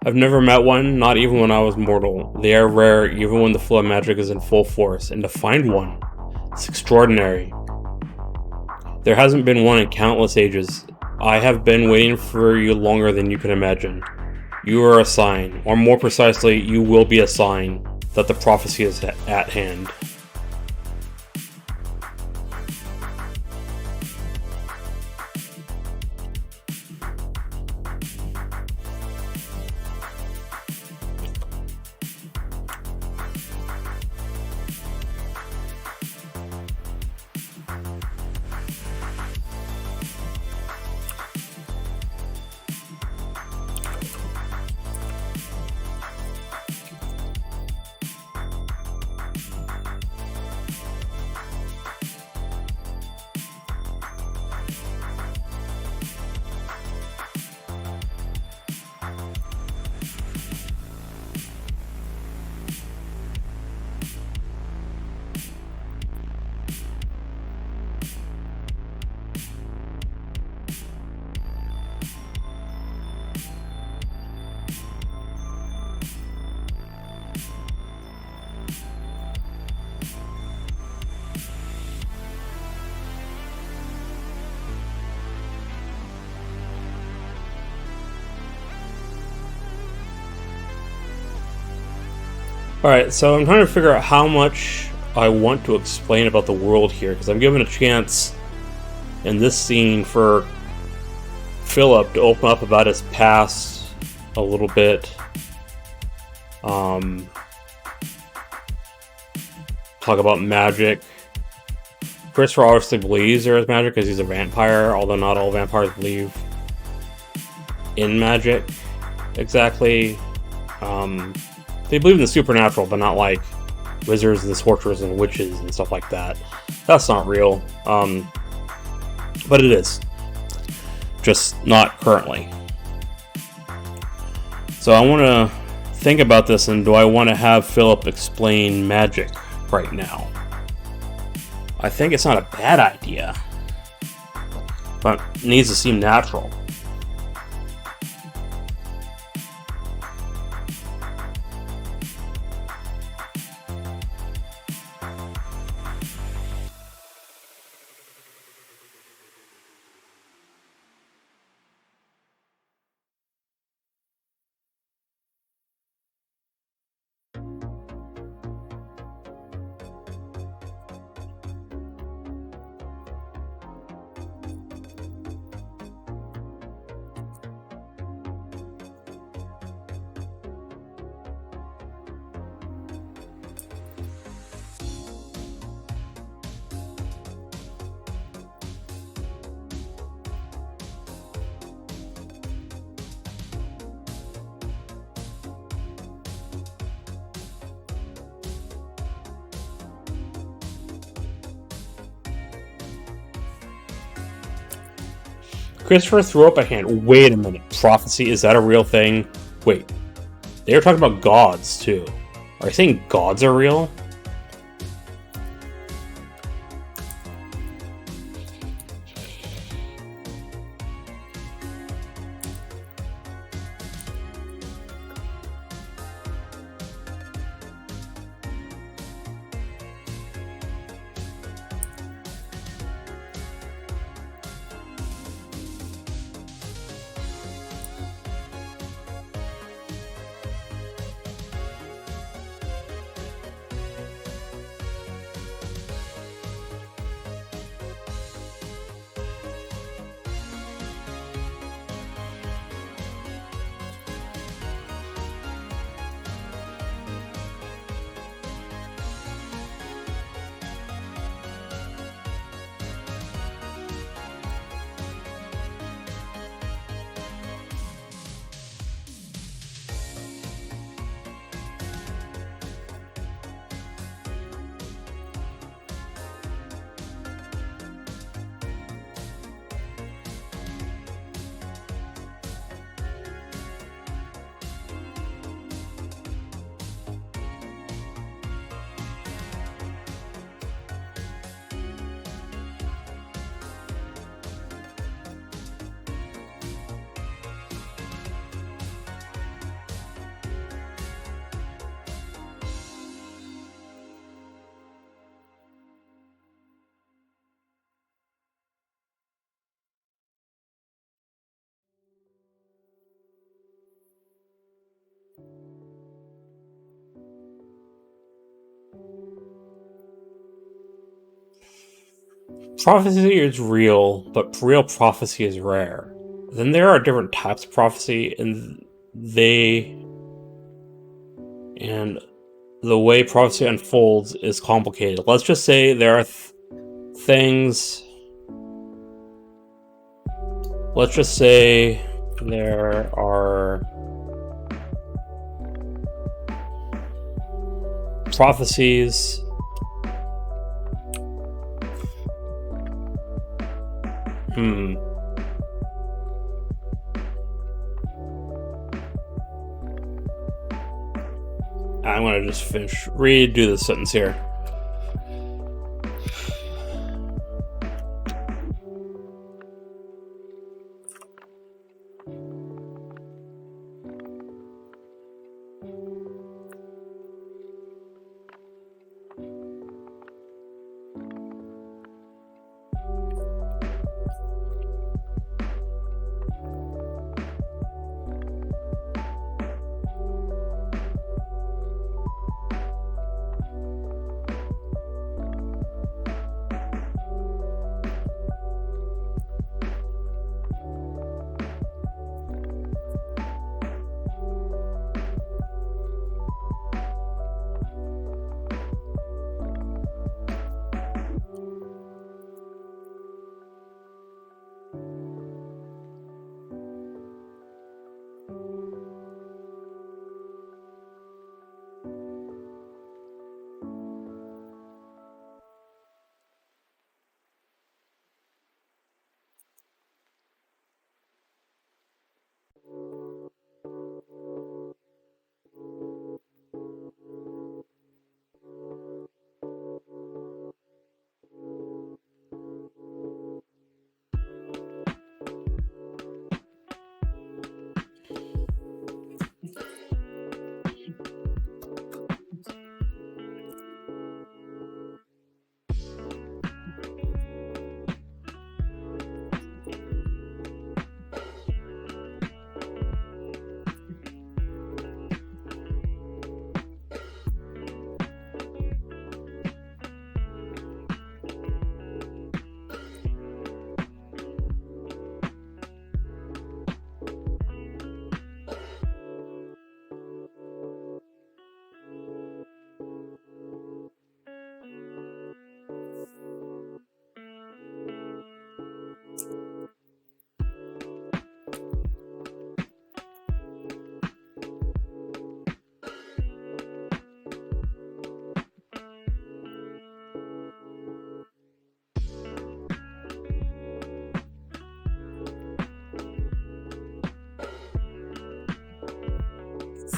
I've never met one, not even when I was mortal. They are rare, even when the flow of magic is in full force, and to find one, it's extraordinary. There hasn't been one in countless ages. I have been waiting for you longer than you can imagine. You are a sign, or more precisely, you will be a sign that the prophecy is at hand. Alright, so I'm trying to figure out how much I want to explain about the world here, because I'm given a chance in this scene for Philip to open up about his past a little bit. Talk about magic. Christopher obviously believes there is magic because he's a vampire, although not all vampires believe in magic exactly. They believe in the supernatural, but not like wizards and sorcerers and witches and stuff like that. That's not real. But it is. Just not currently. So I want to think about this, and do I want to have Philip explain magic right now? I think it's not a bad idea, but it needs to seem natural. Christopher threw up a hand. Wait a minute. Prophecy? Is that a real thing? Wait. They were talking about gods, too. Are you saying gods are real? Prophecy is real, but real prophecy is rare. Then there are different types of prophecy, and the way prophecy unfolds is complicated. Let's just say there are things. Let's just say there are prophecies. I'm gonna just redo the sentence here.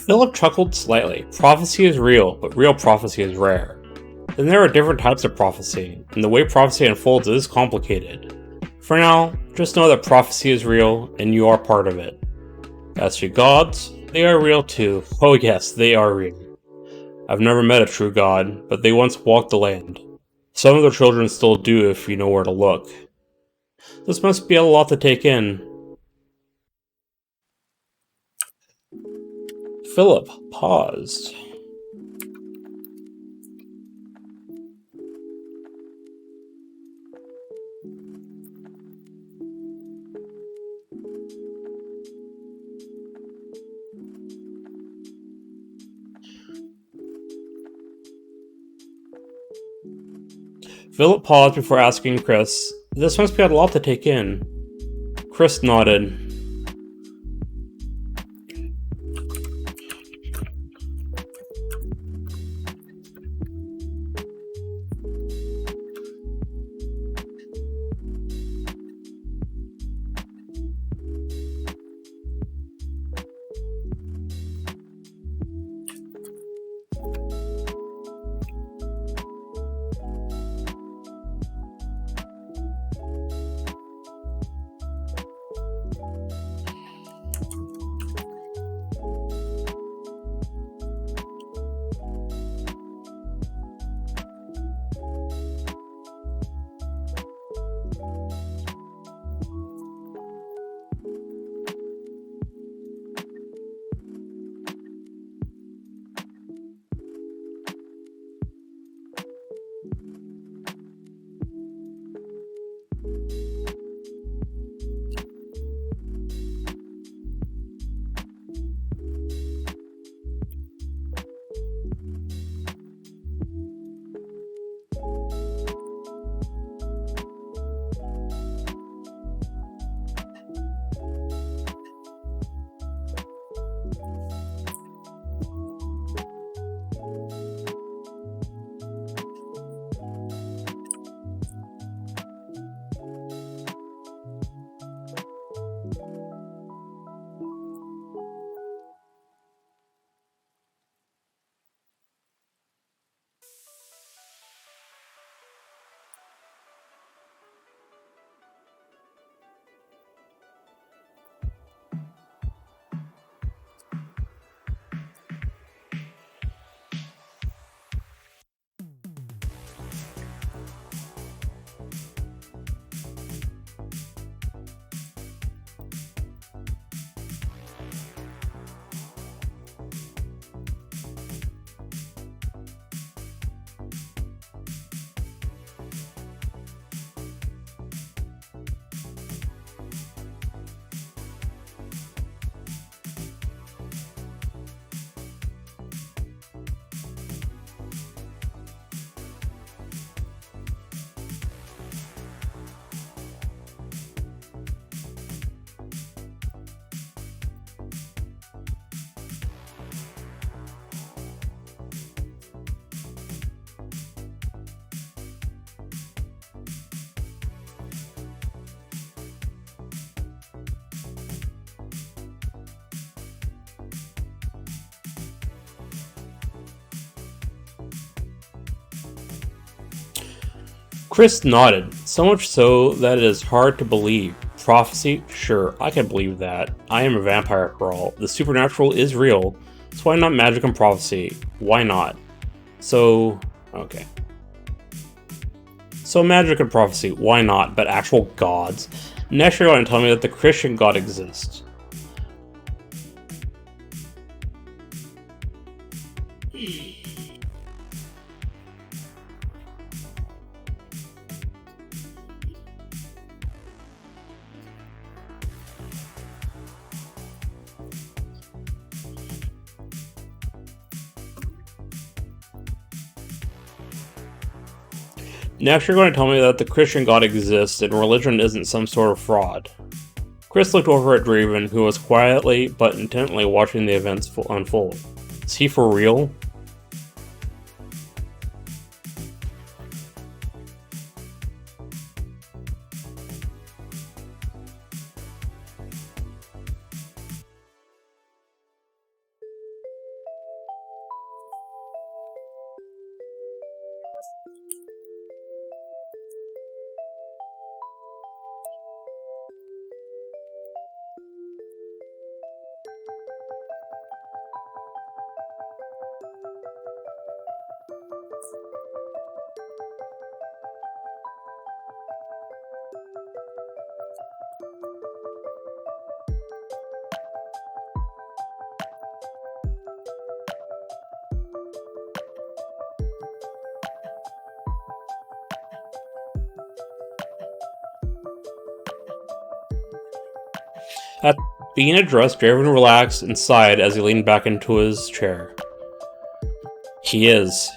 Philip chuckled slightly. Prophecy is real, but real prophecy is rare. Then there are different types of prophecy, and the way prophecy unfolds is complicated. For now, just know that prophecy is real, and you are part of it. As to gods, they are real too. Oh yes, they are real. I've never met a true god, but they once walked the land. Some of their children still do if you know where to look. This must be a lot to take in. Philip paused. Philip paused before asking Chris, "This must be a lot to take in." Chris nodded. Chris nodded, so much so that it is hard to believe. Prophecy? Sure, I can believe that. I am a vampire after all. The supernatural is real, so why not magic and prophecy? Why not? So, okay. So magic and prophecy, why not? But actual gods? Next you're going to tell me that the Christian God exists. Next you're going to tell me that the Christian God exists and religion isn't some sort of fraud. Chris looked over at Draven, who was quietly but intently watching the events unfold. Is he for real? At being addressed, Draven relaxed and sighed as he leaned back into his chair. He is.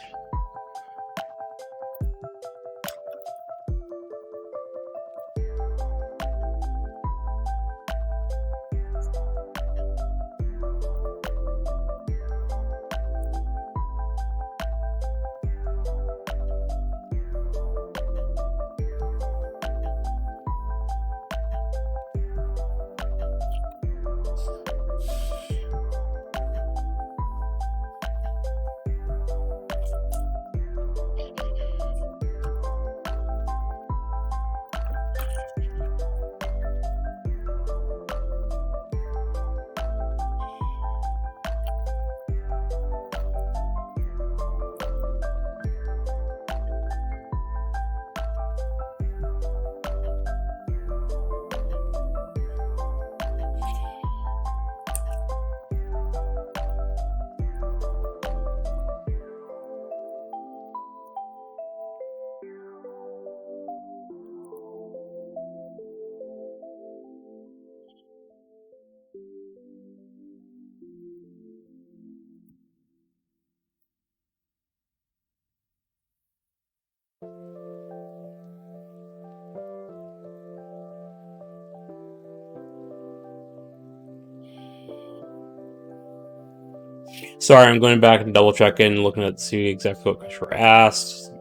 Sorry, I'm going back and double checking, looking at see exactly what Christopher asked.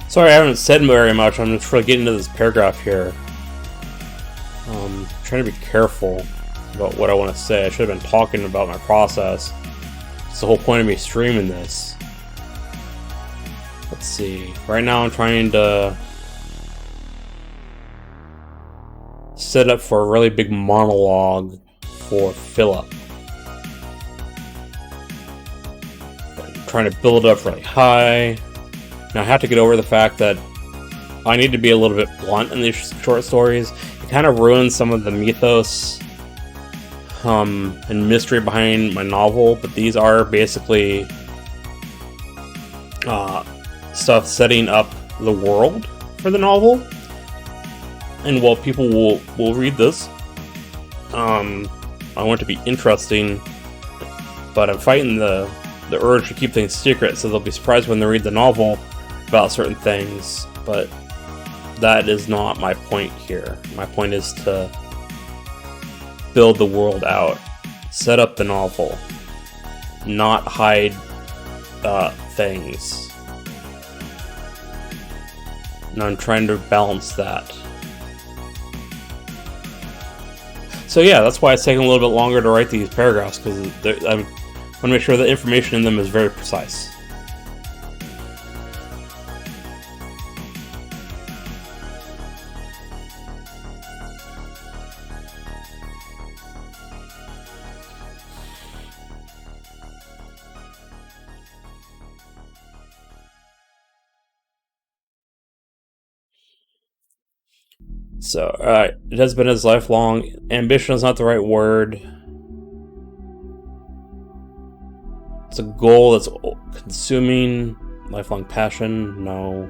Sorry, I haven't said very much. I'm just really getting into this paragraph here. Trying to be careful about what I want to say. I should have been talking about my process. It's the whole point of me streaming this. Let's see. Right now I'm trying to set up for a really big monologue for Philip. I'm trying to build it up really high. Now I have to get over the fact that I need to be a little bit blunt in these short stories. It kind of ruins some of the mythos and mystery behind my novel, but these are basically stuff setting up the world for the novel. And while people will read this, I want it to be interesting, but I'm fighting the urge to keep things secret, so they'll be surprised when they read the novel about certain things. But that is not my point here. My point is to build the world out, set up the novel, not hide things. And I'm trying to balance that. So yeah, that's why it's taking a little bit longer to write these paragraphs, because I want to make sure the information in them is very precise. So, alright, it has been his lifelong ambition is not the right word. It's a goal that's consuming, lifelong passion, no.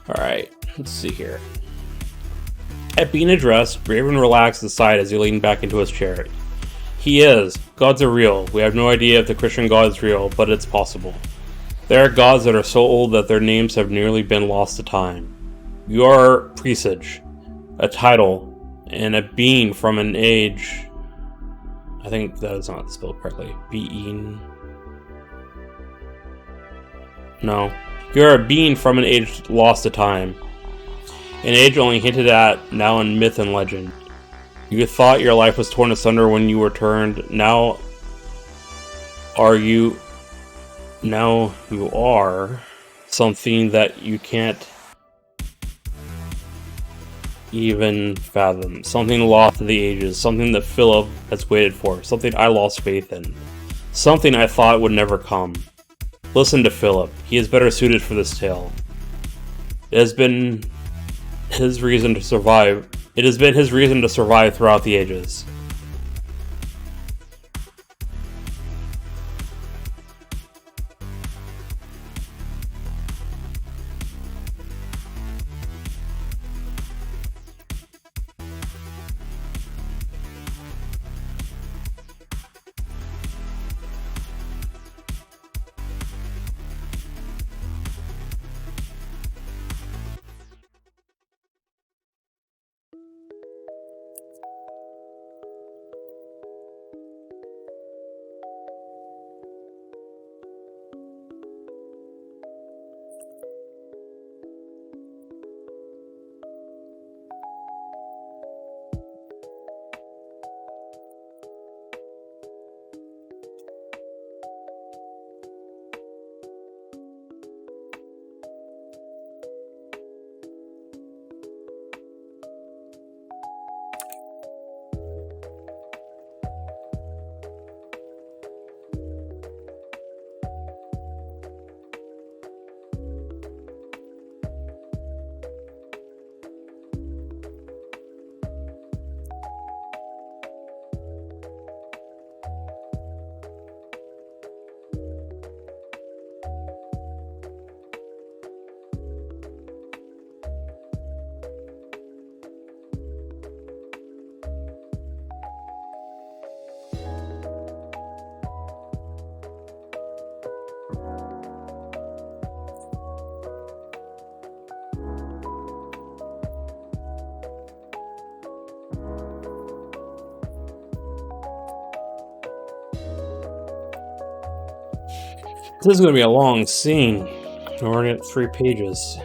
Alright, let's see here. At being addressed, Raven relaxed and sighed as he leaned back into his chair. He is. Gods are real. We have no idea if the Christian God is real, but it's possible. There are gods that are so old that their names have nearly been lost to time. You are Presage, a title, and a being from an age... I think that is not spelled correctly. Being... No. You're a being from an age lost to time. An age only hinted at now in myth and legend. You thought your life was torn asunder when you were turned. Now you are something that you can't even fathom. Something lost to the ages. Something that Philip has waited for. Something I lost faith in. Something I thought would never come. Listen to Philip. He is better suited for this tale. It has been his reason to survive. It has been his reason to survive throughout the ages. This is going to be a long scene. We're already at 3 pages.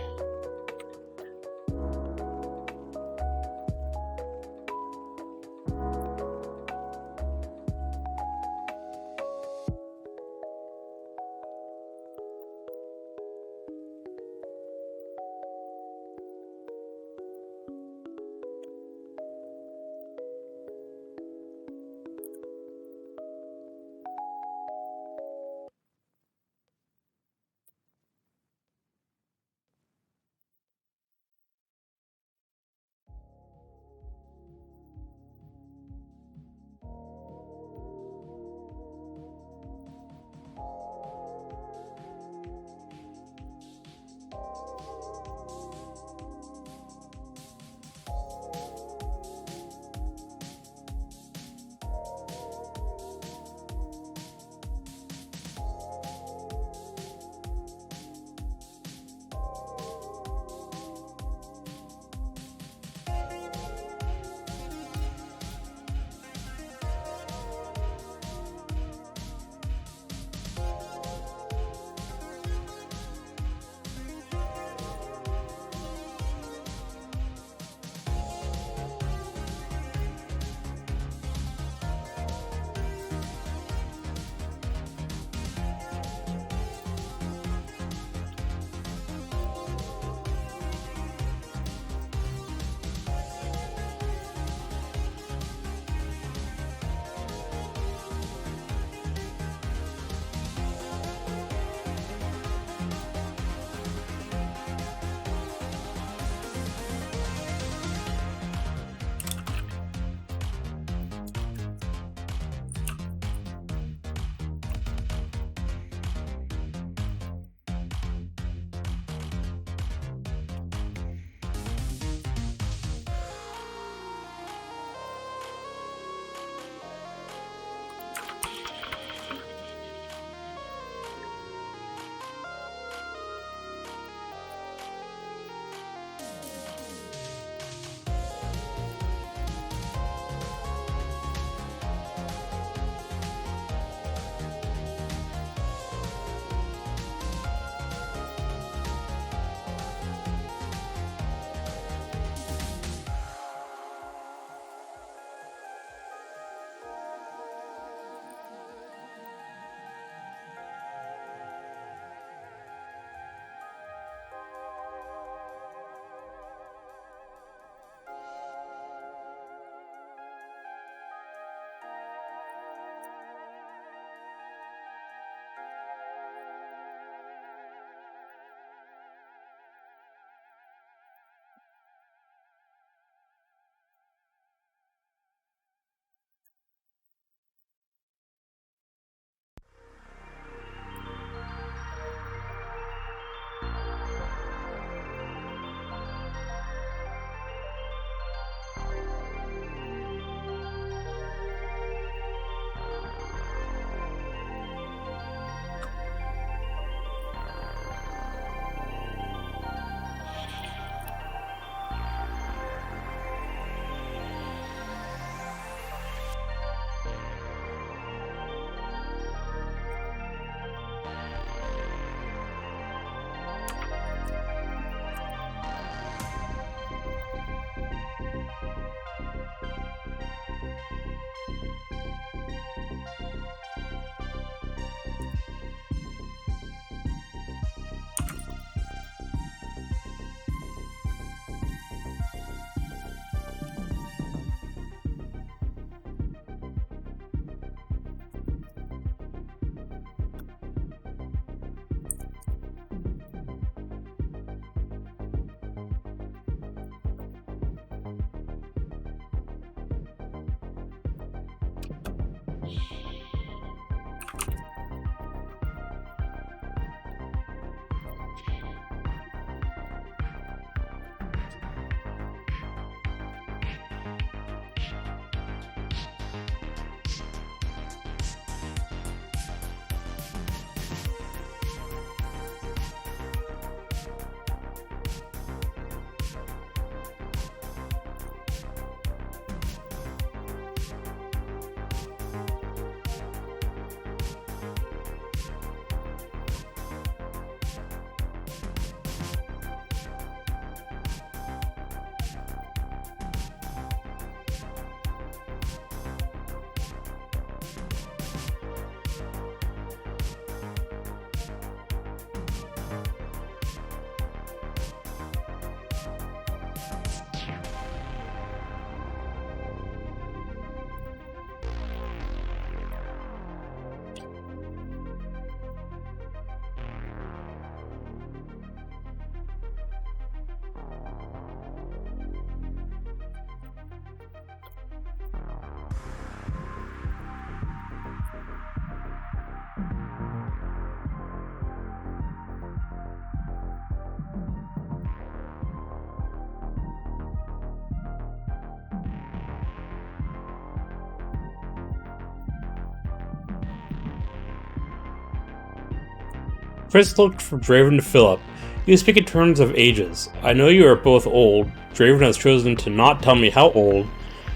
Chris looked from Draven to Philip. You speak in terms of ages. I know you are both old. Draven has chosen to not tell me how old,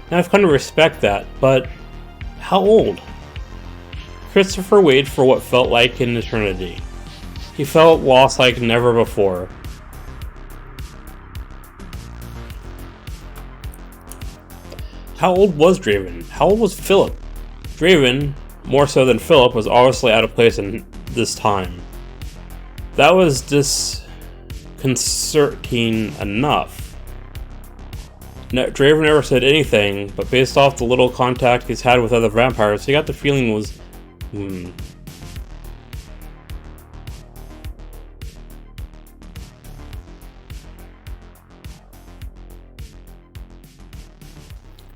and I've come to respect that, but how old? Christopher waited for what felt like an eternity. He felt lost like never before. How old was Draven? How old was Philip? Draven, more so than Philip, was obviously out of place in this time. That was disconcerting enough. Draven never said anything, but based off the little contact he's had with other vampires, he got the feeling was,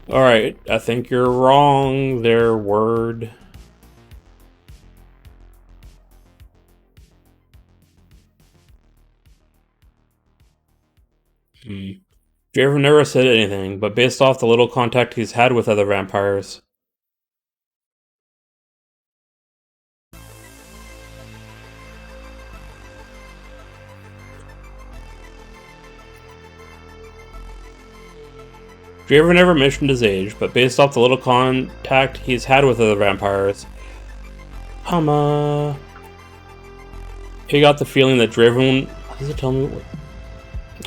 Alright, I think you're wrong there, word. Draven never said anything, but based off the little contact he's had with other vampires. Draven never mentioned his age, but based off the little contact he's had with other vampires. He got the feeling that Draven... Does it tell me what...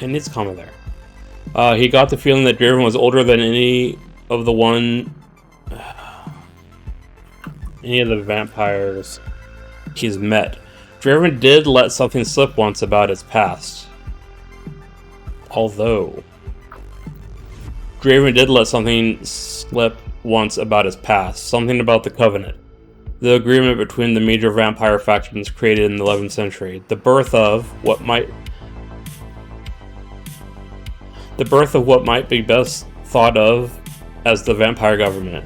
It needs a comma there. He got the feeling that Draven was older than any of the vampires he's met. Draven did let something slip once about his past. Draven did let something slip once about his past. Something about the Covenant. The agreement between the major vampire factions created in the 11th century. The birth of what might be best thought of as the vampire government.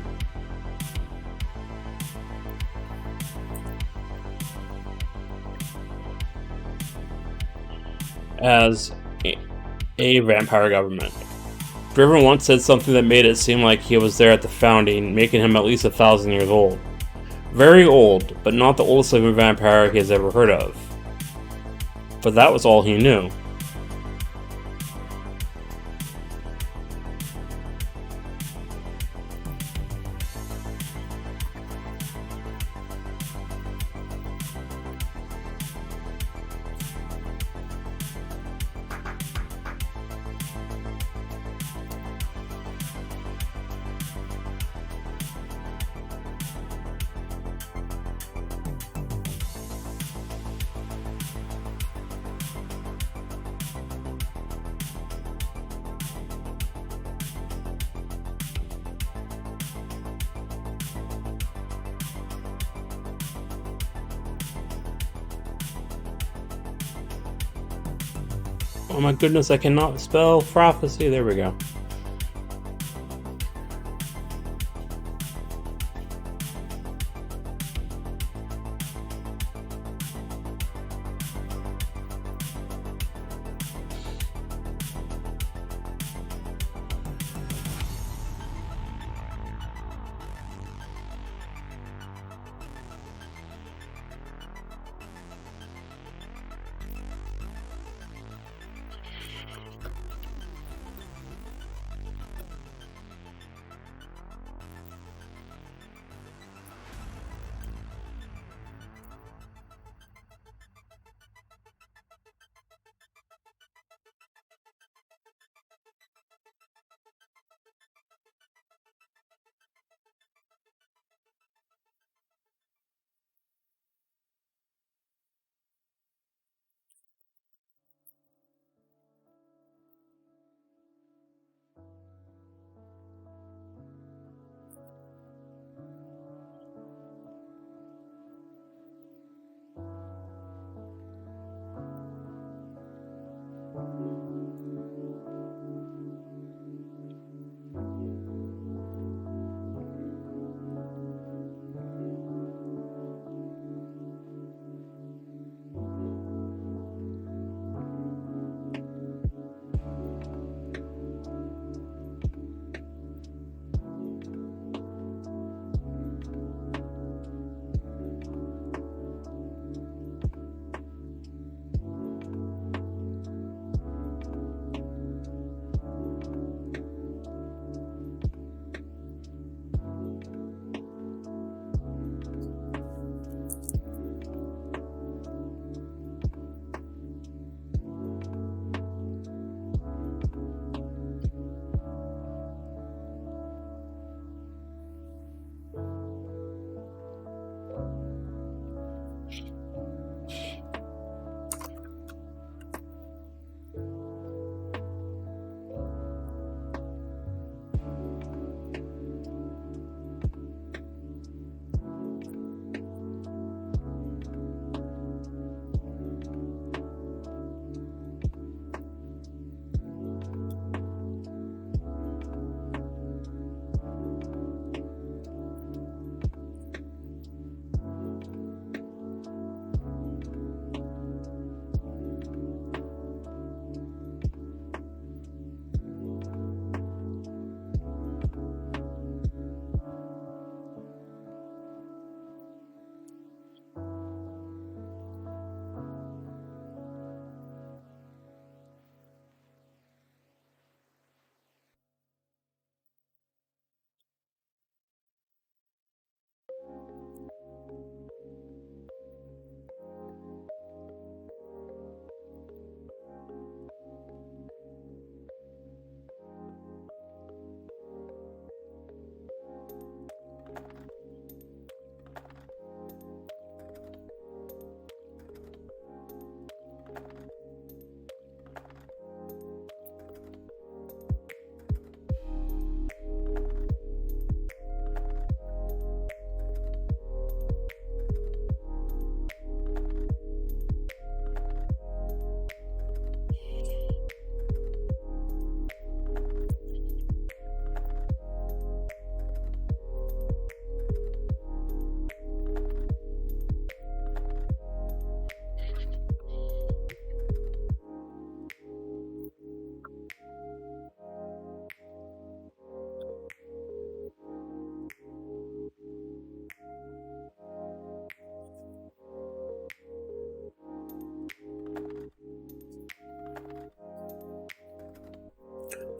As a vampire government. Draven once said something that made it seem like he was there at the founding, making him at least 1,000 years old. Very old, but not the oldest living vampire he has ever heard of. But that was all he knew. Oh my goodness, I cannot spell prophecy. There we go.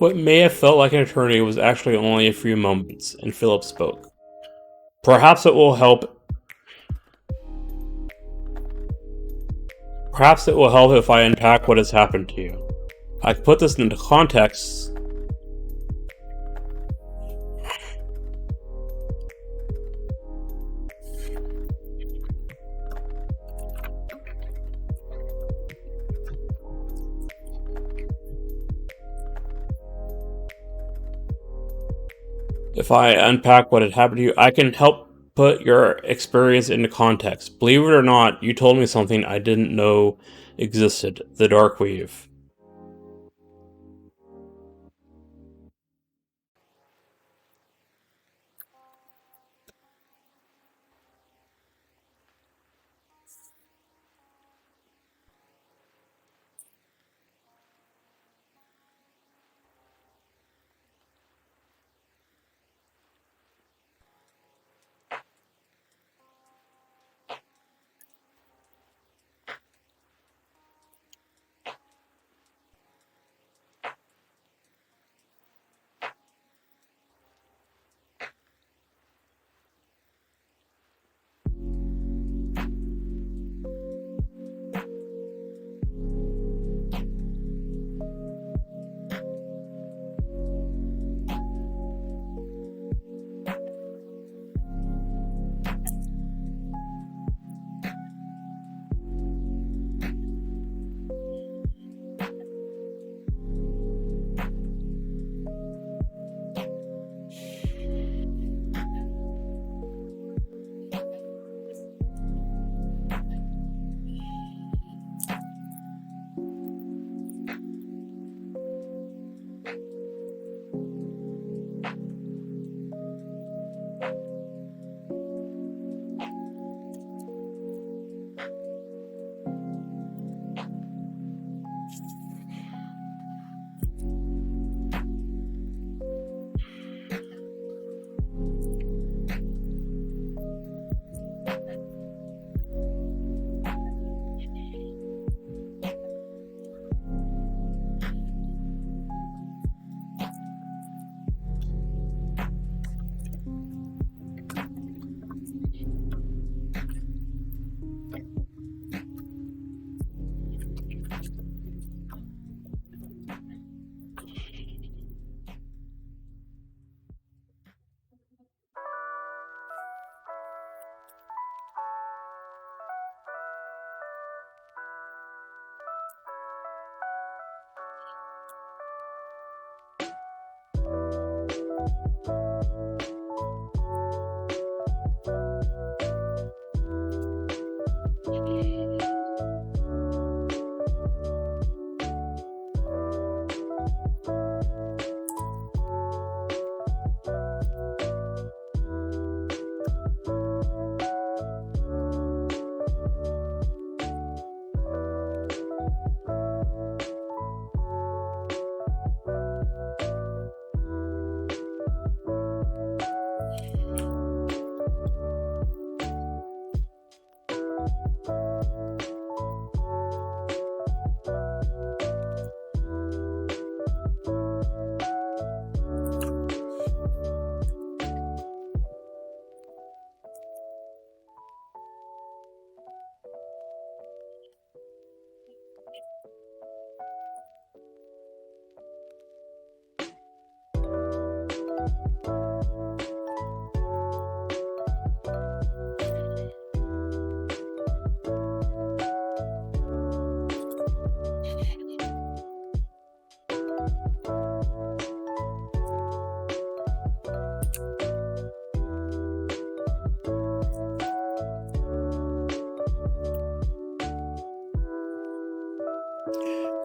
What may have felt like an eternity was actually only a few moments, and Philip spoke. Perhaps it will help. Perhaps it will help if I unpack what has happened to you. I can put this into context. If I unpack what had happened to you, I can help put your experience into context. Believe it or not, you told me something I didn't know existed, the Dark Weave.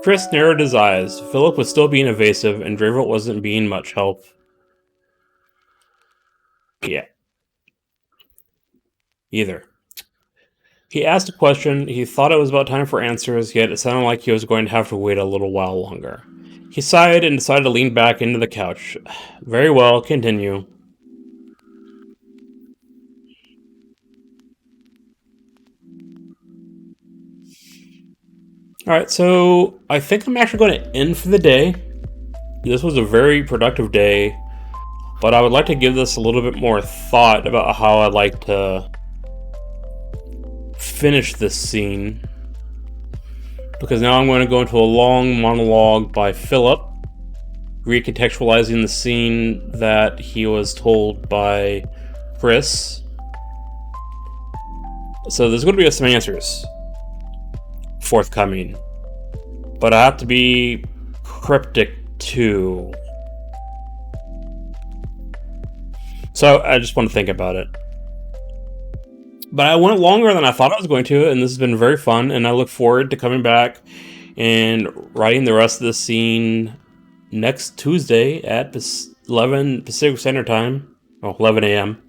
Chris narrowed his eyes. Philip was still being evasive, and Dravel wasn't being much help. Yeah. Either. He asked a question. He thought it was about time for answers, yet it sounded like he was going to have to wait a little while longer. He sighed and decided to lean back into the couch. Very well, continue. Alright, so I think I'm actually going to end for the day. This was a very productive day, but I would like to give this a little bit more thought about how I'd like to finish this scene. Because now I'm going to go into a long monologue by Philip, recontextualizing the scene that he was told by Chris. So there's going to be some answers forthcoming, but I have to be cryptic too. So I just want to think about it. But I went longer than I thought I was going to, and this has been very fun, and I look forward to coming back and writing the rest of the scene next Tuesday at 11 Pacific Standard Time, 11 a.m.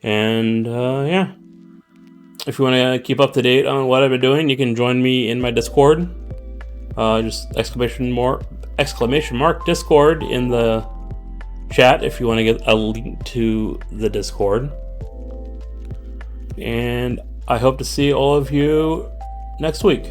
And yeah, if you want to keep up to date on what I've been doing, you can join me in my Discord. Just exclamation mark Discord in the chat if you want to get a link to the Discord. And I hope to see all of you next week.